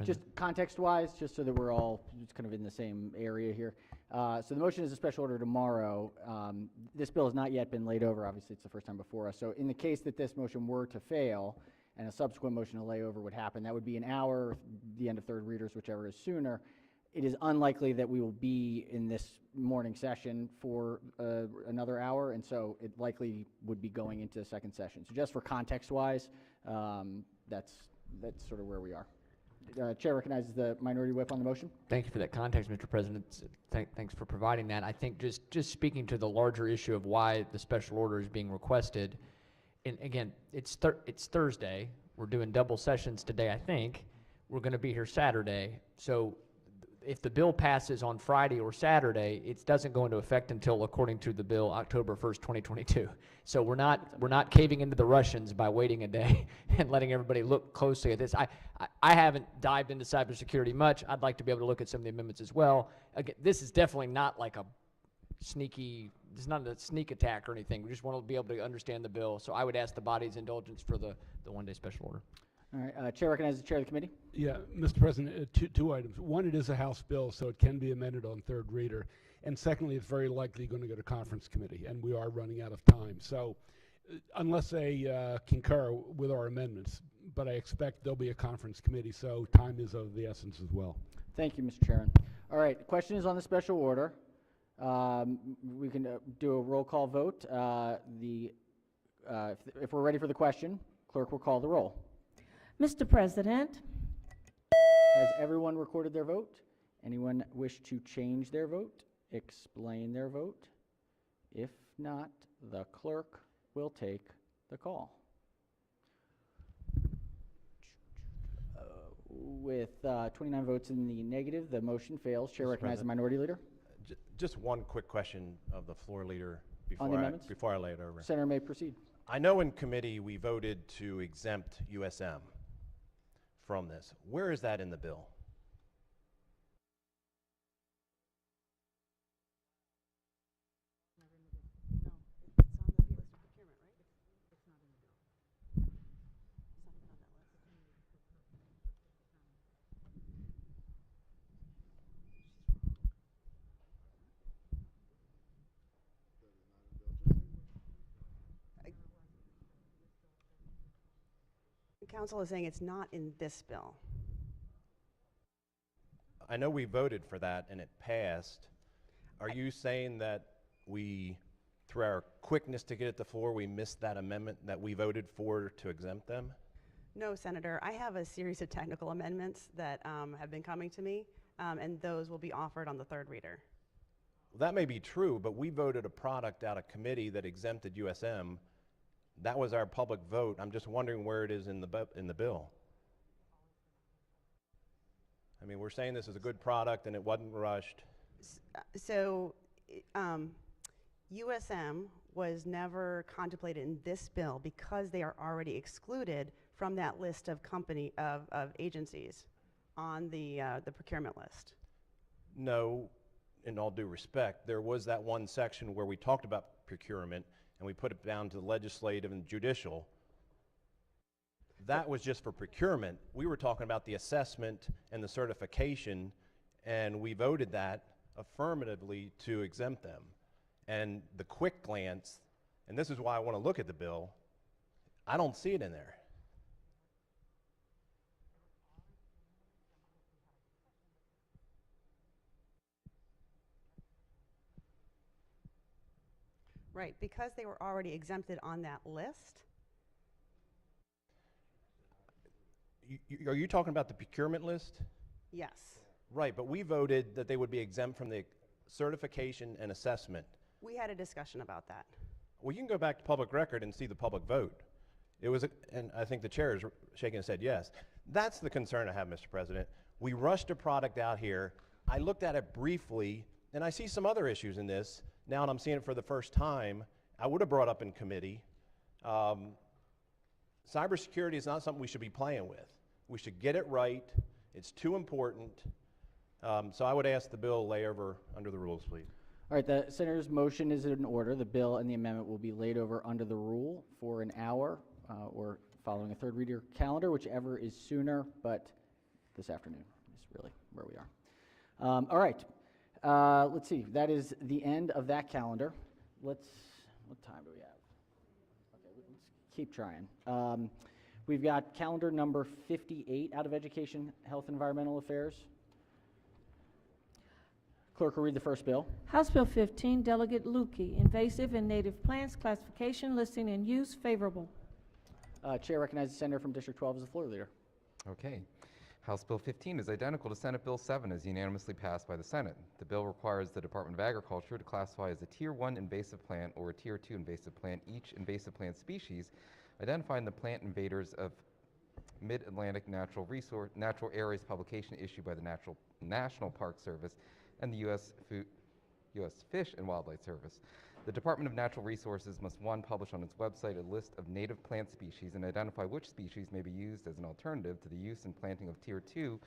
just context-wise, just so that we're all just kind of in the same area here. So the motion is a special order tomorrow. This bill has not yet been laid over. Obviously, it's the first time before us. So in the case that this motion were to fail and a subsequent motion to lay over would happen, that would be an hour, the end of third readers, whichever is sooner. It is unlikely that we will be in this morning session for another hour, and so it likely would be going into the second session. So just for context-wise, that's sort of where we are. Chair recognizes the minority whip on the motion. Thank you for that context, Mr. President. Thanks for providing that. I think just speaking to the larger issue of why the special order is being requested, and again, it's Thursday. We're doing double sessions today, I think. We're going to be here Saturday. So if the bill passes on Friday or Saturday, it doesn't go into effect until, according to the bill, October 1st, 2022. So we're not caving into the Russians by waiting a day and letting everybody look closely at this. I haven't dived into cybersecurity much. I'd like to be able to look at some of the amendments as well. Again, this is definitely not like a sneaky, it's not a sneak attack or anything. We just want to be able to understand the bill. So I would ask the body's indulgence for the one-day special order. All right, Chair recognizes the Chair of the committee. Yeah, Mr. President, two items. One, it is a House bill, so it can be amended on third reader. And secondly, it's very likely going to go to conference committee, and we are running out of time. So unless they concur with our amendments, but I expect there'll be a conference committee, so time is of the essence as well. Thank you, Mr. Chairman. All right, the question is on the special order. We can do a roll call vote. The if we're ready for the question, clerk will call the roll. Mr. President, Has everyone recorded their vote? Anyone wish to change their vote? Explain their vote? If not, the clerk will take the call. With 29 votes in the negative, the motion fails. Chair Mr. recognizes the President. Minority Leader. Just one quick question of the floor leader On the amendments? before I lay it over. Senator may proceed. I know in committee we voted to exempt USM from this. Where is that in the bill? Council is saying it's not in this bill. I know we voted for that and it passed. Are you saying that we, through our quickness to get it to the floor, we missed that amendment that we voted for to exempt them? No, Senator. I have a series of technical amendments that have been coming to me, and those will be offered on the third reader. Well, that may be true, but we voted a product out of committee that exempted USM. That was our public vote. I'm just wondering where it is in the bill. I mean, we're saying this is a good product and it wasn't rushed. So, USM was never contemplated in this bill because they are already excluded from that list of of agencies on the procurement list. No, in all due respect, there was that one section where we talked about procurement and we put it down to the legislative and judicial. That was just for procurement. We were talking about the assessment and the certification, and we voted that affirmatively to exempt them. And the quick glance, and this is why I want to look at the bill, I don't see it in there. Right, because they were already exempted on that list. Are you talking about the procurement list? Yes. Right, but we voted that they would be exempt from the certification and assessment. We had a discussion about that. Well, you can go back to public record and see the public vote. It was, and I think the chair is shaking his head yes. That's the concern I have, Mr. President. We rushed a product out here. I looked at it briefly, and I see some other issues in this. Now that I'm seeing it for the first time, I would have brought up in committee. Cybersecurity is not something we should be playing with. We should get it right. It's too important. So I would ask the bill lay over under the rules, please. All right, the senator's motion is in order. The bill and the amendment will be laid over under the rule for an hour or following a third reader calendar, whichever is sooner, but this afternoon is really where we are. All right, let's see. That is the end of that calendar. What time do we have? Okay, let's keep trying. We've got calendar number 58 out of Education, Health, and Environmental Affairs. Clerk will read the first bill. House Bill 15, Delegate Lukey, Invasive and Native Plants Classification, Listing, and Use, favorable. Chair recognizes the senator from District 12 as the floor leader. Okay. House Bill 15 is identical to Senate Bill 7 as unanimously passed by the Senate. The bill requires the Department of Agriculture to classify as a Tier 1 invasive plant or a Tier 2 invasive plant each invasive plant species, identifying the plant invaders of Mid-Atlantic Natural Areas publication issued by the National Park Service and the U.S. Fish and Wildlife Service. The Department of Natural Resources must, 1, publish on its website a list of native plant species and identify which species may be used as an alternative to the use and planting of Tier 2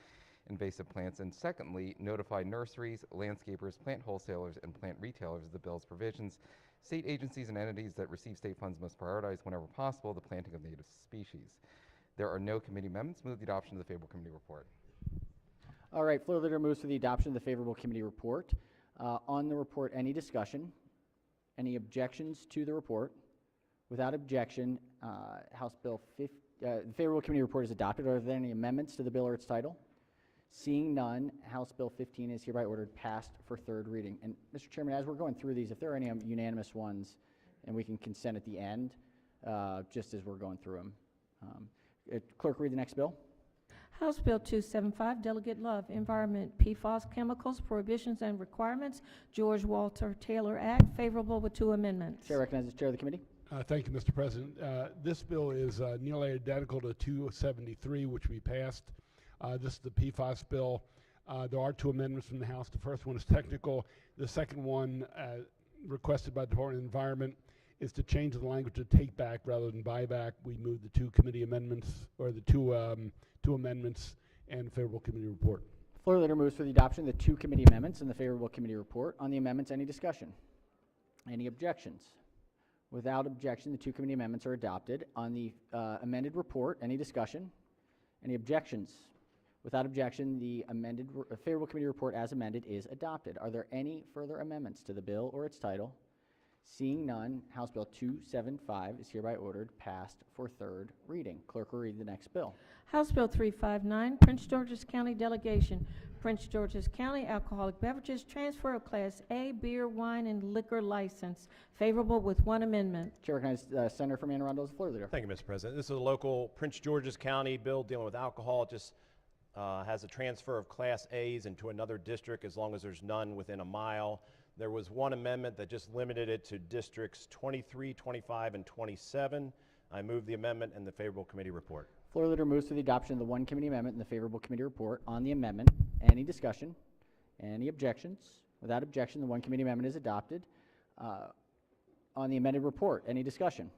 invasive plants, and secondly, notify nurseries, landscapers, plant wholesalers, and plant retailers of the bill's provisions. State agencies and entities that receive state funds must prioritize whenever possible the planting of native species. There are no committee amendments. Move the adoption of the favorable committee report. All right, floor leader moves for the adoption of the favorable committee report. On the report, any discussion? Any objections to the report? Without objection, House Bill 50, the favorable committee report is adopted. Are there any amendments to the bill or its title? Seeing none, House Bill 15 is hereby ordered passed for third reading. And Mr. Chairman, as we're going through these, if there are any unanimous ones and we can consent at the end, just as we're going through them. Clerk, read the next bill. House Bill 275, Delegate Love, Environment, PFAS, Chemicals, Prohibitions and Requirements, George Walter Taylor Act, favorable with 2 amendments. Chair recognizes the Chair of the committee. Thank you, Mr. President. This bill is nearly identical to 273, which we passed. This is the PFAS bill. There are 2 amendments from the House. The first one is technical. The second one, requested by the Department of Environment, is to change the language to take back rather than buy back. We moved the 2 committee amendments, or the two amendments, and favorable committee report. Floor leader moves for the adoption of the 2 committee amendments and the favorable committee report. On the amendments, any discussion? Any objections? Without objection, the 2 committee amendments are adopted. On the amended report, any discussion? Any objections? Without objection, the favorable committee report as amended is adopted. Are there any further amendments to the bill or its title? Seeing none, House Bill 275 is hereby ordered passed for 3rd reading. Clerk will read the next bill. House Bill 359, Prince George's County Delegation, Prince George's County Alcoholic Beverages, Transfer of Class A Beer, Wine, and Liquor License, favorable with 1 amendment. Chair recognizes Senator from Anne Arundel as the floor leader. Thank you, Mr. President. This is a local Prince George's County bill dealing with alcohol. It just has a transfer of Class A's into another district as long as there's none within a mile. There was 1 amendment that just limited it to districts 23, 25, and 27. I move the amendment and the favorable committee report. Floor leader moves to the adoption of the 1 committee amendment and the favorable committee report. On the amendment, any discussion? Any objections? Without objection, the 1 committee amendment is adopted. On the amended report, any discussion?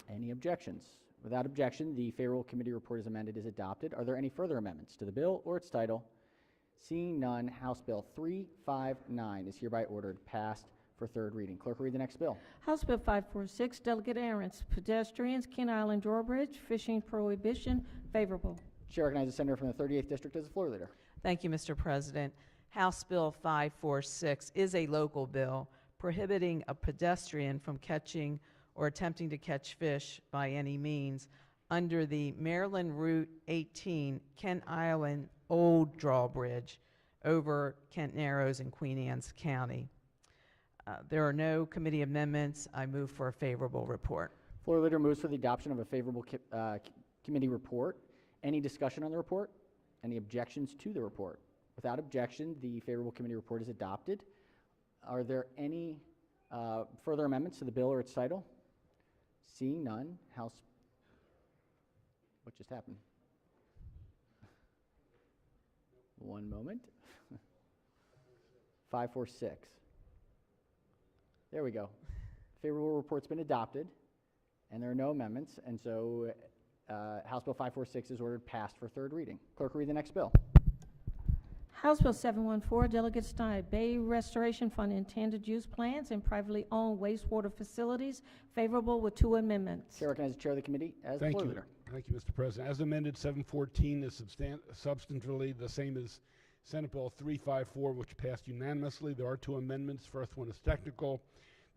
Any objections? Without objection, the favorable committee report as amended is adopted. Are there any further amendments to the bill or its title? Seeing none, House Bill 359 is hereby ordered passed for 3rd reading. Clerk will read the next bill. House Bill 546, Delegate Aaron's, Pedestrians, Ken Island Drawbridge, Fishing Prohibition, favorable. Chair recognizes the senator from the 38th District as the floor leader. Thank you, Mr. President. House Bill 546 is a local bill prohibiting a pedestrian from catching or attempting to catch fish by any means under the Maryland Route 18 Kent Island Old Drawbridge over Kent Narrows in Queen Anne's County. There are no committee amendments. I move for a favorable report. Floor leader moves for the adoption of a favorable committee report. Any discussion on the report? Any objections to the report? Without objection, the favorable committee report is adopted. Are there any further amendments to the bill or its title? Seeing none, House. What just happened? One moment. 546. There we go. Favorable report's been adopted, and there are no amendments, and so House Bill 546 is ordered passed for 3rd reading. Clerk will read the next bill. House Bill 714, Delegate Stein, Bay Restoration Fund intended use plans and privately owned wastewater facilities, favorable with 2 amendments. Chair recognizes the chair of the committee as the Thank floor you. leader. Thank you, Mr. President. As amended, 714 is substantively the same as Senate Bill 354, which passed unanimously. There are 2 amendments. First one is technical.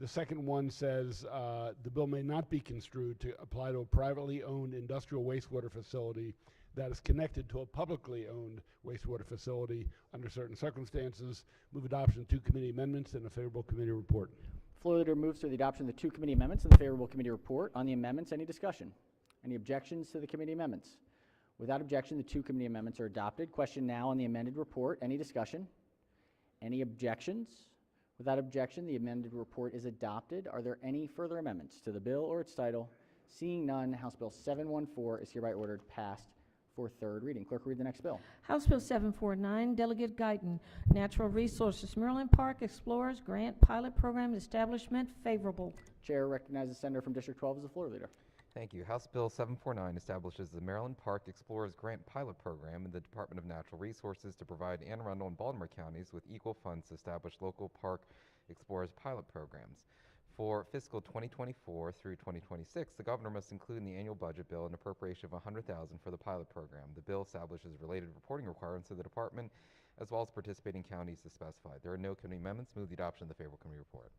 The second one says the bill may not be construed to apply to a privately owned industrial wastewater facility that is connected to a publicly owned wastewater facility under certain circumstances. Move adoption of 2 committee amendments and a favorable committee report. Floor leader moves for the adoption of the 2 committee amendments and the favorable committee report. On the amendments, any discussion? Any objections to the committee amendments? Without objection, the 2 committee amendments are adopted. Question now on the amended report. Any discussion? Any objections? Without objection, the amended report is adopted. Are there any further amendments to the bill or its title? Seeing none, House Bill 714 is hereby ordered passed for 3rd reading. Clerk, read the next bill. House Bill 749, Delegate Guyton, Natural Resources, Maryland Park Explorers Grant Pilot Program Establishment, favorable. Chair recognizes the senator from District 12 as the floor leader. Thank you. House Bill 749 establishes the Maryland Park Explorers Grant Pilot Program in the Department of Natural Resources to provide Anne Arundel and Baltimore counties with equal funds to establish local park explorers pilot programs. For fiscal 2024 through 2026, the governor must include in the annual budget bill an appropriation of $100,000 for the pilot program. The bill establishes related reporting requirements of the department as well as participating counties as specified. There are no committee amendments. Move the adoption of the favorable committee report.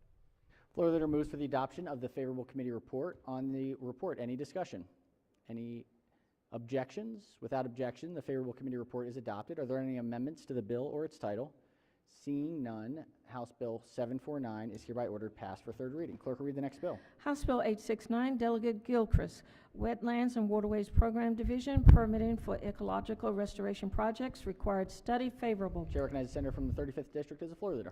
Floor leader moves for the adoption of the favorable committee report. On the report, any discussion? Any objections? Without objection, the favorable committee report is adopted. Are there any amendments to the bill or its title? Seeing none, House Bill 749 is hereby ordered passed for third reading. Clerk will read the next bill. House Bill 869, Delegate Gilchrist, Wetlands and Waterways Program Division, permitting for ecological restoration projects, required study, favorable. Chair recognizes the senator from the 35th District as the floor leader.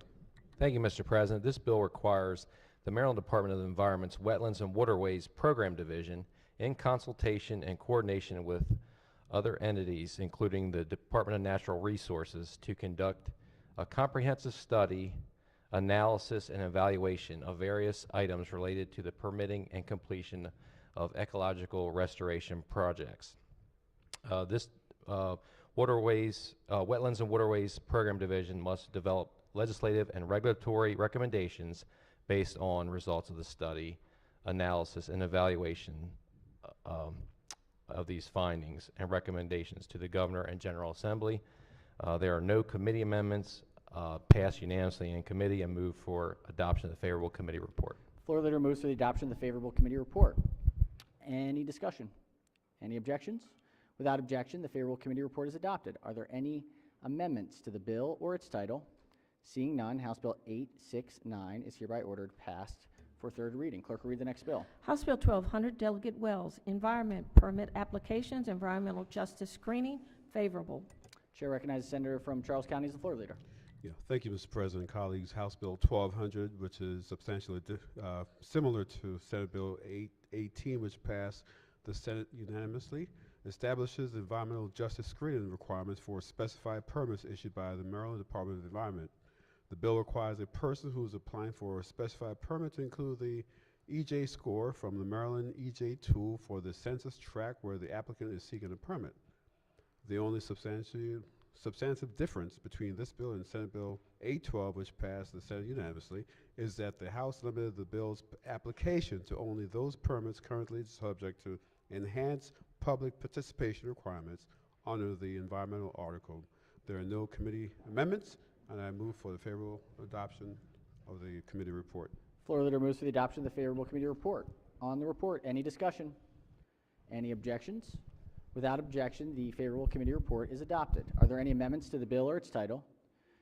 Thank you, Mr. President. This bill requires the Maryland Department of the Environment's Wetlands and Waterways Program Division, in consultation and coordination with other entities, including the Department of Natural Resources, to conduct a comprehensive study, analysis, and evaluation of various items related to the permitting and completion of ecological restoration projects. This Wetlands and Waterways Program Division must develop legislative and regulatory recommendations based on results of the study, analysis, and evaluation of these findings and recommendations to the Governor and General Assembly. There are no committee amendments. Passed unanimously in committee and move for adoption of the favorable committee report. Floor leader moves for the adoption of the favorable committee report. Any discussion? Any objections? Without objection, the favorable committee report is adopted. Are there any amendments to the bill or its title? Seeing none, House Bill 869 is hereby ordered passed for third reading. Clerk will read the next bill. House Bill 1200, Delegate Wells, Environment Permit Applications, Environmental Justice Screening, favorable. Chair recognizes the senator from Charles County as the floor leader. Yeah, thank you, Mr. President, colleagues. House Bill 1200, which is substantially similar to Senate Bill 818, which passed the Senate unanimously, establishes environmental justice screening requirements for specified permits issued by the Maryland Department of the Environment. The bill requires a person who is applying for a specified permit to include the EJ score from the Maryland EJ tool for the census tract where the applicant is seeking a permit. The only substantive difference between this bill and Senate Bill 812, which passed the Senate unanimously, is that the House limited the bill's application to only those permits currently subject to enhanced public participation requirements under the environmental article. There are no committee amendments, and I move for the favorable adoption of the committee report. Floor leader moves for the adoption of the favorable committee report. On the report, any discussion? Any objections? Without objection, the favorable committee report is adopted. Are there any amendments to the bill or its title?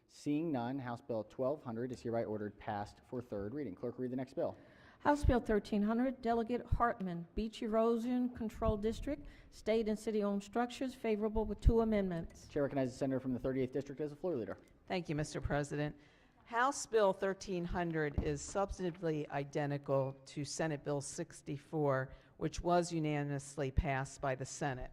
Seeing none, House Bill 1200 is hereby ordered passed for third reading. Clerk will read the next bill. House Bill 1300, Delegate Hartman, Beach Erosion Control District, State and City-Owned Structures, favorable with 2 amendments. Chair recognizes the senator from the 38th District as the floor leader. Thank you, Mr. President. House Bill 1300 is substantively identical to Senate Bill 64, which was unanimously passed by the Senate.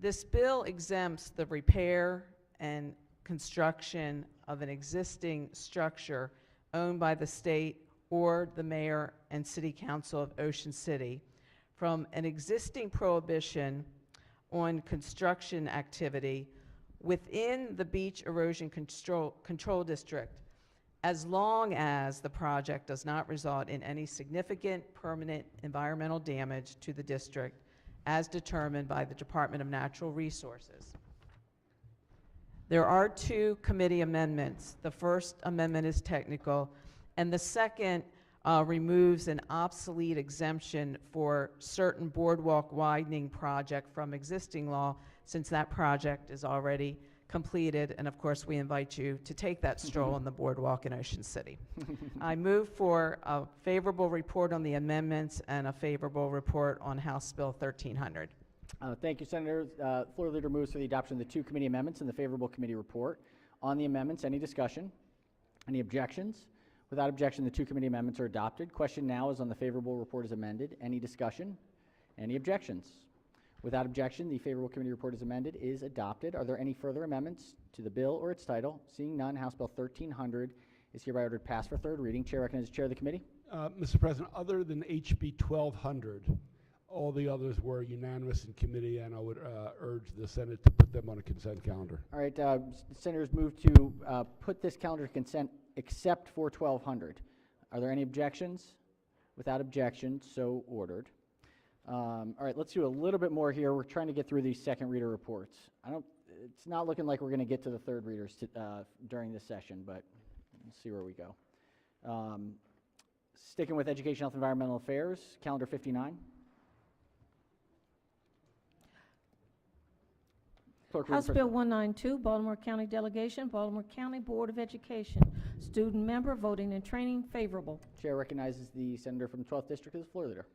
This bill exempts the repair and construction of an existing structure owned by the state or the mayor and city council of Ocean City from an existing prohibition on construction activity within the beach erosion control district, as long as the project does not result in any significant permanent environmental damage to the district as determined by the Department of Natural Resources. There are 2 committee amendments. The first amendment is technical, and the second removes an obsolete exemption for certain boardwalk widening project from existing law, since that project is already completed, and of course we invite you to take that stroll on the boardwalk in Ocean City. I move for a favorable report on the amendments and a favorable report on House Bill 1300. Thank you, Senator. Floor leader moves for the adoption of the 2 committee amendments and the favorable committee report. On the amendments, any discussion? Any objections? Without objection, the 2 committee amendments are adopted. Question now is on the favorable report as amended. Any discussion? Any objections? Without objection, the favorable committee report as amended is adopted. Are there any further amendments to the bill or its title? Seeing none, House Bill 1300 is hereby ordered passed for third reading. Chair recognizes the chair of the committee. Mr. President, other than HB 1200, all the others were unanimous in committee, and I would urge the Senate to put them on a consent calendar. All right, senators move to put this calendar to consent except for 1200. Are there any objections? Without objection, so ordered. All right, let's do a little bit more here. We're trying to get through these second reader reports. It's not looking like we're going to get to the third readers during this session, but we'll see where we go. Sticking with Education, Health, Environmental Affairs, calendar 59. Clerk, read the House first Bill 192, Baltimore County Delegation, Baltimore County Board of Education. Student member, voting and training, favorable. Chair recognizes the senator from the 12th District as the floor leader.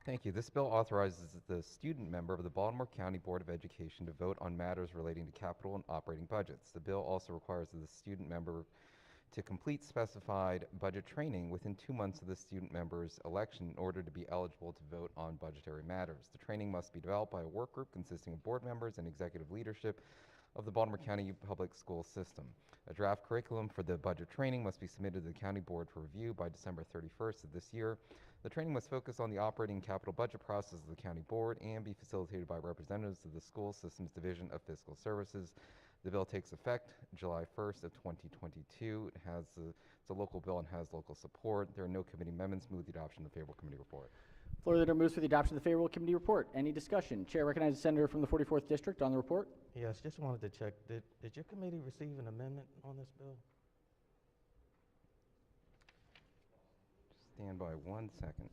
Thank you. This bill authorizes the student member of the Baltimore County Board of Education to vote on matters relating to capital and operating budgets. The bill also requires the student member to complete specified budget training within 2 months of the student member's election in order to be eligible to vote on budgetary matters. The training must be developed by a work group consisting of board members and executive leadership of the Baltimore County Public School System. A draft curriculum for the budget training must be submitted to the county board for review by December 31st of this year. The training must focus on the operating and capital budget process of the county board and be facilitated by representatives of the school system's Division of Fiscal Services. The bill takes effect July 1st of 2022. It's a local bill and has local support. There are no committee amendments. Move the adoption of the favorable committee report. Floor leader moves for the adoption of the favorable committee report. Any discussion? Chair recognizes the senator from the 44th District on the report. Yes, just wanted to check. Did your committee receive an amendment on this bill? Stand by 1 second.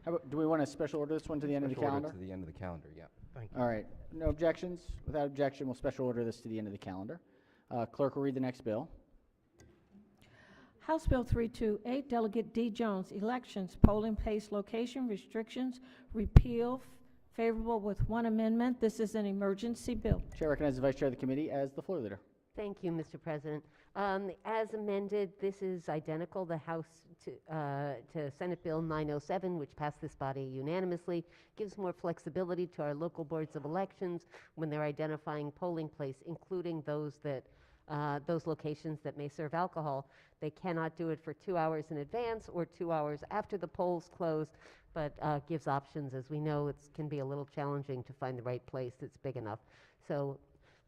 How about, do we want to special order this one to the end of the Special order calendar? to the end of the calendar, yeah. Thank you. All right. No objections? Without objection, we'll special order this to the end of the calendar. Clerk will read the next bill. House Bill 328, Delegate D. Jones, Elections, Polling Place Location Restrictions, Repeal, favorable with one amendment. This is an emergency bill. Chair recognizes the Vice Chair of the committee as the floor leader. Thank you, Mr. President. As amended, this is identical. The House to Senate Bill 907, which passed this body unanimously, gives more flexibility to our local boards of elections when they're identifying polling place, including those locations that may serve alcohol. They cannot do it for 2 hours in advance or 2 hours after the polls close, but gives options. As we know, it can be a little challenging to find the right place that's big enough. So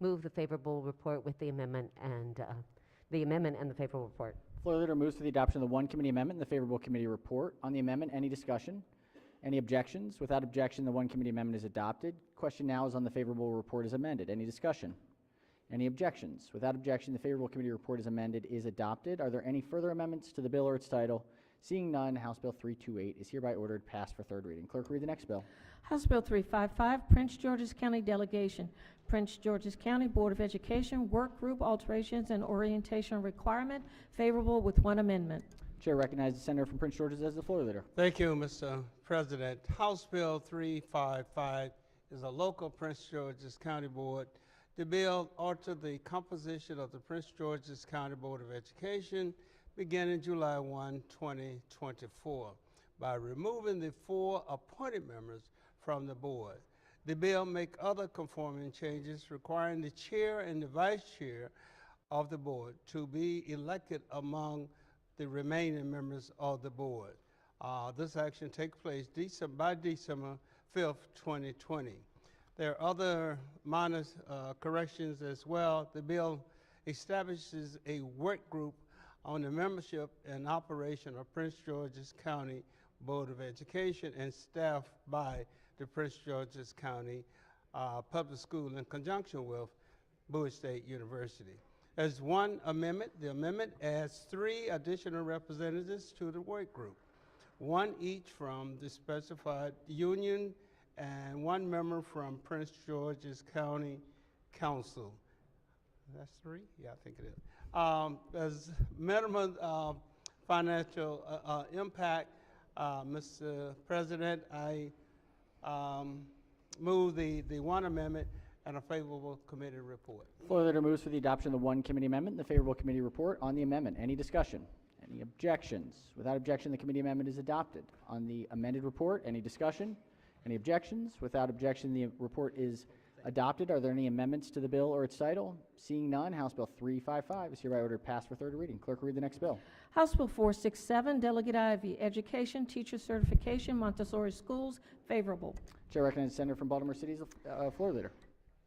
move the favorable report with the amendment and the favorable report. Floor leader moves for the adoption of the one committee amendment and the favorable committee report. On the amendment, any discussion? Any objections? Without objection, the one committee amendment is adopted. Question now is on the favorable report as amended. Any discussion? Any objections? Without objection, the favorable committee report as amended is adopted. Are there any further amendments to the bill or its title? Seeing none, House Bill 328 is hereby ordered passed for third reading. Clerk, read the next bill. House Bill 355, Prince George's County Delegation, Prince George's County Board of Education, Work Group Alterations and Orientation Requirement, favorable with one amendment. Chair recognizes the senator from Prince George's as the floor leader. Thank you, Mr. President. House Bill 355 is a local Prince George's County Board. The bill altered the composition of the Prince George's County Board of Education beginning July 1, 2024 by removing the 4 appointed members from the board. The bill makes other conforming changes requiring the chair and the vice chair of the board to be elected among the remaining members of the board. This action takes place by December 5th, 2020. There are other minor corrections as well. The bill establishes a work group on the membership and operation of Prince George's County Board of Education and staffed by the Prince George's County Public School in conjunction with Bowie State University. As one amendment, the amendment adds 3 additional representatives to the work group, 1 each from the specified union and 1 member from Prince George's County Council. That's 3? Yeah, I think it is. As minimum financial impact, Mr. President, I move the one amendment and a favorable committee report. Floor leader moves for the adoption of the one committee amendment and the favorable committee report. On the amendment, any discussion? Any objections? Without objection, the committee amendment is adopted. On the amended report, any discussion? Any objections? Without objection, the report is adopted. Are there any amendments to the bill or its title? Seeing none, House Bill 355 is hereby ordered passed for third reading. Clerk will read the next bill. House Bill 467, Delegate Ivy, Education, Teacher Certification, Montessori Schools, favorable. Chair recognizes the senator from Baltimore City as the floor leader.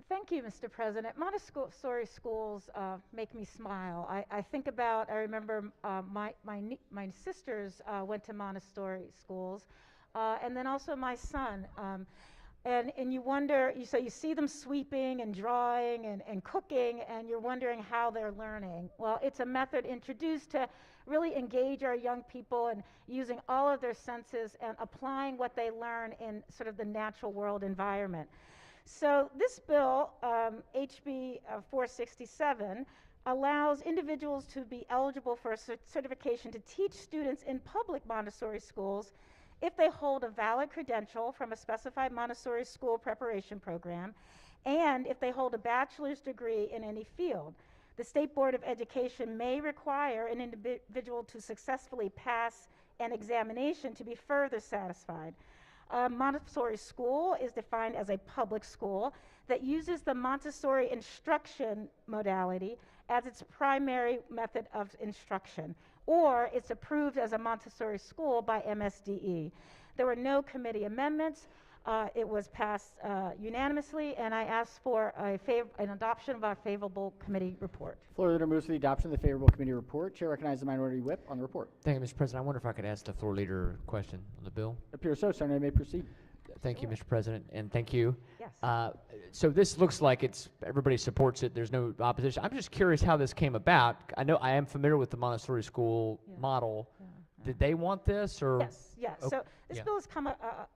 Thank you, Mr. President. Montessori schools make me smile. I think about, I remember my sisters went to Montessori schools, and then also my son. And you wonder, so you see them sweeping and drawing and cooking, and you're wondering how they're learning. Well, it's a method introduced to really engage our young people and using all of their senses and applying what they learn in sort of the natural world environment. So this bill, HB 467, allows individuals to be eligible for a certification to teach students in public Montessori schools if they hold a valid credential from a specified Montessori school preparation program, and if they hold a bachelor's degree in any field. The State Board of Education may require an individual to successfully pass an examination to be further satisfied. Montessori school is defined as a public school that uses the Montessori instruction modality as its primary method of instruction, or it's approved as a Montessori school by MSDE. There were no committee amendments. It was passed unanimously, and I ask for an adoption of our favorable committee report. Floor leader moves for the adoption of the favorable committee report. Chair recognizes the minority whip on the report. Thank you, Mr. President. I wonder if I could ask the floor leader a question on the bill. Appears so. Senator may proceed. Thank you, Mr. President, and thank you. Yes. So this looks like everybody supports it. There's no opposition. I'm just curious how this came about. I know I am familiar with the Montessori school model. Yeah. Did they want this, or? Yes. Oh, So this yeah. bill has come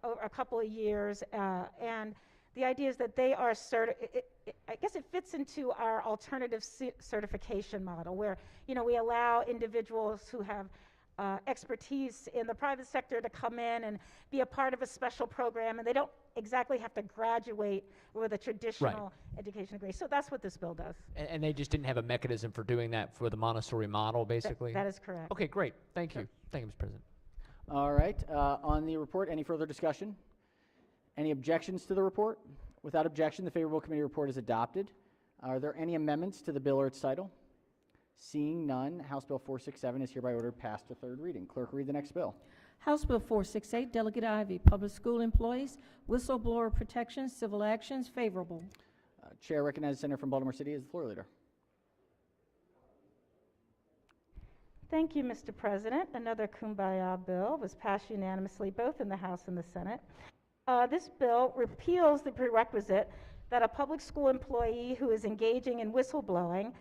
over a couple of years, and the idea is that they are I guess it fits into our alternative certification model, where we allow individuals who have expertise in the private sector to come in and be a part of a special program, and they don't exactly have to graduate with a traditional education degree. So that's what this bill does. And they just didn't have a mechanism for doing that for the Montessori model, basically? That is correct. Okay, great. Thank you. Thank you, Mr. President. All right. On the report, any further discussion? Any objections to the report? Without objection, the favorable committee report is adopted. Are there any amendments to the bill or its title? Seeing none, House Bill 467 is hereby ordered passed to third reading. Clerk, read the next bill. House Bill 468, Delegate Ivy, Public School Employees, Whistleblower Protection, Civil Actions, favorable. Chair recognizes the Senator from Baltimore City as the floor leader. Thank you, Mr. President. Another Kumbaya bill was passed unanimously both in the House and the Senate. This bill repeals the prerequisite that a public school employee who is engaging in whistleblowing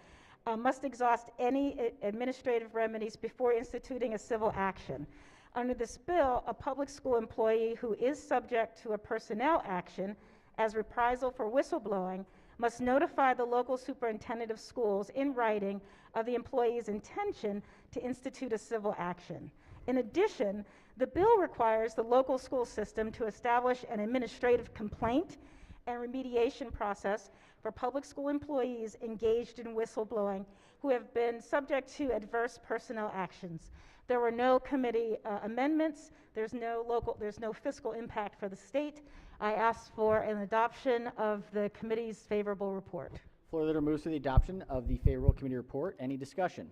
must exhaust any administrative remedies before instituting a civil action. Under this bill, a public school employee who is subject to a personnel action as reprisal for whistleblowing must notify the local superintendent of schools in writing of the employee's intention to institute a civil action. In addition, the bill requires the local school system to establish an administrative complaint and remediation process for public school employees engaged in whistleblowing who have been subject to adverse personnel actions. There were no committee amendments. There's no fiscal impact for the state. I ask for an adoption of the committee's favorable report. Floor leader moves to the adoption of the favorable committee report. Any discussion?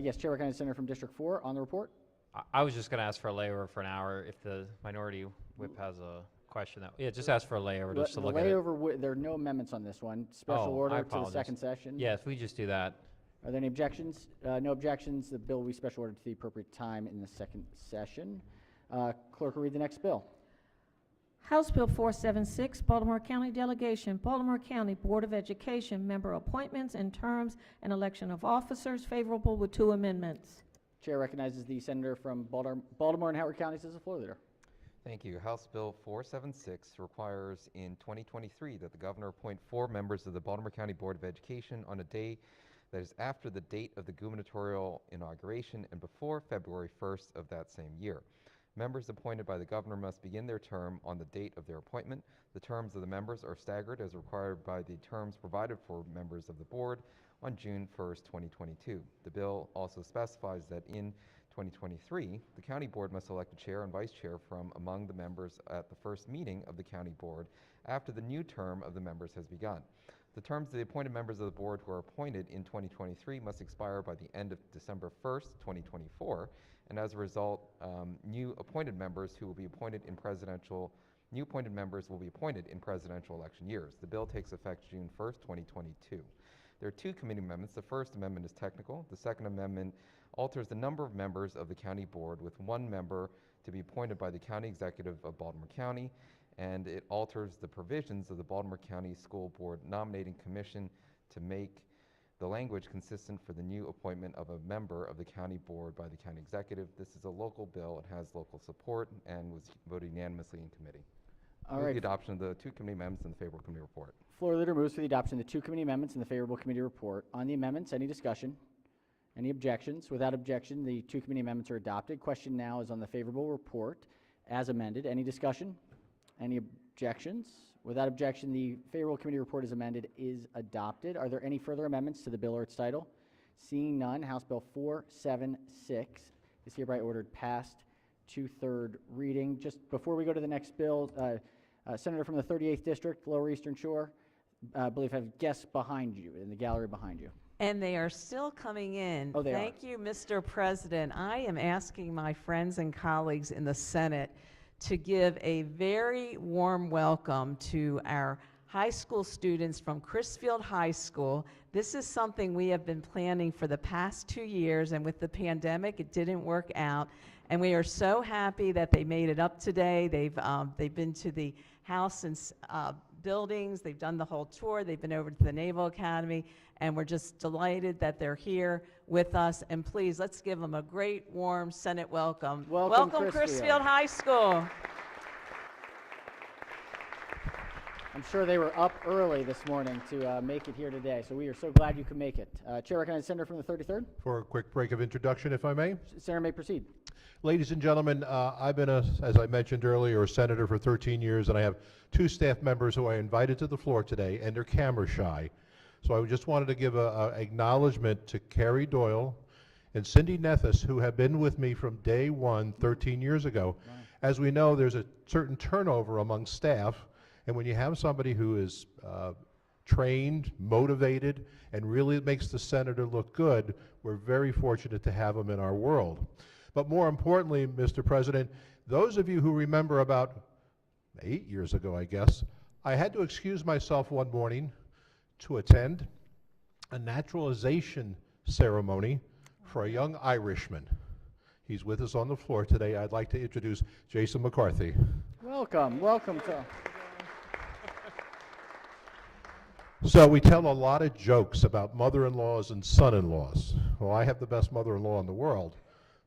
Yes, Chair recognizes the Senator from District 4 on the report. I was just going to ask for a layover for an hour if the minority whip has a question. Just ask for a layover just to look at it. There are no amendments on this one. Special order to the second session. Yes, we just do that. Are there any objections? No objections. The bill will be special ordered to the appropriate time in the second session. Clerk will read the next bill. House Bill 476, Baltimore County Delegation, Baltimore County Board of Education, member appointments and terms and election of officers, favorable with 2 amendments. Chair recognizes the Senator from Baltimore and Howard counties as the floor leader. Thank you. House Bill 476 requires in 2023 that the governor appoint 4 members of the Baltimore County Board of Education on a day that is after the date of the gubernatorial inauguration and before February 1st of that same year. Members appointed by the governor must begin their term on the date of their appointment. The terms of the members are staggered as required by the terms provided for members of the board on June 1st, 2022. The bill also specifies that in 2023, the county board must elect a chair and vice chair from among the members at the first meeting of the county board after the new term of the members has begun. The terms of the appointed members of the board who are appointed in 2023 must expire by the end of December 1st, 2024, and as a result, new appointed members will be appointed in presidential election years. The bill takes effect June 1st, 2022. There are 2 committee amendments. The first amendment is technical. The second amendment alters the number of members of the county board, with 1 member to be appointed by the county executive of Baltimore County and it alters the provisions of the Baltimore County School Board Nominating Commission to make the language consistent for the new appointment of a member of the county board by the county executive. This is a local bill. It has local support and was voted unanimously in committee. All Move right. the adoption of the two committee amendments and the favorable committee report. Floor leader moves for the adoption of the two committee amendments and the favorable committee report. On the amendments, any discussion? Any objections? Without objection, the two committee amendments are adopted. Question now is on the favorable report as amended. Any discussion? Any objections? Without objection, the favorable committee report as amended is adopted. Are there any further amendments to the bill or its title? Seeing none, House Bill 476 is hereby ordered passed to third reading. Just before we go to the next bill, Senator from the 38th District, Lower Eastern Shore, I believe have guests behind you, in the gallery behind you. And they are still coming in. Oh, they are. Thank you, Mr. President. I am asking my friends and colleagues in the Senate to give a very warm welcome to our high school students from Chrisfield High School. This is something we have been planning for the past 2 years, and with the pandemic, it didn't work out. And we are so happy that they made it up today. They've been to the House and buildings. They've done the whole tour. They've been over to the Naval Academy, and we're just delighted that they're here with us. And please, let's give them a great, warm Senate welcome. Welcome, Chrisfield High School. I'm sure they were up early this morning to make it here today, so we are so glad you could make it. Chair recognizes Senator from the 33rd. For a quick break of introduction, if I may. Senator may proceed. Ladies and gentlemen, I've been, as I mentioned earlier, a senator for 13 years, and I have two staff members who I invited to the floor today, and they're camera shy. So I just wanted to give an acknowledgement to Carrie Doyle and Cindy Nethus, who have been with me from day one 13 years ago. Right. As we know, there's a certain turnover among staff, and when you have somebody who is trained, motivated, and really makes the senator look good, we're very fortunate to have them in our world. But more importantly, Mr. President, those of you who remember about 8 years ago, I guess, I had to excuse myself one morning to attend a naturalization ceremony for a young Irishman. He's with us on the floor today. I'd like to introduce Jason McCarthy. Welcome, welcome to. So we tell a lot of jokes about mother-in-laws and son-in-laws. Well, I have the best mother-in-law in the world,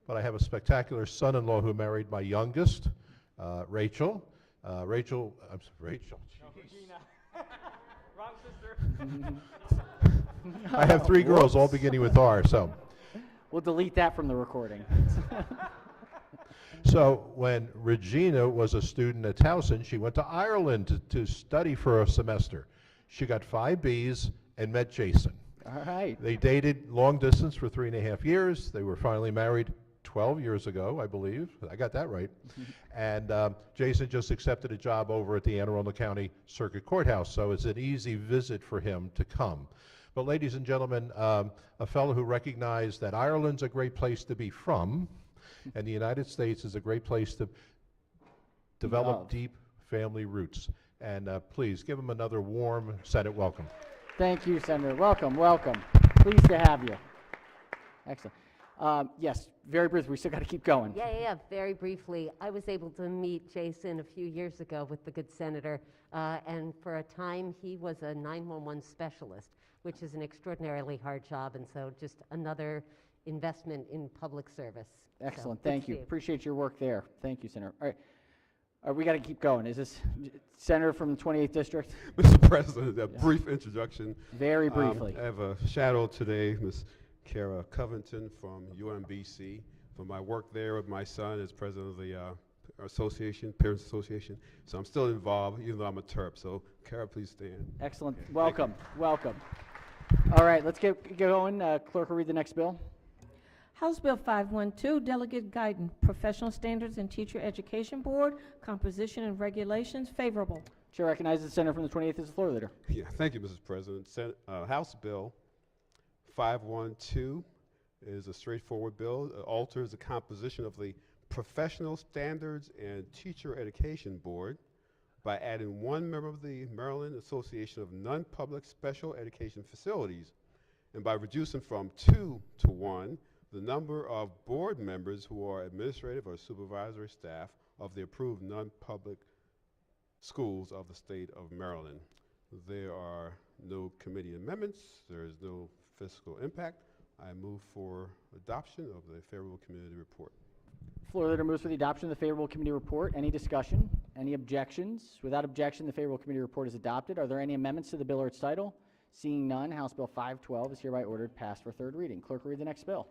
but I have a spectacular son-in-law who married my youngest, Rachel. Rachel. Wrong sister. I have three girls, all beginning with R, so. We'll delete that from the recording. So when Regina was a student at Towson, she went to Ireland to study for a semester. She got 5 Bs and met Jason. All right. They dated long distance for 3.5 years. They were finally married 12 years ago, I believe. I got that right. And Jason just accepted a job over at the Anne Arundel County Circuit Courthouse, so it's an easy visit for him to come. But ladies and gentlemen, a fellow who recognized that Ireland's a great place to be from, and the United States is a great place to develop deep family roots. And please give him another warm Senate welcome. Thank you, Senator. Welcome, welcome. Pleased to have you. Excellent. Yes, very briefly, we still got to keep going. Yeah, very briefly. I was able to meet Jason a few years ago with the good senator, and for a time he was a 911 specialist, which is an extraordinarily hard job, and so just another investment in public service. Excellent, So, thank you. Appreciate your work there. Thank you, Senator. All right. We got to keep going. Is this Senator from the 28th District? Mr. President, a brief introduction. Very briefly. I have a shadow today, Ms. Kara Covington from UMBC. For my work there with my son as president of the association, Parents Association. So I'm still involved, even though I'm a TERP. So Kara, please stand. Excellent. Welcome. Welcome. All right, let's get going. Clerk will read the next bill. House Bill 512, Delegate Guidance, Professional Standards and Teacher Education Board, Composition and Regulations, favorable. Chair recognizes the Senator from the 28th as the floor leader. Yeah, thank you, Mrs. President. House Bill 512 is a straightforward bill. It alters the composition of the Professional Standards and Teacher Education Board by adding one member of the Maryland Association of Non-Public Special Education Facilities, and by reducing from 2 to 1 the number of board members who are administrative or supervisory staff of the approved non-public schools of the state of Maryland. There are no committee amendments. There is no fiscal impact. I move for adoption of the favorable committee report. Floor leader moves for the adoption of the favorable committee report. Any discussion? Any objections? Without objection, the favorable committee report is adopted. Are there any amendments to the bill or its title? Seeing none, House Bill 512 is hereby ordered passed for third reading. Clerk will read the next bill.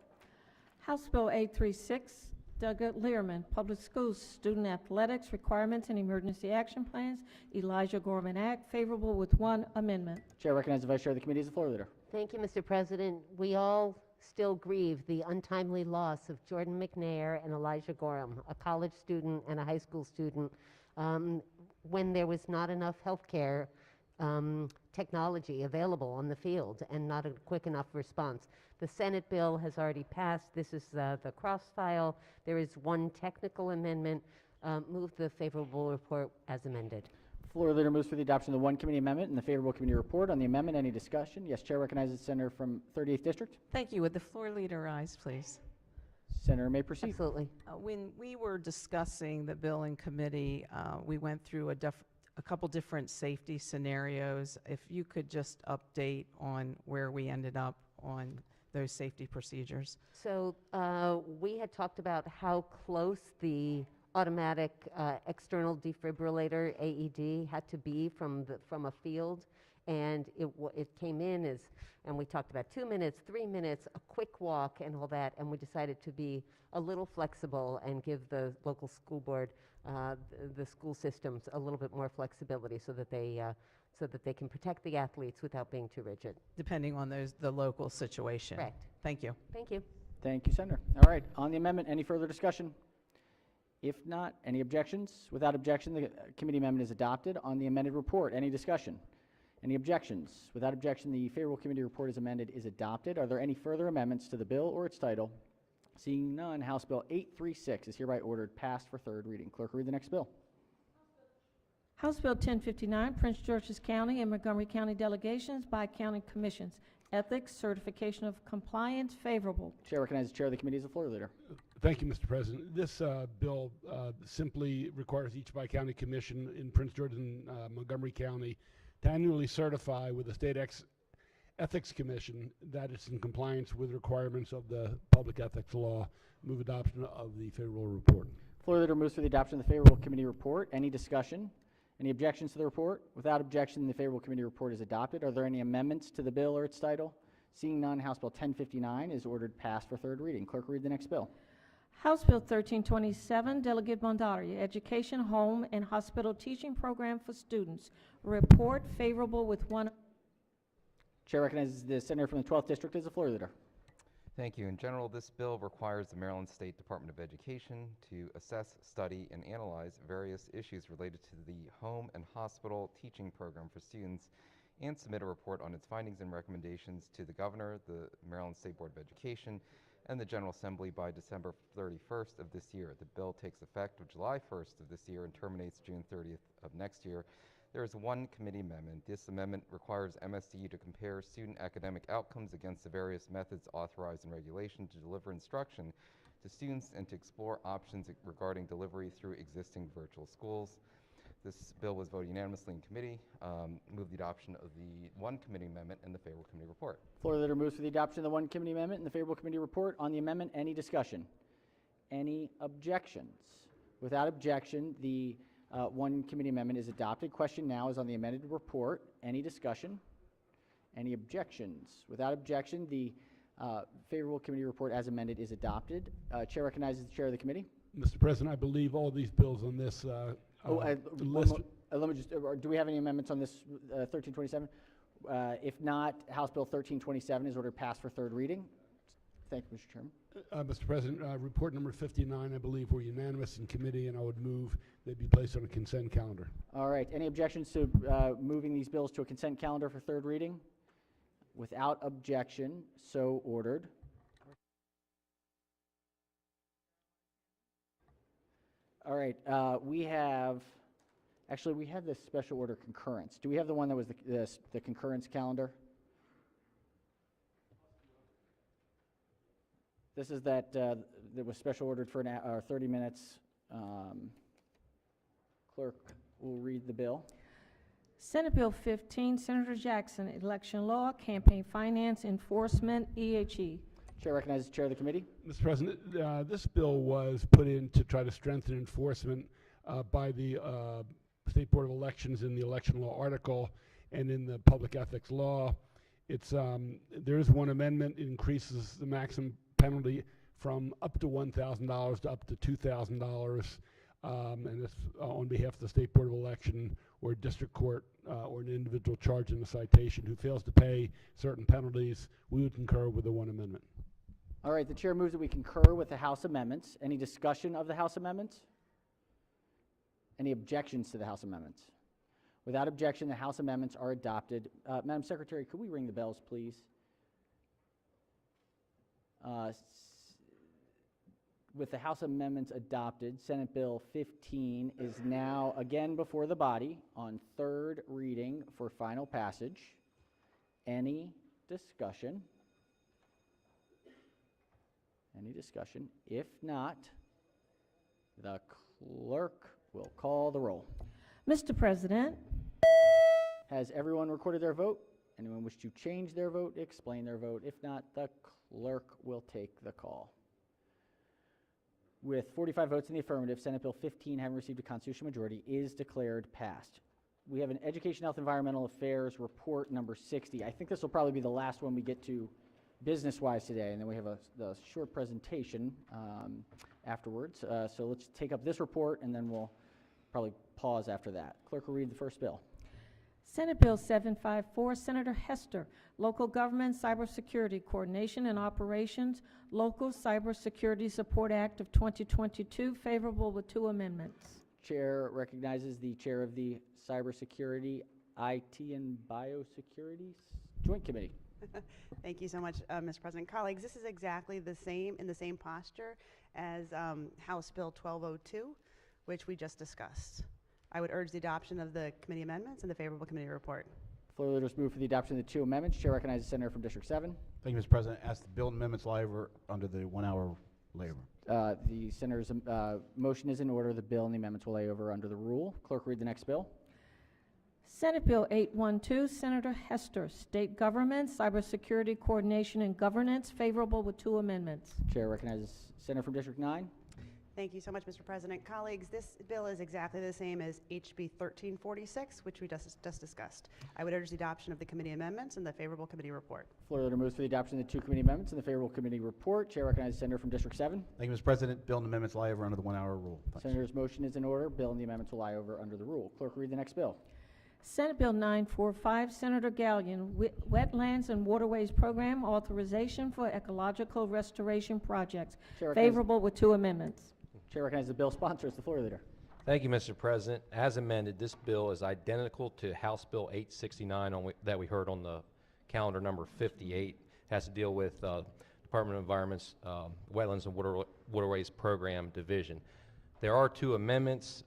House Bill 836, Douglas Learman, Public Schools, Student Athletics Requirements and Emergency Action Plans, Elijah Gorman Act, favorable with one amendment. Chair recognizes the Vice Chair of the committee as the floor leader. Thank you, Mr. President. We all still grieve the untimely loss of Jordan McNair and Elijah Gorham, a college student and a high school student, when there was not enough healthcare technology available on the field and not a quick enough response. The Senate bill has already passed. This is the cross file. There is one technical amendment. Move the favorable report as amended. Floor leader moves for the adoption of the one committee amendment and the favorable committee report. On the amendment, any discussion? Yes, Chair recognizes the senator from 38th District. Thank you. Would the floor leader rise, please? Senator may proceed. Absolutely. When we were discussing the bill in committee, we went through a couple different safety scenarios. If you could just update on where we ended up on those safety procedures. So we had talked about how close the automatic external defibrillator AED had to be from a field, and it came in as, and we talked about 2 minutes, 3 minutes, a quick walk, and all that, and we decided to be a little flexible and give the local school board, the school systems, a little bit more flexibility so that they can protect the athletes without being too rigid. Depending on the local situation. Correct. Thank you. Thank you. Thank you, Senator. All right, on the amendment, any further discussion? If not, any objections? Without objection, the committee amendment is adopted. On the amended report, any discussion? Any objections? Without objection, the favorable committee report as amended is adopted. Are there any further amendments to the bill or its title? Seeing none, House Bill 836 is hereby ordered passed for third reading. Clerk will read the next bill. House Bill 1059, Prince George's County and Montgomery County delegations by county commissions. Ethics, certification of compliance, favorable. Chair recognizes the chair of the committee as the floor leader. Thank you, Mr. President. This bill simply requires each bi-county commission in Prince George and Montgomery County to annually certify with the State Ethics Commission that it's in compliance with requirements of the public ethics law. Move adoption of the favorable report. Floor leader moves for the adoption of the favorable committee report. Any discussion? Any objections to the report? Without objection, the favorable committee report is adopted. Are there any amendments to the bill or its title? Seeing none, House Bill 1059 is ordered passed for third reading. Clerk will read the next bill. House Bill 1327, Delegate Bondari, Education, Home, and Hospital Teaching Program for Students. Report favorable with one. Chair recognizes the senator from the 12th District as the floor leader. Thank you. In general, this bill requires the Maryland State Department of Education to assess, study, and analyze various issues related to the home and hospital teaching program for students and submit a report on its findings and recommendations to the governor, the Maryland State Board of Education, and the General Assembly by December 31st of this year. The bill takes effect of July 1st of this year and terminates June 30th of next year. There is one committee amendment. This amendment requires MSD to compare student academic outcomes against the various methods authorized in regulation to deliver instruction to students and to explore options regarding delivery through existing virtual schools. This bill was voted unanimously in committee. Move the adoption of the one committee amendment and the favorable committee report. Floor leader moves for the adoption of the one committee amendment and the favorable committee report. On the amendment, any discussion? Any objections? Without objection, the one committee amendment is adopted. Question now is on the amended report. Any discussion? Any objections? Without objection, the favorable committee report as amended is adopted. Chair recognizes the chair of the committee. Mr. President, I believe all these bills on this list. Let me just, do we have any amendments on this 1327? If not, House Bill 1327 is ordered passed for third reading. Thank you, Mr. Chairman. Mr. President, report number 59, I believe, were unanimous in committee, and I would move they be placed on a consent calendar. All right. Any objections to moving these bills to a consent calendar for third reading? Without objection, so ordered. All right. We have this special order concurrence. Do we have the one that was the concurrence calendar? This is that was special ordered for 30 minutes. Clerk, will read the bill. Senate Bill 15, Senator Jackson, Election Law, Campaign Finance, Enforcement, EHE. Chair recognizes the chair of the committee. Mr. President, this bill was put in to try to strengthen enforcement by the State Board of Elections in the election law article and in the public ethics law. It's there is one amendment. It increases the maximum penalty from up to $1,000 to up to $2,000, and it's on behalf of the State Board of Election or district court or an individual charged in a citation who fails to pay certain penalties. We would concur with the one amendment. All right, the chair moves that we concur with the House amendments. Any discussion of the House amendments? Any objections to the House amendments? Without objection, the House amendments are adopted. Madam Secretary, could we ring the bells, please? With the House amendments adopted, Senate Bill 15 is now again before the body on third reading for final passage. Any discussion? Any discussion? If not, the clerk will call the roll. Mr. President, Has everyone recorded their vote? Anyone wish to change their vote, explain their vote? If not, the clerk will take the call. With 45 votes in the affirmative, Senate Bill 15, having received a constitutional majority, is declared passed. We have an Education, Health, Environmental Affairs report number 60. I think this will probably be the last one we get to business-wise today, and then we have the short presentation afterwards. So let's take up this report, and then we'll probably pause after that. Clerk will read the first bill. Senate Bill 754, Senator Hester, Local Government Cybersecurity Coordination and Operations, Local Cybersecurity Support Act of 2022, favorable with 2 amendments. Chair recognizes the chair of the Cybersecurity, IT, and Biosecurity Joint Committee. Thank you so much, Mr. President. Colleagues, this is exactly the same, in the same posture as House Bill 1202, which we just discussed. I would urge the adoption of the committee amendments and the favorable committee report. Floor leaders move for the adoption of the 2 amendments. Chair recognizes the senator from District 7. Thank you, Mr. President. Ask the bill and amendments lie over under the 1 hour layover. The senator's motion is in order. The bill and the amendments will lay over under the rule. Clerk, read the next bill. Senate Bill 812, Senator Hester, State Government Cybersecurity Coordination and Governance, favorable with 2 amendments. Chair recognizes senator from District 9. Thank you so much, Mr. President. Colleagues, this bill is exactly the same as HB 1346, which we just discussed. I would urge the adoption of the committee amendments and the favorable committee report. Floor leader moves for the adoption of the 2 committee amendments and the favorable committee report. Chair recognizes senator from District 7. Thank you, Mr. President. Bill and amendments lie over under the 1 hour rule. Thanks. Senator's motion is in order. Bill and the amendments will lie over under the rule. Clerk, read the next bill. Senate Bill 945, Senator Gallion, Wetlands and Waterways Program, Authorization for Ecological Restoration Projects, favorable with 2 amendments. Chair recognizes the bill sponsor. It's the floor leader. Thank you, Mr. President. As amended, this bill is identical to House Bill 869 that we heard on the calendar number 58. It has to deal with Department of Environment's Wetlands and Waterways Program Division. There are 2 amendments.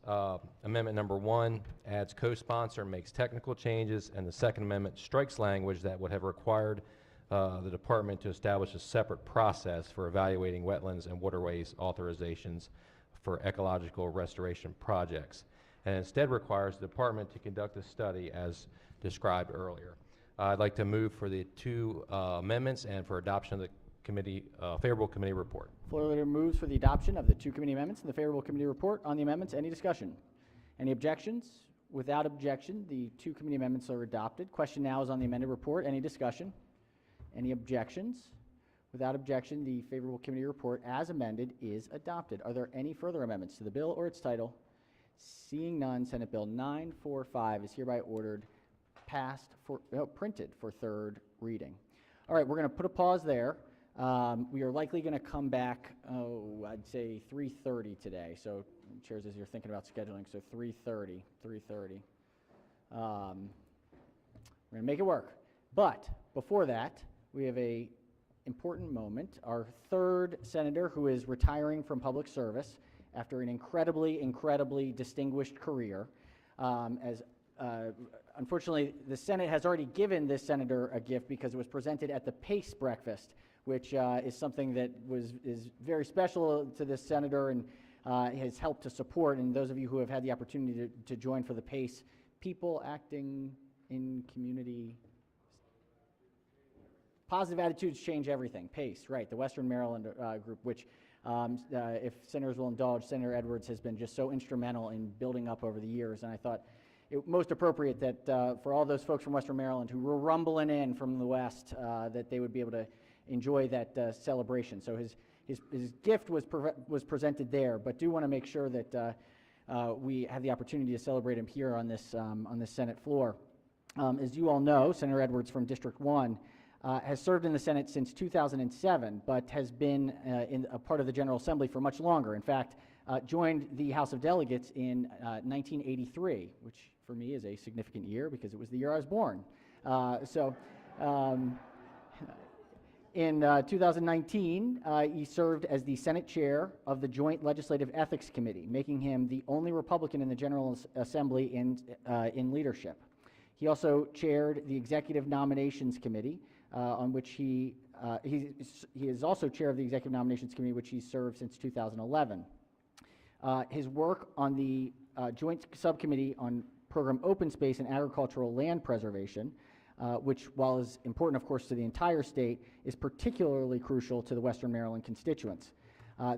Amendment number 1 adds co-sponsor, makes technical changes, and the second amendment strikes language that would have required the department to establish a separate process for evaluating wetlands and waterways authorizations for ecological restoration projects, and instead requires the department to conduct a study as described earlier. I'd like to move for the 2 amendments and for adoption of the committee favorable committee report. Floor leader moves for the adoption of the 2 committee amendments and the favorable committee report. On the amendments, any discussion? Any objections? Without objection, the 2 committee amendments are adopted. Question now is on the amended report. Any discussion? Any objections? Without objection, the favorable committee report as amended is adopted. Are there any further amendments to the bill or its title? Seeing none, Senate Bill 945 is hereby ordered printed for 3rd reading. All right, we're going to put a pause there. We are likely going to come back, I'd say 3:30 today. So, chairs, as you're thinking about scheduling, so 3:30. We're going to make it work. But before that, we have a important moment. Our 3rd senator who is retiring from public service after an incredibly distinguished career. Unfortunately, the Senate has already given this senator a gift because it was presented at the PACE breakfast, which is something that is very special to this senator, and has helped to support, and those of you who have had the opportunity to join for the PACE, People Acting in Community, Positive Attitudes Change Everything, PACE, right, the Western Maryland group, which if senators will indulge, Senator Edwards has been just so instrumental in building up over the years, and I thought it most appropriate that for all those folks from Western Maryland who were rumbling in from the West, that they would be able to enjoy that celebration. So his gift was presented there, but do want to make sure that we have the opportunity to celebrate him here on this Senate floor. As you all know, Senator Edwards from District 1 has served in the Senate since 2007, but has been in a part of the General Assembly for much longer. In fact, joined the House of Delegates in 1983, which for me is a significant year because it was the year I was born. In 2019, he served as the Senate Chair of the Joint Legislative Ethics Committee, making him the only Republican in the General Assembly in leadership. He also chaired the Executive Nominations Committee, on which he is also chair of the Executive Nominations Committee, which he served since 2011. His work on the Joint Subcommittee on Program Open Space and Agricultural Land Preservation, which, while is important, of course, to the entire state, is particularly crucial to the Western Maryland constituents.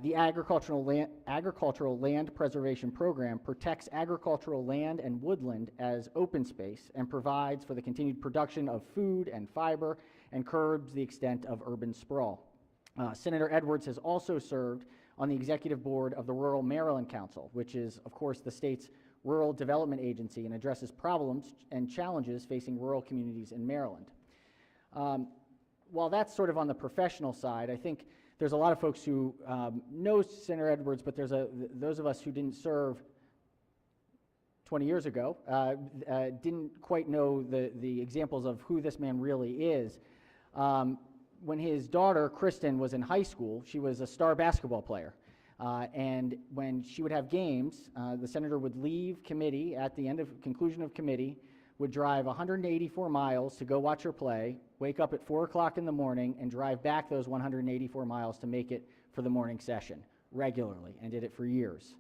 The Agricultural Land Preservation Program protects agricultural land and woodland as open space and provides for the continued production of food and fiber and curbs the extent of urban sprawl. Senator Edwards has also served on the executive board of the Rural Maryland Council, which is, of course, the state's rural development agency and addresses problems and challenges facing rural communities in Maryland. While that's sort of on the professional side, I think there's a lot of folks who know Senator Edwards, but there's those of us who didn't serve 20 years ago, didn't quite know the examples of who this man really is. When his daughter, Kristen, was in high school, she was a star basketball player. And when she would have games, the senator would leave committee at the conclusion of committee, would drive 184 miles to go watch her play, wake up at 4 o'clock in the morning, and drive back those 184 miles to make it for the morning session regularly, and did it for years.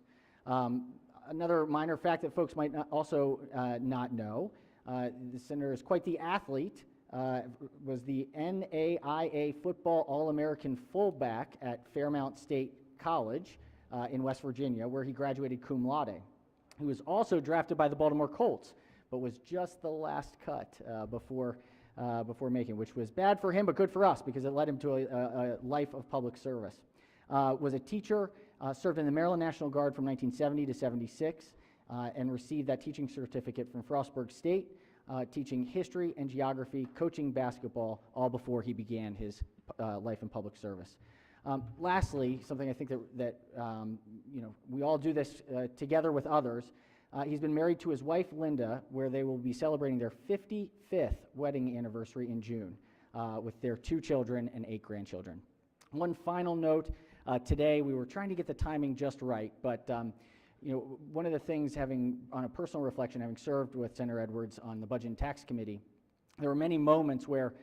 Another minor fact that folks might also not know, the senator is quite the athlete, was the NAIA Football All-American fullback at Fairmount State College in West Virginia, where he graduated cum laude. He was also drafted by the Baltimore Colts, but was just the last cut before making, which was bad for him, but good for us because it led him to a life of public service. Was a teacher, served in the Maryland National Guard from 1970 to 76, and received that teaching certificate from Frostburg State, teaching history and geography, coaching basketball, all before he began his life in public service. Lastly, something I think that we all do this together with others. He's been married to his wife, Linda, where they will be celebrating their 55th wedding anniversary in June with their 2 children and 8 grandchildren. One final note, today we were trying to get the timing just right, but one of the things, on a personal reflection, having served with Senator Edwards on the Budget and Tax Committee, there were many moments where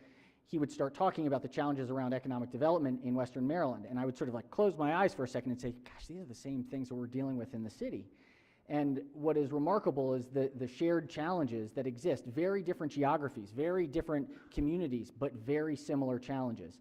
he would start talking about the challenges around economic development in Western Maryland, and I would sort of like close my eyes for a second and say, gosh, these are the same things that we're dealing with in the city. And what is remarkable is the shared challenges that exist, very different geographies, very different communities, but very similar challenges.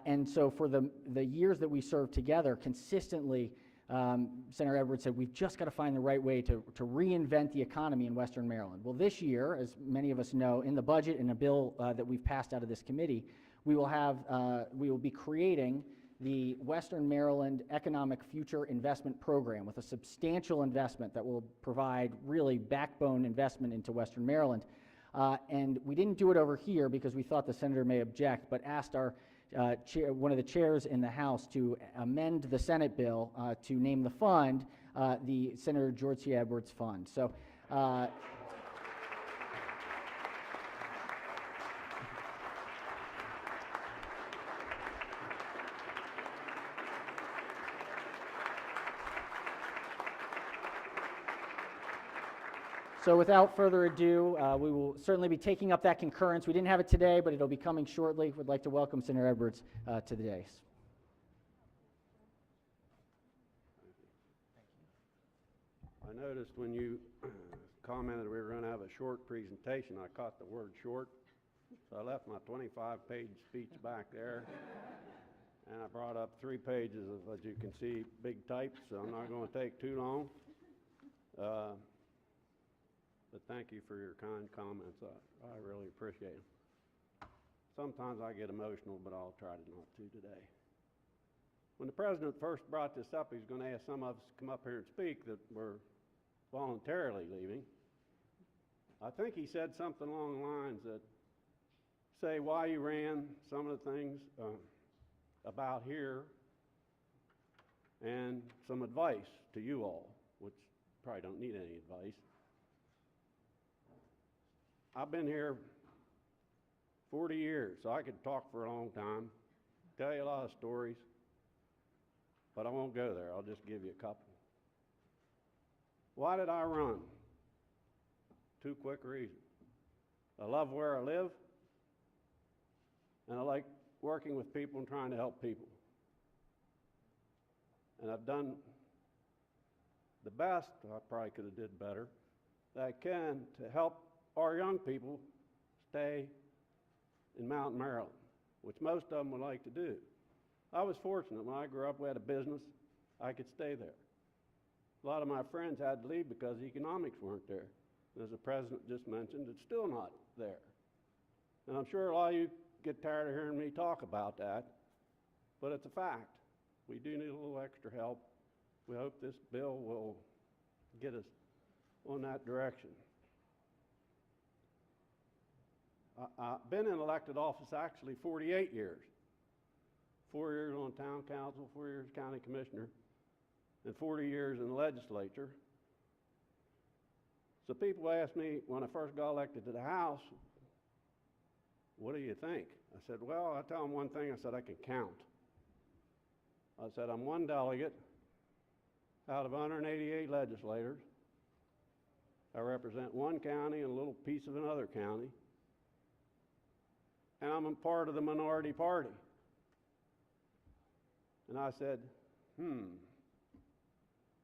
And so for the years that we served together, consistently, Senator Edwards said, we've just got to find the right way to reinvent the economy in Western Maryland. Well, this year, as many of us know, in the budget and a bill that we've passed out of this committee, we will be creating the Western Maryland Economic Future Investment Program with a substantial investment that will provide really backbone investment into Western Maryland. And we didn't do it over here because we thought the senator may object, but asked our one of the chairs in the House to amend the Senate bill to name the fund the Senator George C. Edwards Fund. So. So without further ado, we will certainly be taking up that concurrence. We didn't have it today, but it'll be coming shortly. We'd like to welcome Senator Edwards to the dais. I noticed when you commented we were going to have a short presentation, I caught the word short, so I left my 25-page speech back there, and I brought up 3 pages of, as you can see, big type, so I'm not going to take too long. But thank you for your kind comments. I really appreciate them. Sometimes I get emotional, but I'll try to not to today. When the president first brought this up, he was going to ask some of us to come up here and speak that were voluntarily leaving. I think he said something along the lines that say why you ran, some of the things about here, and some advice to you all, which probably don't need any advice. I've been here 40 years, so I could talk for a long time, tell you a lot of stories, but I won't go there. I'll just give you a couple. Why did I run? 2 quick reasons. I love where I live, and I like working with people and trying to help people. And I've done the best, I probably could have did better, that I can to help our young people stay in Mountain, Maryland, which most of them would like to do. I was fortunate. When I grew up, we had a business. I could stay there. A lot of my friends had to leave because the economics weren't there. And as the president just mentioned, it's still not there. And I'm sure a lot of you get tired of hearing me talk about that, but it's a fact. We do need a little extra help. We hope this bill will get us on that direction. I've been in elected office actually 48 years. 4 years on town council, 4 years county commissioner, and 40 years in the legislature. So people ask me when I first got elected to the House, what do you think? I said, well, I tell them one thing. I said, I can count. I said, I'm one delegate out of 188 legislators. I represent one county and a little piece of another county. And I'm a part of the minority party. And I said,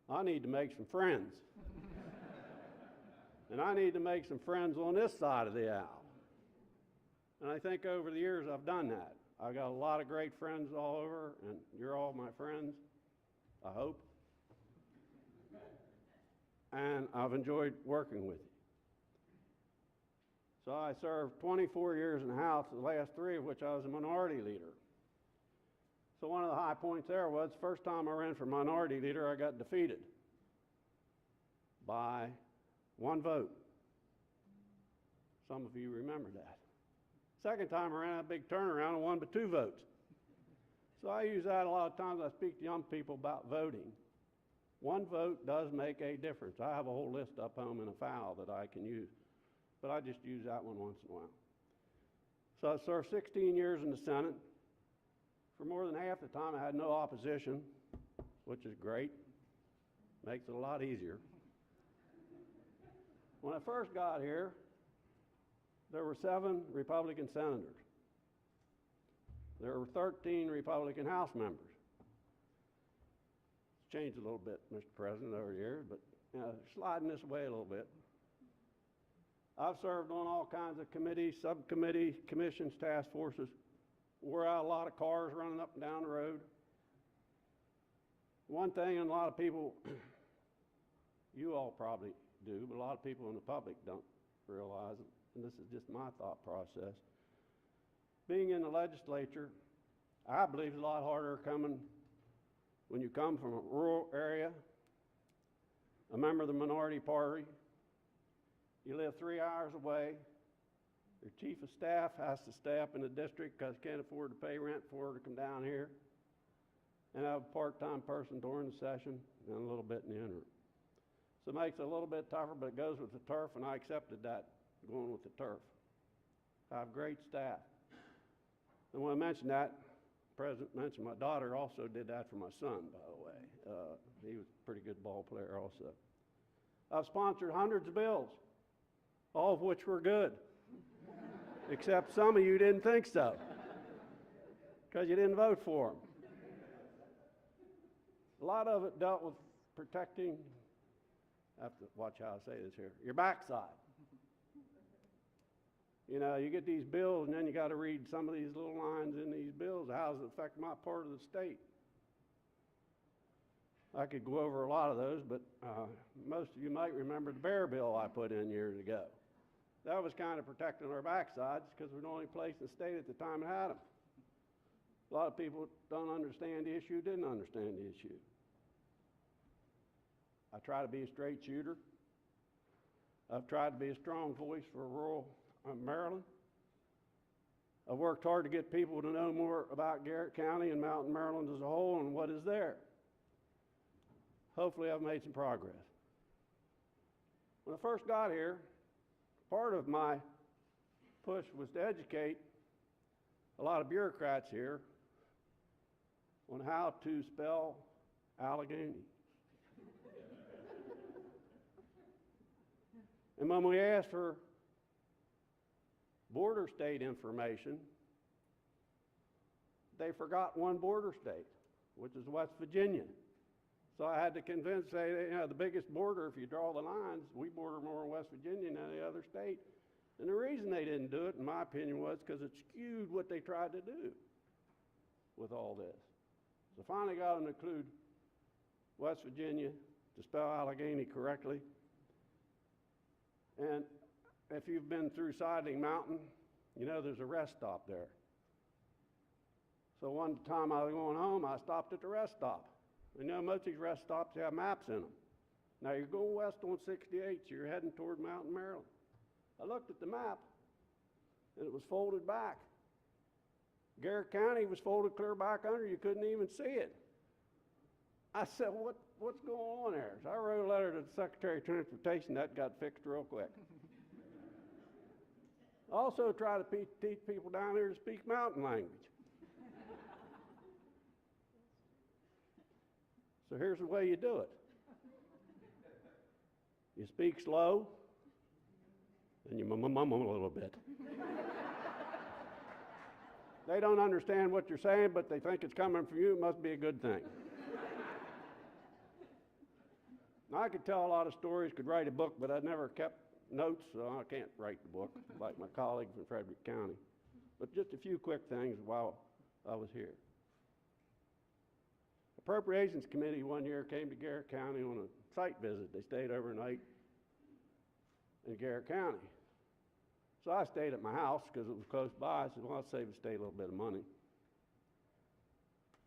I need to make some friends. And I need to make some friends on this side of the aisle. And I think over the years I've done that. I've got a lot of great friends all over, and you're all my friends, I hope. And I've enjoyed working with you. So I served 24 years in the House, the last 3 of which I was a minority leader. So one of the high points there was the first time I ran for minority leader, I got defeated by 1 vote. Some of you remember that. Second time I ran a big turnaround and won by 2 votes. So I use that a lot of times. I speak to young people about voting. 1 vote does make a difference. I have a whole list up home in a file that I can use, but I just use that one once in a while. So I served 16 years in the Senate. For more than half the time, I had no opposition, which is great. Makes it a lot easier. When I first got here, there were 7 Republican senators. There were 13 Republican House members. It's changed a little bit, Mr. President, over the years, but sliding this way a little bit. I've served on all kinds of committees, subcommittees, commissions, task forces. Wore out a lot of cars running up and down the road. One thing, and a lot of people, you all probably do, but a lot of people in the public don't realize it, and this is just my thought process. Being in the legislature, I believe it's a lot harder coming when you come from a rural area, a member of the minority party. You live 3 hours away. Your chief of staff has to stay up in the district because he can't afford to pay rent for her to come down here. And I have a part-time person during the session and a little bit in the interim. So it makes it a little bit tougher, but it goes with the turf, and I accepted that, going with the turf. I have great staff. And when I mentioned that, the President mentioned my daughter also did that for my son, by the way. He was a pretty good ball player also. I've sponsored hundreds of bills, all of which were good, except some of you didn't think so, because you didn't vote for them. A lot of it dealt with protecting I have to watch how I say this here, your backside. You know, you get these bills and then you got to read some of these little lines in these bills. How does it affect my part of the state? I could go over a lot of those, but most of you might remember the bear bill I put in years ago. That was kind of protecting our backsides because we're the only place in the state at the time that had them. A lot of people don't understand the issue, didn't understand the issue. I try to be a straight shooter. I've tried to be a strong voice for rural Maryland. I've worked hard to get people to know more about Garrett County and Mountain Maryland as a whole and what is there. Hopefully I've made some progress. When I first got here, part of my push was to educate a lot of bureaucrats here on how to spell Allegheny. And when we asked for border state information, they forgot one border state, which is West Virginia. So I had to convince, say, you know, the biggest border, if you draw the lines, we border more in West Virginia than any other state. And the reason they didn't do it, in my opinion, was because it skewed what they tried to do with all this. So finally got them to include West Virginia to spell Allegheny correctly. And if you've been through Siding Mountain, you know there's a rest stop there. So one time I was going home, I stopped at the rest stop. You know, most of these rest stops have maps in them. Now you're going west on 68, so you're heading toward Mountain, Maryland. I looked at the map, and it was folded back. Garrett County was folded clear back under, you couldn't even see it. I said, what's going on there? So I wrote a letter to the Secretary of Transportation, that got fixed real quick. I also try to teach people down there to speak mountain language. So here's the way you do it. You speak slow, and you mum a little bit. They don't understand what you're saying, but they think it's coming from you. It must be a good thing. Now, I could tell a lot of stories, could write a book, but I never kept notes, so I can't write the book like my colleagues in Frederick County. But just a few quick things while I was here. Appropriations Committee one year came to Garrett County on a site visit. They stayed overnight in Garrett County. So I stayed at my house because it was close by. I said, well, I'll save the state a little bit of money.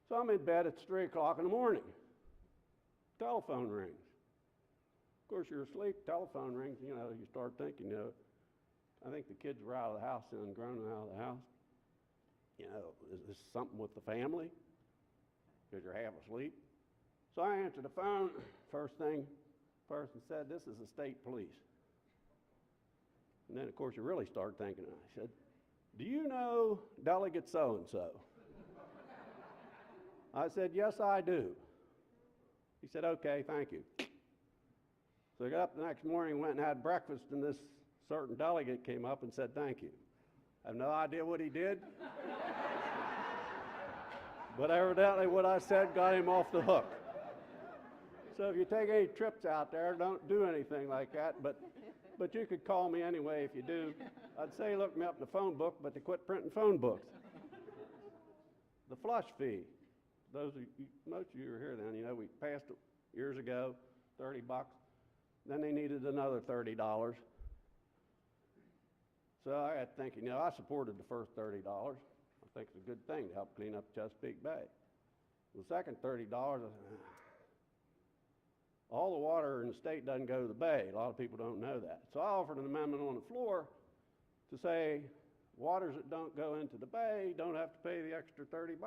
So I'm in bed, it's 3 o'clock in the morning. Telephone rings. Of course, you're asleep, telephone rings, you know, you start thinking, you know, I think the kids were out of the house and grown out of the house. You know, is this something with the family? Because you're half asleep. So I answered the phone. First thing, the person said, this is the state police. And then, of course, you really start thinking. I said, do you know Delegate so-and-so? I said, yes, I do. He said, okay, thank you. So I got up the next morning, went and had breakfast, and this certain delegate came up and said, thank you. I have no idea what he did. But evidently what I said got him off the hook. So if you take any trips out there, don't do anything like that, but you could call me anyway if you do. I'd say look me up in the phone book, but they quit printing phone books. The flush fee. Those of you, most of you were here then, you know, we passed it years ago, $30. Then they needed another $30. So I got thinking, you know, I supported the first $30. I think it's a good thing to help clean up Chesapeake Bay. The second $30, all the water in the state doesn't go to the bay. A lot of people don't know that. So I offered an amendment on the floor to say waters that don't go into the bay don't have to pay the extra $30.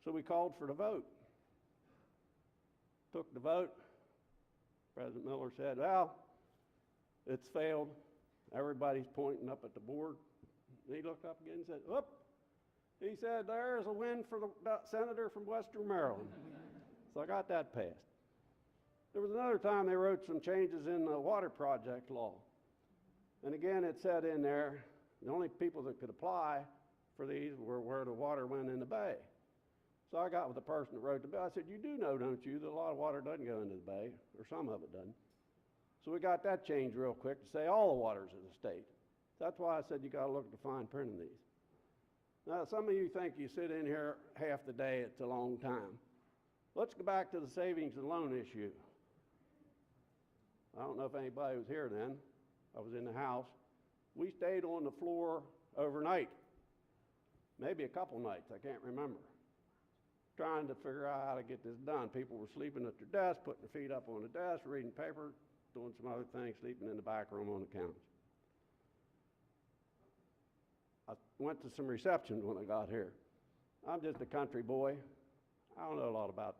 So we called for the vote. Took the vote. President Miller said, well, it's failed. Everybody's pointing up at the board. He looked up again and said, whoop. He said, there's a win for the senator from Western Maryland. So I got that passed. There was another time they wrote some changes in the water project law. And again, it said in there, the only people that could apply for these were where the water went in the bay. So I got with the person that wrote the bill. I said, you do know, don't you, that a lot of water doesn't go into the bay, or some of it doesn't. So we got that changed real quick to say all the water's in the state. That's why I said you got to look at the fine print in these. Now, some of you think you sit in here half the day, it's a long time. Let's go back to the savings and loan issue. I don't know if anybody was here then. I was in the house. We stayed on the floor overnight, maybe a couple nights, I can't remember, trying to figure out how to get this done. People were sleeping at their desk, putting their feet up on the desk, reading paper, doing some other things, sleeping in the back room on the couch. I went to some receptions when I got here. I'm just a country boy. I don't know a lot about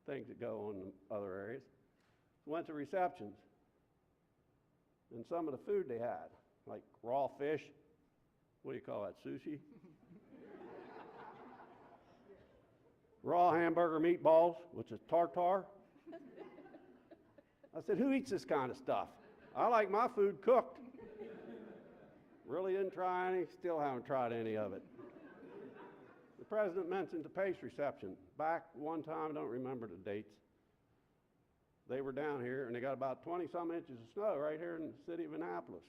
things that go on in other areas. Went to receptions, and some of the food they had, like raw fish, what do you call that, sushi? Raw hamburger meatballs, which is tartare. I said, who eats this kind of stuff? I like my food cooked. Really didn't try any, still haven't tried any of it. The president mentioned the PACE reception. Back one time, I don't remember the dates, they were down here and they got about 20-some inches of snow right here in the city of Annapolis.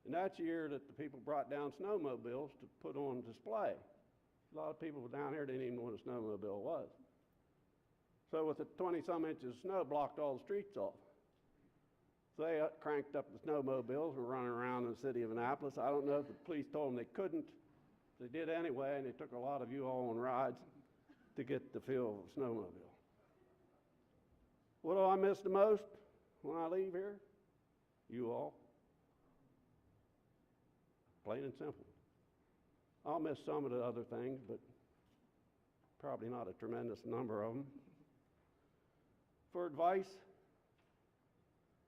And that's the year that the people brought down snowmobiles to put on display. A lot of people down here didn't even know what a snowmobile was. So with the 20-some inches of snow, blocked all the streets off. So they cranked up the snowmobiles, were running around in the city of Annapolis. I don't know if the police told them they couldn't. They did anyway, and they took a lot of you all on rides to get the feel of a snowmobile. What do I miss the most when I leave here? You all. Plain and simple. I'll miss some of the other things, but probably not a tremendous number of them. For advice,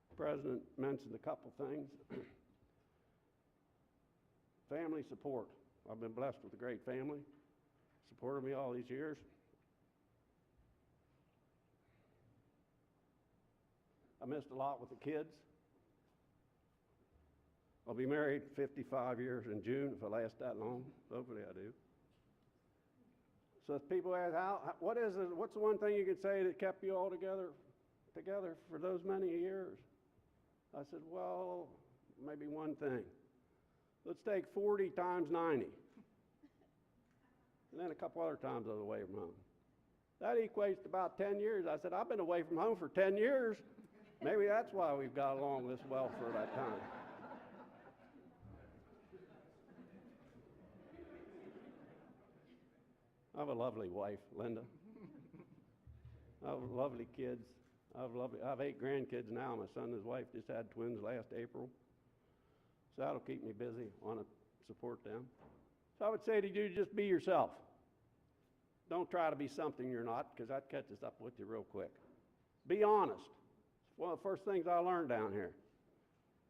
the president mentioned a couple things. Family support. I've been blessed with a great family, supported me all these years. I missed a lot with the kids. I'll be married 55 years in June, if I last that long. Hopefully I do. So if people ask, what's the one thing you could say that kept you all together for those many years? I said, well, maybe one thing. Let's take 40 times 90. And then a couple other times I was away from home. That equates to about 10 years. I said, I've been away from home for 10 years. Maybe that's why we've got along this well for that time. I have a lovely wife, Linda. I have lovely kids. I have 8 grandkids now. My son and his wife just had twins last April. So that'll keep me busy. Want to support them. So I would say to you, just be yourself. Don't try to be something you're not, because that catches up with you real quick. Be honest. It's one of the first things I learned down here.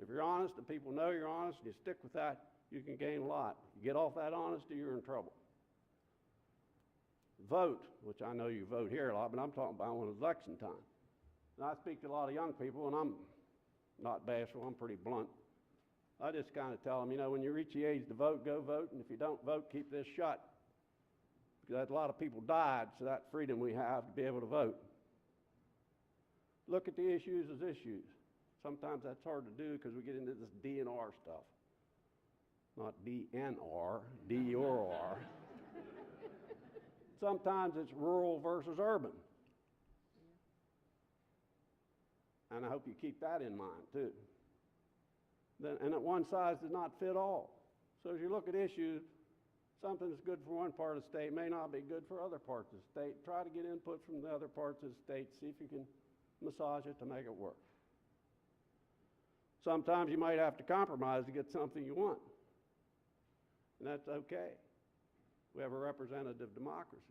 If you're honest and people know you're honest and you stick with that, you can gain a lot. You get off that honesty, you're in trouble. Vote, which I know you vote here a lot, but I'm talking about when it's election time. And I speak to a lot of young people, and I'm not bashful, I'm pretty blunt. I just kind of tell them, when you reach the age to vote, go vote, and if you don't vote, keep this shut. Because a lot of people died, so that freedom we have to be able to vote. Look at the issues as issues. Sometimes that's hard to do because we get into this DNR stuff. Not DNR, D-O-R. Sometimes it's rural versus urban. And I hope you keep that in mind, too. And that one size does not fit all. So as you look at issues, something that's good for one part of the state may not be good for other parts of the state. Try to get input from the other parts of the state. See if you can massage it to make it work. Sometimes you might have to compromise to get something you want. And that's okay. We have a representative democracy.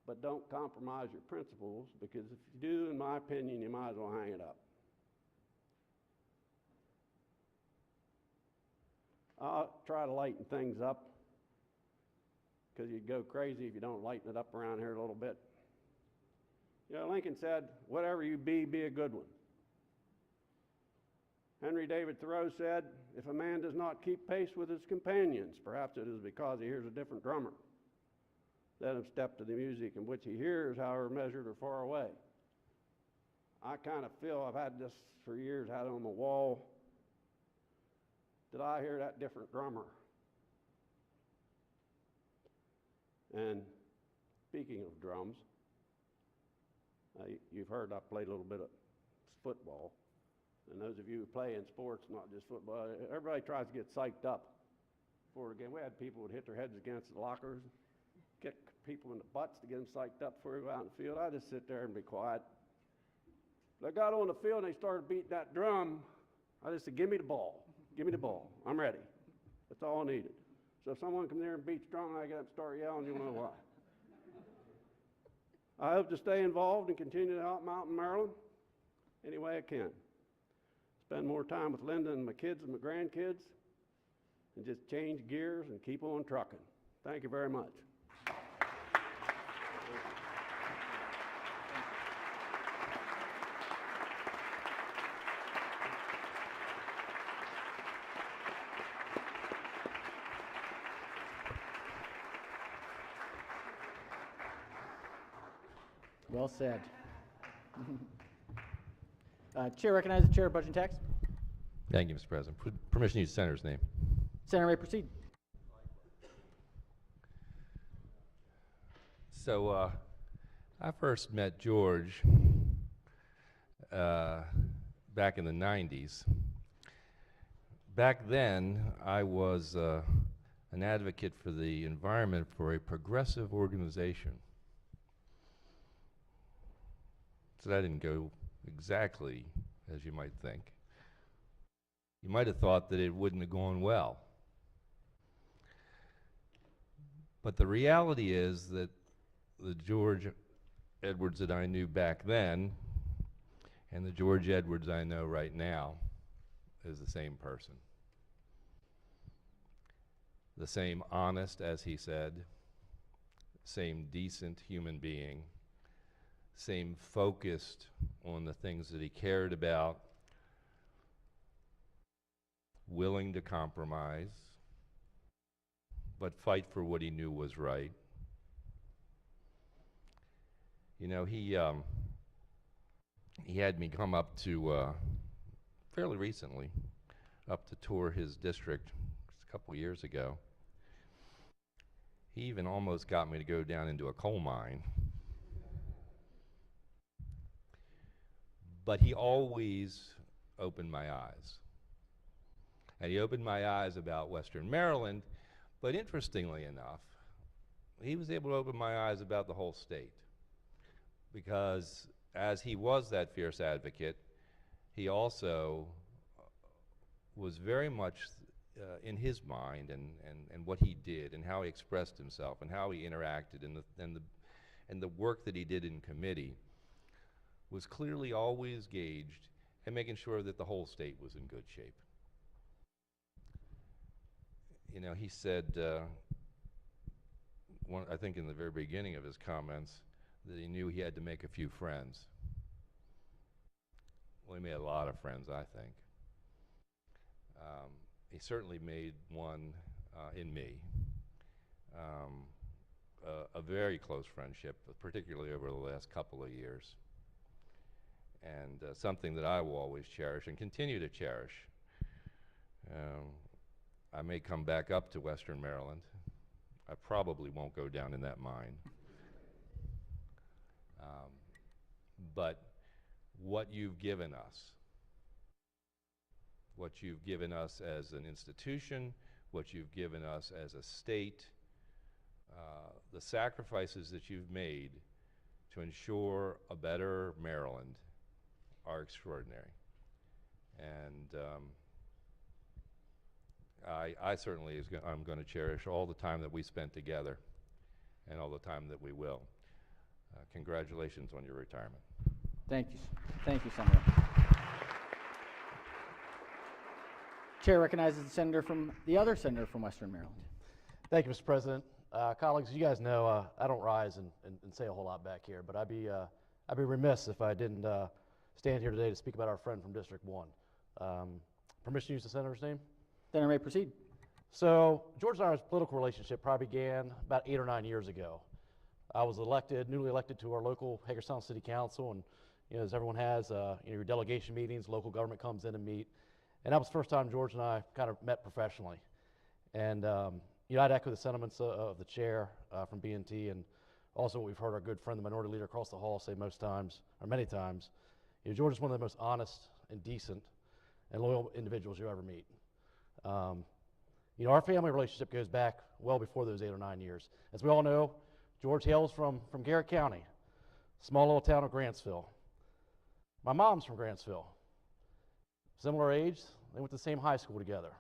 But don't compromise your principles, because if you do, in my opinion, you might as well hang it up. I'll try to lighten things up, because you'd go crazy if you don't lighten it up around here a little bit. Lincoln said, whatever you be a good one. Henry David Thoreau said, if a man does not keep pace with his companions, perhaps it is because he hears a different drummer. let him step to the music in which he hears, however measured or far away. I kind of feel, I've had this for years, had it on the wall, that I hear that different drummer. And speaking of drums, you've heard I played a little bit of football. And those of you who play in sports, not just football, everybody tries to get psyched up for the game. We had people who would hit their heads against the lockers, kick people in the butts to get them psyched up before we go out in the field. I just sit there and be quiet. But I got on the field and they started beating that drum. I just said, give me the ball. Give me the ball. I'm ready. That's all I needed. So if someone comes there and beats drum and I get up and start yelling, you'll know why. I hope to stay involved and continue to help Mountain Maryland any way I can. Spend more time with Linda and my kids and my grandkids, and just change gears and keep on trucking. Thank you very much. Well said. Chair recognizes the Chair of Budget and Tax. Thank you, Mr. President. Permission to use the senator's name. Senator may proceed. So I first met George back in the 90s. Back then, I was an advocate for the environment for a progressive organization. So that didn't go exactly as you might think. You might have thought that it wouldn't have gone well. But the reality is that the George Edwards that I knew back then and the George Edwards I know right now is the same person. The same honest, as he said, same decent human being, same focused on the things that he cared about, willing to compromise, but fight for what he knew was right. You know, he had me come up to, fairly recently, up to tour his district a couple years ago. He even almost got me to go down into a coal mine. But he always opened my eyes. And he opened my eyes about Western Maryland, but interestingly enough, he was able to open my eyes about the whole state. Because as he was that fierce advocate, he also was very much in his mind and what he did and how he expressed himself and how he interacted and the work that he did in committee was clearly always gauged and making sure that the whole state was in good shape. You know, he said, I think in the very beginning of his comments, that he knew he had to make a few friends. Well, he made a lot of friends, I think. He certainly made one in me. A very close friendship, particularly over the last couple of years. And something that I will always cherish and continue to cherish. I may come back up to Western Maryland. I probably won't go down in that mine. But what you've given us as an institution, what you've given us as a state, the sacrifices that you've made to ensure a better Maryland are extraordinary. And I certainly I'm going to cherish all the time that we spent together and all the time that we will. Congratulations on your retirement. Thank you. Thank you, Senator. Chair recognizes the other senator from Western Maryland. Thank you, Mr. President. Colleagues, you guys know I don't rise and say a whole lot back here, but I'd be remiss if I didn't stand here today to speak about our friend from District 1. Permission to use the senator's name? Senator may proceed. So George and I's political relationship probably began about 8 or 9 years ago. I was newly elected to our local Hagerstown City Council, and as everyone has, your delegation meetings, local government comes in and meet, and that was the first time George and I kind of met professionally. And I'd echo the sentiments of the chair from B&T, and also what we've heard our good friend, the minority leader across the hall, say many times. George is one of the most honest and decent and loyal individuals you ever meet. Our family relationship goes back well before those 8 or 9 years. As we all know, George hails from Garrett County, small little town of Grantsville. My mom's from Grantsville. Similar age, they went to the same high school together.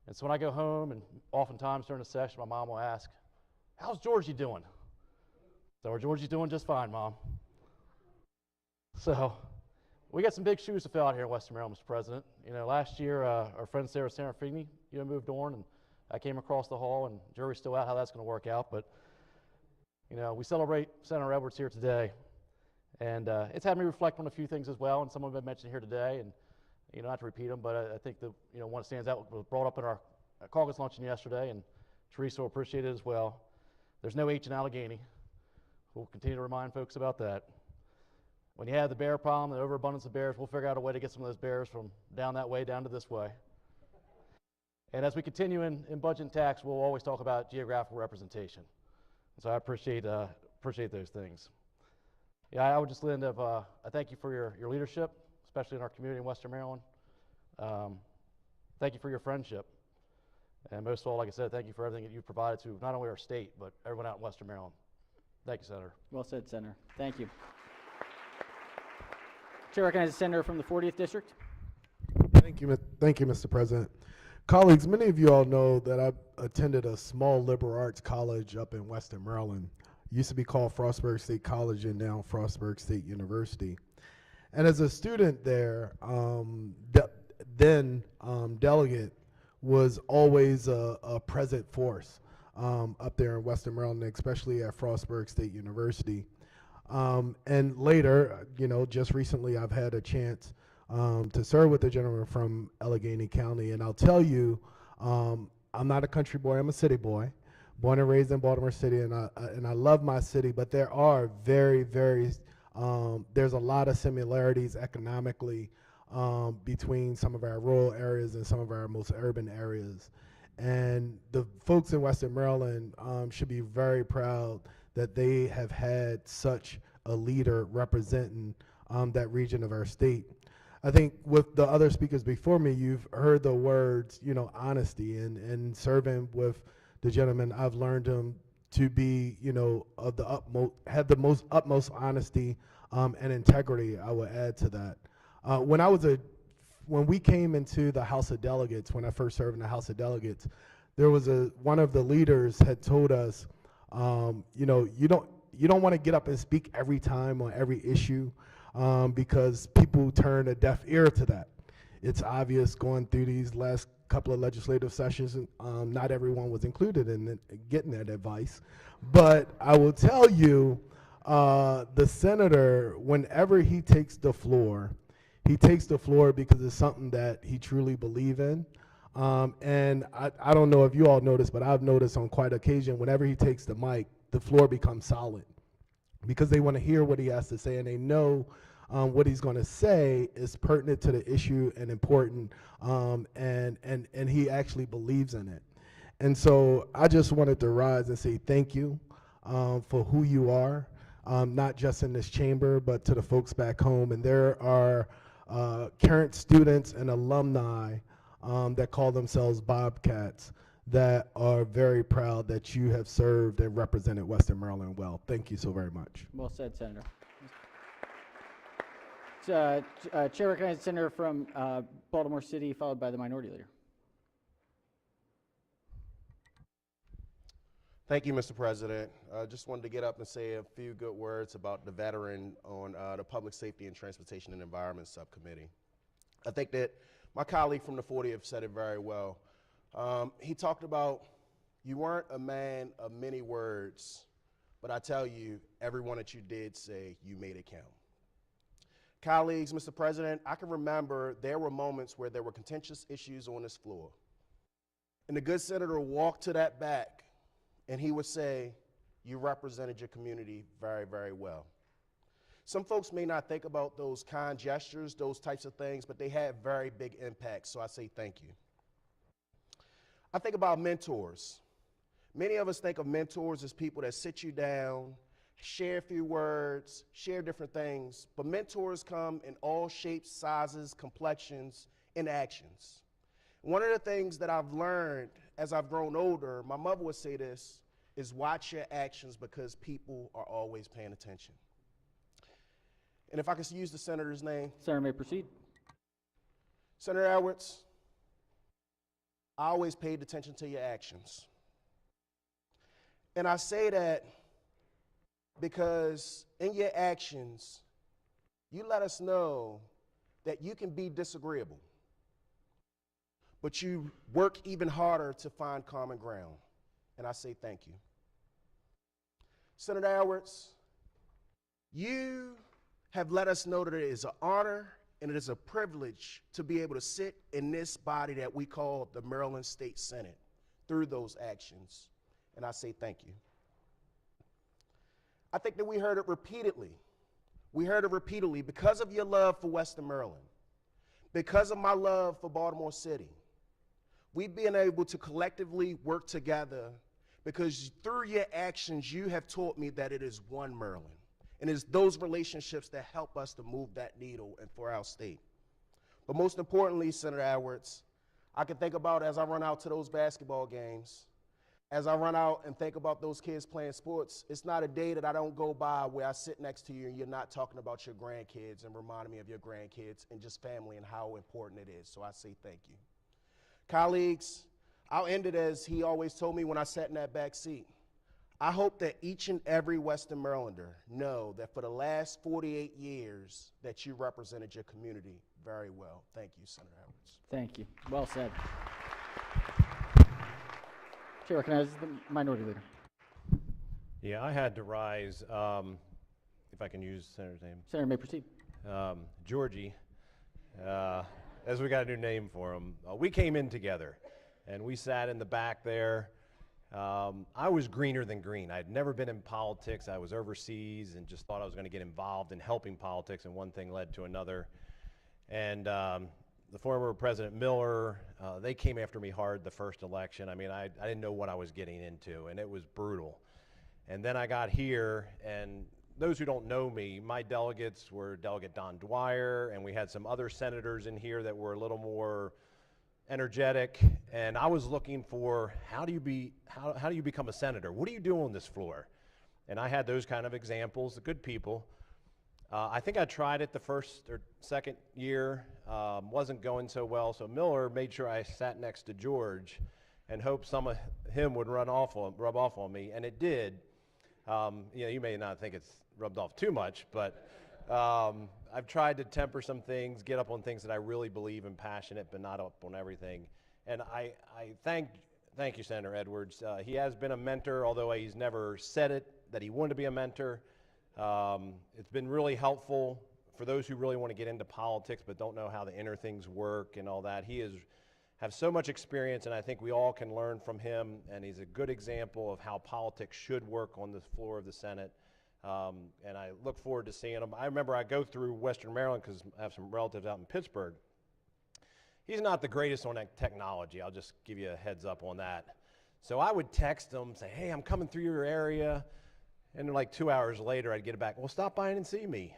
And so when I go home, and oftentimes during the session, my mom will ask, "How's Georgie doing?" So, Georgie's doing just fine, Mom. So, we got some big shoes to fill out here in Western Maryland, Mr. President. Last year, our friend Sarah Serafini, moved on, and I came across the hall, and jury's still out how that's going to work out. But, we celebrate Senator Edwards here today, and it's had me reflect on a few things as well, and some of them have been mentioned here today, and not to repeat them, but I think the one that stands out was brought up in our caucus luncheon yesterday, and Teresa will appreciate it as well. There's no H in Allegheny. We'll continue to remind folks about that. When you have the bear problem, the overabundance of bears, we'll figure out a way to get some of those bears from down that way down to this way. And as we continue in budget and tax, we'll always talk about geographical representation. So I appreciate those things. I would just end up, I thank you for your leadership, especially in our community in Western Maryland. Thank you for your friendship. And most of all, like I said, thank you for everything that you've provided to not only our state, but everyone out in Western Maryland. Thank you, Senator. Well said, Senator. Thank you. Chair recognizes the senator from the 40th District. Thank you, Mr. President. Colleagues, many of you all know that I attended a small liberal arts college up in Western Maryland. It used to be called Frostburg State College and now Frostburg State University. And as a student there, delegate was always a present force up there in Western Maryland, especially at Frostburg State University. And later, just recently I've had a chance to serve with a gentleman from Allegheny County. And I'll tell you, I'm not a country boy, I'm a city boy, born and raised in Baltimore City, and I love my city, but there are there's a lot of similarities economically between some of our rural areas and some of our most urban areas. And the folks in Western Maryland should be very proud that they have had such a leader representing that region of our state. I think with the other speakers before me, you've heard the words, honesty, and serving with the gentleman, I've learned him to be, of the utmost honesty and integrity. I would add to that. When we came into the House of Delegates, when I first served in the House of Delegates, there was one of the leaders had told us, you don't want to get up and speak every time on every issue because people turn a deaf ear to that. It's obvious going through these last couple of legislative sessions, not everyone was included in getting that advice. But I will tell you, the senator, whenever he takes the floor because it's something that he truly believes in. And I don't know if you all noticed, but I've noticed on quite occasion, whenever he takes the mic, the floor becomes solid because they want to hear what he has to say, and they know what he's going to say is pertinent to the issue and important, and he actually believes in it. And so I just wanted to rise and say thank you for who you are, not just in this chamber, but to the folks back home. And there are current students and alumni that call themselves Bobcats that are very proud that you have served and represented Western Maryland well. Thank you so very much. Well said, Senator. Chair recognizes the senator from Baltimore City, followed by the minority leader. Thank you, Mr. President. Just wanted to get up and say a few good words about the veteran on the Public Safety and Transportation and Environment Subcommittee. I think that my colleague from the 40th said it very well. He talked about you weren't a man of many words, but I tell you, every one that you did say, you made it count. Colleagues, Mr. President, I can remember there were moments where there were contentious issues on this floor. And the good senator walked to that back and he would say, You represented your community very, very well. Some folks may not think about those kind gestures, those types of things, but they have very big impacts, so I say thank you. I think about mentors. Many of us think of mentors as people that sit you down, share a few words, share different things, but mentors come in all shapes, sizes, complexions, and actions. One of the things that I've learned as I've grown older, my mother would say this, is watch your actions because people are always paying attention. And if I could use the senator's name. Senator may proceed. Senator Edwards, I always paid attention to your actions. And I say that because in your actions, you let us know that you can be disagreeable, but you work even harder to find common ground. And I say thank you. Senator Edwards, you have let us know that it is an honor and it is a privilege to be able to sit in this body that we call the Maryland State Senate through those actions. And I say thank you. I think that we heard it repeatedly. We heard it repeatedly because of your love for Western Maryland, because of my love for Baltimore City. We've been able to collectively work together because through your actions, you have taught me that it is one Maryland. And it's those relationships that help us to move that needle and for our state. But most importantly, Senator Edwards, I can think about as I run out to those basketball games, as I run out and think about those kids playing sports, it's not a day that I don't go by where I sit next to you and you're not talking about your grandkids and reminding me of your grandkids and just family and how important it is. So I say thank you. Colleagues, I'll end it as he always told me when I sat in that back seat. I hope that each and every Western Marylander know that for the last 48 years that you represented your community very well. Thank you, Senator Edwards. Thank you. Well said. Chair recognizes the Minority Leader. Yeah, I had to rise, if I can use the Senator's name. Senator may proceed. Georgie, as we got a new name for him. We came in together, and we sat in the back there. I was greener than green. I'd never been in politics. I was overseas and just thought I was going to get involved in helping politics, and one thing led to another. And the former President Miller, they came after me hard the first election. I mean, I didn't know what I was getting into, and it was brutal. And then I got here, and those who don't know me, my delegates were Delegate Don Dwyer, and we had some other senators in here that were a little more energetic, and I was looking for how do you become a senator? What do you do on this floor? And I had those kind of examples, the good people. I think I tried it the first or second year, wasn't going so well, so Miller made sure I sat next to George and hoped some of him would rub off on me, and it did. You know, you may not think it's rubbed off too much, but I've tried to temper some things, get up on things that I really believe in, passionate, but not up on everything. And I thank you, Senator Edwards. He has been a mentor, although he's never said it, that he wanted to be a mentor. It's been really helpful for those who really want to get into politics but don't know how the inner things work and all that. He has so much experience, and I think we all can learn from him, and he's a good example of how politics should work on the floor of the Senate. And I look forward to seeing him. I remember I go through Western Maryland because I have some relatives out in Pittsburgh. He's not the greatest on technology. I'll just give you a heads up on that. So I would text him, say, hey, I'm coming through your area. And then like 2 hours later, I'd get it back. Well, stop by and see me.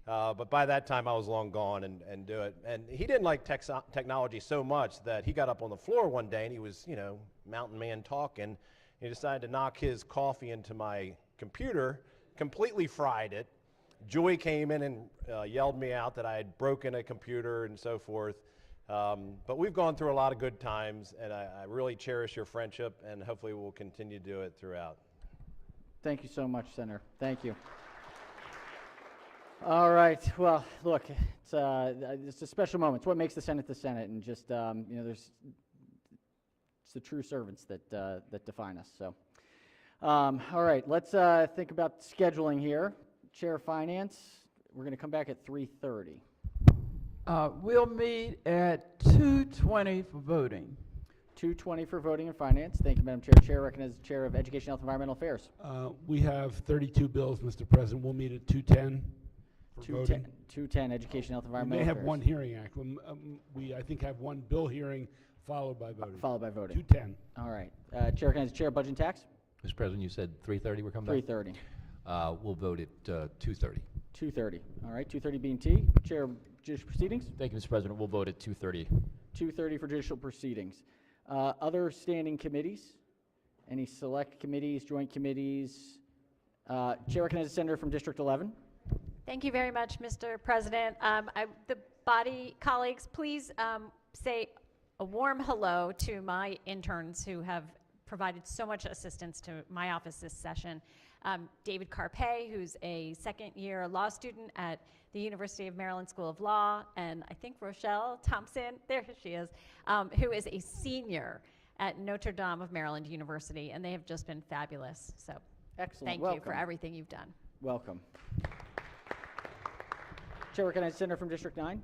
But by that time, I was long gone and do it. And he didn't like technology so much that he got up on the floor one day and he was, you know, mountain man talking. He decided to knock his coffee into my computer, completely fried it. Joy came in and yelled me out that I had broken a computer and so forth. But we've gone through a lot of good times, and I really cherish your friendship, and hopefully we'll continue to do it throughout. Thank you so much, Senator. Thank you. All right. Well, look, it's a special moment. It's what makes the Senate, and just you know, it's the true servants that define us. So, all right. Let's think about scheduling here. Chair of Finance. We're going to come back at 3:30. We'll meet at 2:20 for voting. 220 for voting and finance. Thank you, Madam Chair. Chair recognizes the Chair of Education, Health, and Environmental Affairs. We have 32 bills, Mr. President. We'll meet at 2:10 for voting. 210, Education, Health, and We Environmental may have Affairs. one hearing act. We, I think, have one bill hearing followed by voting. Followed by voting. 2:10. All right. Chair recognizes the Chair of Budget and Tax. Mr. President, you said 3:30 we're coming back? 3:30. We'll vote at 2:30. 2:30. All right. 2:30 being T. Chair of Judicial Proceedings. Thank you, Mr. President. We'll vote at 2:30. 2:30 for Judicial Proceedings. Other standing committees? Any select committees, joint committees? Chair recognizes the Senator from District 11. Thank you very much, Mr. President. The body colleagues, please say a warm hello to my interns who have provided so much assistance to my office this session. David Carpe, who's a second-year law student at the University of Maryland School of Law, and I think Rochelle Thompson, there she is, who is a senior at Notre Dame of Maryland University, and they have just been fabulous. So excellent. Thank you for everything you've done. Welcome. Chair recognizes Senator from District 9.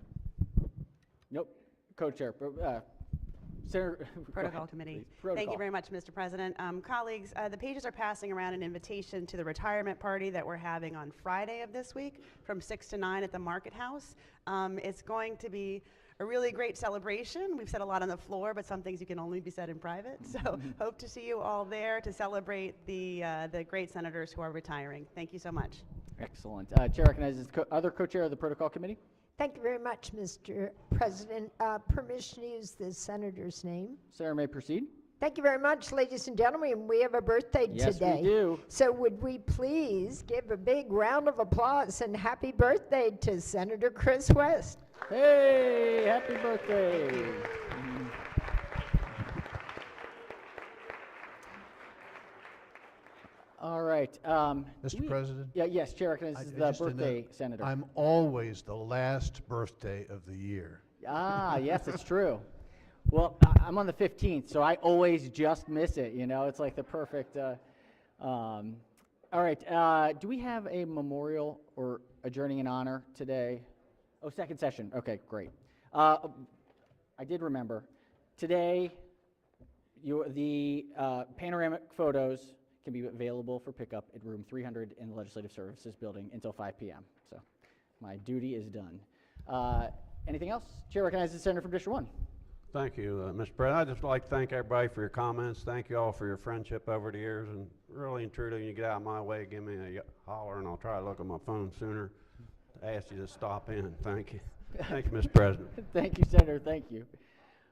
Nope. Co-chair. Senator. Protocol Committee. Protocol. Thank you very much, Mr. President. Colleagues, the pages are passing around an invitation to the retirement party that we're having on Friday of this week from 6 to 9 at the Market House. It's going to be a really great celebration. We've said a lot on the floor, but some things you can only be said in private. So hope to see you all there to celebrate the great senators who are retiring. Thank you so much. Excellent. Chair recognizes other co-chair of the Protocol Committee. Thank you very much, Mr. President. Permission to use the senator's name. Senator may proceed. Thank you very much, ladies and gentlemen. We have a birthday today. Yes, we do. So would we please give a big round of applause and happy birthday to Senator Chris West. Hey, happy birthday. All right. Mr. President? Yes, Chair recognizes the birthday senator. I'm always the last birthday of the year. Yes, it's true. Well, I'm on the 15th, so I always just miss it, you know? It's like the perfect... all right. Do we have a memorial or adjourning in honor today? Oh, second session. Okay, great. I did remember. Today, the panoramic photos can be available for pickup at room 300 in the Legislative Services Building until 5 p.m. So my duty is done. Anything else? Chair recognizes the Senator from District 1. Thank you, Mr. President. I'd just like to thank everybody for your comments. Thank you all for your friendship over the years. And really and truly, when you get out of my way, give me a holler, and I'll try to look at my phone sooner to ask you to stop in. Thank you. Thank you, Mr. President. Thank you, Senator. Thank you.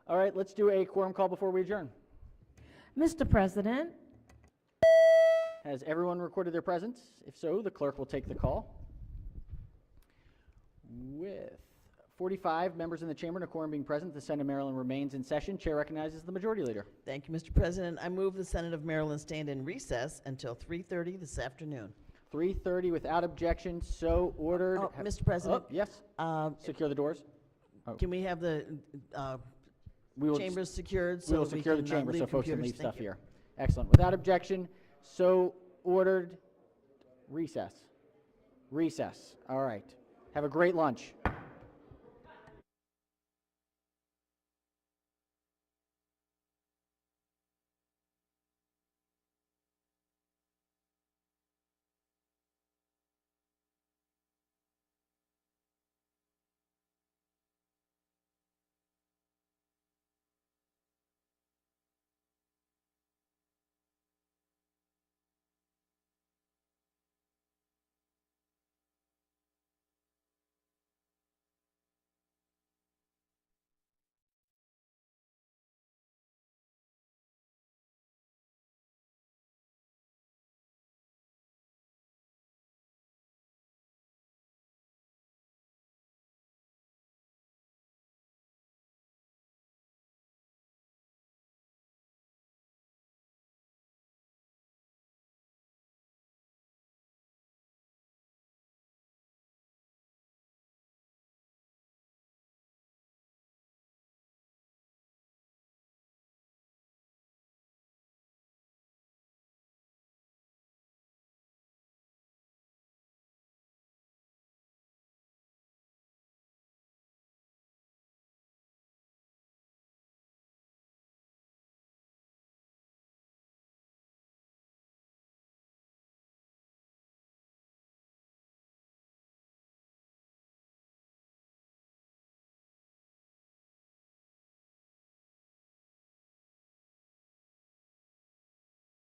All right, let's do a quorum call before we adjourn. Mr. President. Has everyone recorded their presence? If so, the clerk will take the call. With 45 members in the chamber and a quorum being present, the Senate of Maryland remains in session. Chair recognizes the Majority Leader. Thank you, Mr. President. I move the Senate of Maryland stand in recess until 3:30 this afternoon. 3:30 without objection, so ordered. Oh, Mr. President? Oh, yes. Secure the doors. Can we have the chambers secured? We will secure the can, chamber leave so folks can computers? leave Thank stuff you. here. Excellent. Without objection, so ordered. Recess. Recess. All right. Have a great lunch.